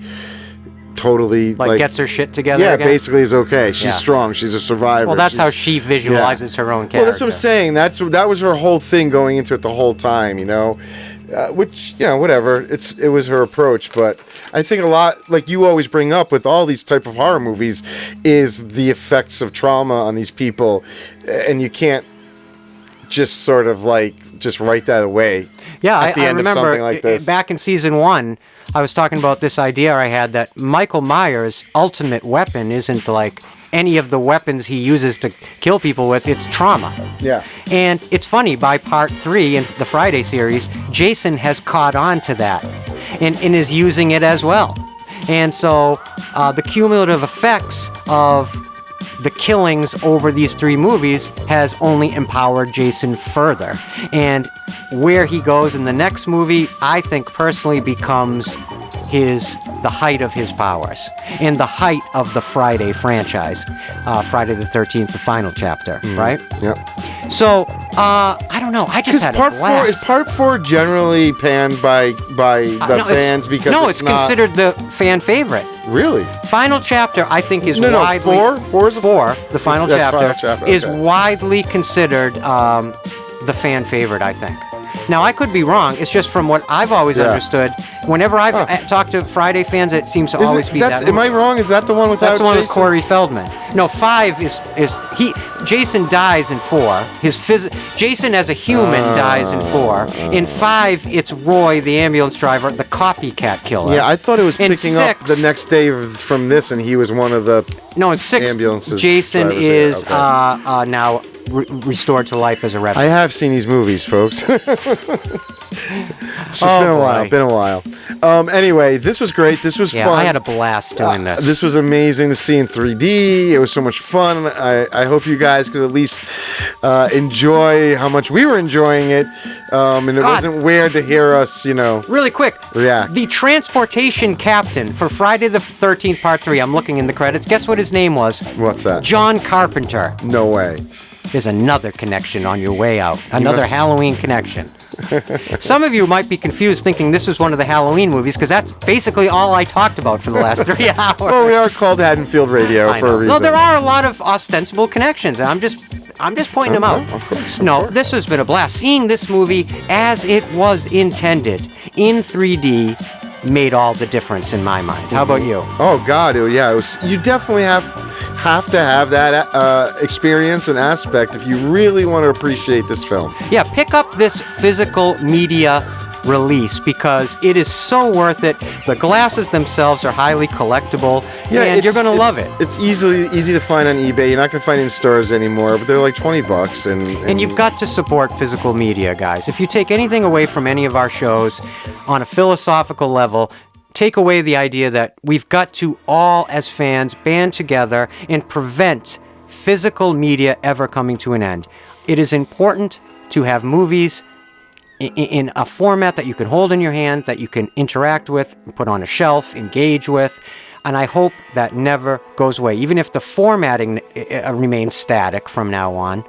[SPEAKER 3] totally
[SPEAKER 2] gets her shit together again?
[SPEAKER 3] basically is okay. She's
[SPEAKER 2] Yeah.
[SPEAKER 3] strong. She's a survivor.
[SPEAKER 2] Well, that's how she visualizes her own character.
[SPEAKER 3] Well, that's what I'm saying. That was her whole thing going into it the whole time, which, whatever. It was her approach, but I think a lot, like you always bring up with all these type of horror movies, is the effects of trauma on these people, and you can't just sort of just write that away.
[SPEAKER 2] Yeah,
[SPEAKER 3] at the
[SPEAKER 2] I
[SPEAKER 3] end
[SPEAKER 2] remember
[SPEAKER 3] of something like this.
[SPEAKER 2] Back in season 1, I was talking about this idea I had that Michael Myers' ultimate weapon isn't like any of the weapons he uses to kill people with, it's trauma.
[SPEAKER 3] Yeah.
[SPEAKER 2] And it's funny, by part 3 in the Friday series, Jason has caught on to that and is using it as well. And so the cumulative effects of the killings over these 3 movies has only empowered Jason further. And where he goes in the next movie, I think personally becomes the height of his powers and the height of the Friday franchise. Friday the 13th, the final chapter, right?
[SPEAKER 3] Yep.
[SPEAKER 2] So, I don't know. I just had
[SPEAKER 3] part
[SPEAKER 2] a blast.
[SPEAKER 3] 4 is part 4 generally panned by the fans because
[SPEAKER 2] it's
[SPEAKER 3] not
[SPEAKER 2] considered the fan favorite.
[SPEAKER 3] Really.
[SPEAKER 2] Final chapter, I think, is
[SPEAKER 3] No,
[SPEAKER 2] widely...
[SPEAKER 3] 4 is
[SPEAKER 2] 4, the final
[SPEAKER 3] That's
[SPEAKER 2] chapter,
[SPEAKER 3] final chapter,
[SPEAKER 2] is
[SPEAKER 3] okay.
[SPEAKER 2] widely considered the fan favorite, I think. Now, I could be wrong. It's just from what I've always understood. Whenever I've talked to Friday fans, it seems to always be that.
[SPEAKER 3] Am I wrong? Is that the one without
[SPEAKER 2] That's the one with
[SPEAKER 3] Jason?
[SPEAKER 2] Corey Feldman. No, 5 is Jason dies in 4. Jason as a human dies in 4. In 5, it's Roy, the ambulance driver, the copycat killer.
[SPEAKER 3] Yeah, I thought it was
[SPEAKER 2] In
[SPEAKER 3] picking up
[SPEAKER 2] 6
[SPEAKER 3] the next day from this, and he was one of the...
[SPEAKER 2] No, in 6,
[SPEAKER 3] ambulances
[SPEAKER 2] Jason
[SPEAKER 3] drivers,
[SPEAKER 2] is
[SPEAKER 3] okay.
[SPEAKER 2] now restored to life as a
[SPEAKER 3] I
[SPEAKER 2] replicant.
[SPEAKER 3] have seen these movies, folks. It's just been a while.
[SPEAKER 2] boy.
[SPEAKER 3] Been a while. Anyway, this was great. This was
[SPEAKER 2] Yeah,
[SPEAKER 3] fun.
[SPEAKER 2] I had a blast doing this.
[SPEAKER 3] This was amazing to see in 3D. It was so much fun. I hope you guys could at least enjoy how much we were enjoying it. And it
[SPEAKER 2] God.
[SPEAKER 3] wasn't weird to hear us,
[SPEAKER 2] Really quick.
[SPEAKER 3] react.
[SPEAKER 2] The transportation captain for Friday the 13th Part 3, I'm looking in the credits. Guess what his name was?
[SPEAKER 3] What's that?
[SPEAKER 2] John Carpenter.
[SPEAKER 3] No way.
[SPEAKER 2] There's another connection on your way out. Another
[SPEAKER 3] must-
[SPEAKER 2] Halloween connection. Some of you might be confused thinking this was one of the Halloween movies because that's basically all I talked about for the last 3 hours.
[SPEAKER 3] Well, we are called Haddonfield Radio
[SPEAKER 2] I
[SPEAKER 3] for
[SPEAKER 2] know.
[SPEAKER 3] a reason.
[SPEAKER 2] No, there are a lot of ostensible connections. I'm just pointing them out.
[SPEAKER 3] Of course.
[SPEAKER 2] No, this has been a blast. Seeing this movie as it was intended in 3D made all the difference in my mind. How about you?
[SPEAKER 3] Oh God, yeah, it was. You definitely have to have that experience and aspect if you really want to appreciate this film.
[SPEAKER 2] Yeah, pick up this physical media release because it is so worth it. The glasses themselves are highly collectible, and you're going to love it.
[SPEAKER 3] It's easy to find on eBay. You're not going to find it in stores anymore, but they're like $20,
[SPEAKER 2] And you've got to support physical media, guys. If you take anything away from any of our shows on a philosophical level, take away the idea that we've got to all, as fans, band together and prevent physical media ever coming to an end. It is important to have movies in a format that you can hold in your hand, that you can interact with, put on a shelf, engage with, and I hope that never goes away. Even if the formatting remains static from now on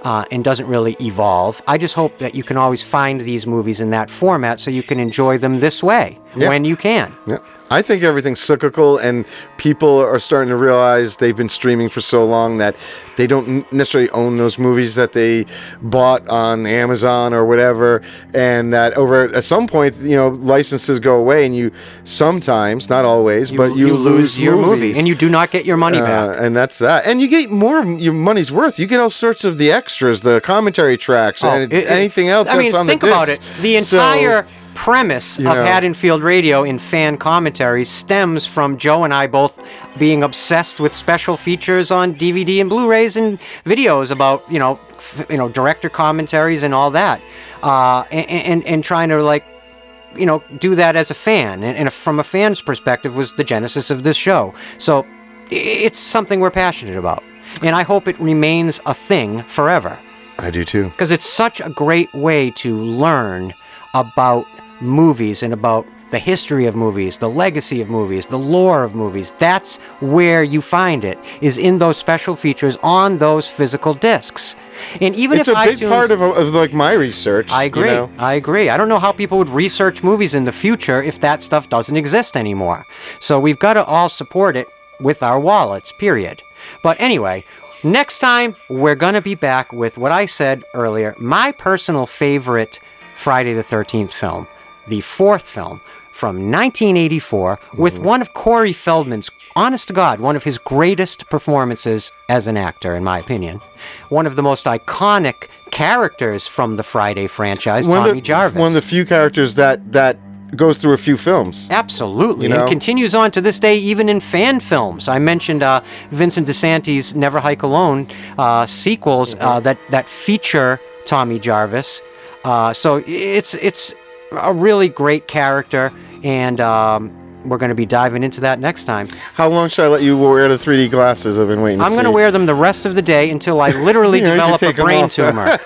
[SPEAKER 2] and doesn't really evolve, I just hope that you can always find these movies in that format so you can enjoy them this way when you can.
[SPEAKER 3] Yeah. I think everything's cyclical, and people are starting to realize they've been streaming for so long that they don't necessarily own those movies that they bought on Amazon or whatever, and that at some point, licenses go away, and you sometimes, not always, but you lose
[SPEAKER 2] your movie,
[SPEAKER 3] movies.
[SPEAKER 2] and you do not get your money back.
[SPEAKER 3] And that's that. And you get more your money's worth. You get all sorts of the extras, the commentary tracks, and anything else that's on the disc.
[SPEAKER 2] Think about it. The entire premise of
[SPEAKER 3] know.
[SPEAKER 2] Haddonfield Radio in fan commentaries stems from Joe and I both being obsessed with special features on DVD and Blu-rays and videos about director commentaries and all that, and trying to do that as a fan, and from a fan's perspective was the genesis of this show. So it's something we're passionate about, and I hope it remains a thing forever.
[SPEAKER 3] I do too.
[SPEAKER 2] Because it's such a great way to learn about movies and about the history of movies, the legacy of movies, the lore of movies. That's where you find it, is in those special features on those physical discs. And even
[SPEAKER 3] It's
[SPEAKER 2] if
[SPEAKER 3] a big
[SPEAKER 2] iTunes,
[SPEAKER 3] part of my research.
[SPEAKER 2] I agree. I agree. I don't know how people would research movies in the future if that stuff doesn't exist anymore. So we've got to all support it with our wallets, period. But anyway, next time we're going to be back with what I said earlier, my personal favorite Friday the 13th film, the fourth film from 1984, with one of Corey Feldman's, honest to God, one of his greatest performances as an actor, in my opinion. One of the most iconic characters from the Friday franchise, Tommy Jarvis.
[SPEAKER 3] One of the few characters that goes through a few films.
[SPEAKER 2] Absolutely, and continues on to this day, even in fan films. I mentioned Vincent DeSantis' Never Hike Alone sequels that feature Tommy Jarvis. So it's a really great character, and we're going to be diving into that next time.
[SPEAKER 3] How long should I let you wear the 3D glasses? I've been waiting to see.
[SPEAKER 2] I'm going to wear them the rest of the day until I literally develop a brain tumor.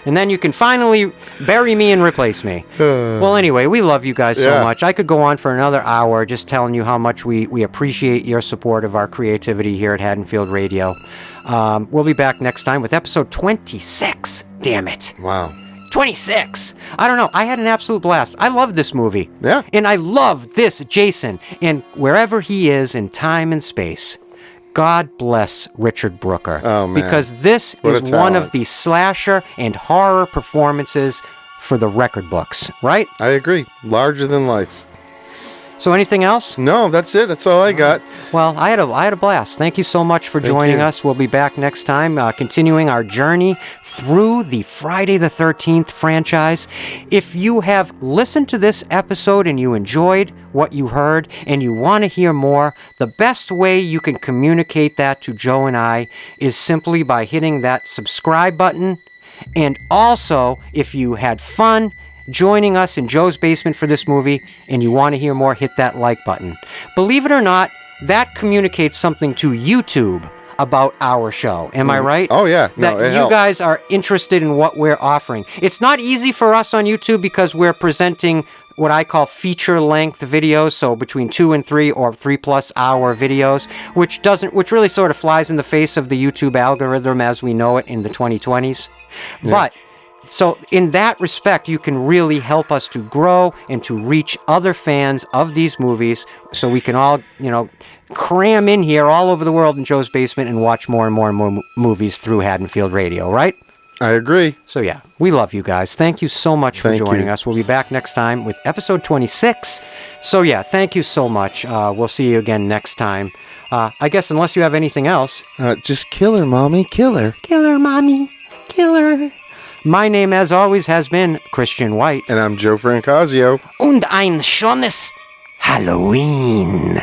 [SPEAKER 2] And then you can finally bury me and replace me. Well, anyway, we love you guys so much. I could go on for another hour just telling you how much we appreciate your support of our creativity here at Haddonfield Radio. We'll be back next time with episode 26. Damn it.
[SPEAKER 3] Wow.
[SPEAKER 2] 26. I don't know. I had an absolute blast. I love this movie.
[SPEAKER 3] Yeah.
[SPEAKER 2] And I love this Jason. And wherever he is in time and space, God bless Richard Brooker.
[SPEAKER 3] Oh, man.
[SPEAKER 2] Because this
[SPEAKER 3] What a
[SPEAKER 2] is one of
[SPEAKER 3] talent.
[SPEAKER 2] the slasher and horror performances for the record books, right?
[SPEAKER 3] I agree. Larger than life.
[SPEAKER 2] So anything else?
[SPEAKER 3] No, that's it. That's all I got.
[SPEAKER 2] Well, I had a blast. Thank you so much for joining
[SPEAKER 3] you.
[SPEAKER 2] us. We'll be back next time, continuing our journey through the Friday the 13th franchise. If you have listened to this episode and you enjoyed what you heard and you want to hear more, the best way you can communicate that to Joe and I is simply by hitting that subscribe button. And also, if you had fun joining us in Joe's basement for this movie and you want to hear more, hit that like button. Believe it or not, that communicates something to YouTube about our show. Am I right?
[SPEAKER 3] Oh, yeah. No,
[SPEAKER 2] That
[SPEAKER 3] it
[SPEAKER 2] you
[SPEAKER 3] helps.
[SPEAKER 2] guys are interested in what we're offering. It's not easy for us on YouTube because we're presenting what I call feature-length videos, so between 2 and 3 or 3+ hour videos, which really sort of flies in the face of the YouTube algorithm as we know it in the 2020s. But so in that respect, you can really help us to grow and to reach other fans of these movies so we can all, cram in here all over the world in Joe's basement and watch more and more movies through Haddonfield Radio, right?
[SPEAKER 3] I agree.
[SPEAKER 2] So yeah, we love you guys. Thank you so much for
[SPEAKER 3] Thank
[SPEAKER 2] joining
[SPEAKER 3] you.
[SPEAKER 2] us. We'll be back next time with episode 26. So yeah, thank you so much. We'll see you again next time. I guess unless you have anything else.
[SPEAKER 3] Just kill her, Mommy. Kill her.
[SPEAKER 2] Kill her, Mommy. Kill her. My name, as always, has been Christian White.
[SPEAKER 3] And I'm Joe Francazio.
[SPEAKER 2] Und ein schönes Halloween.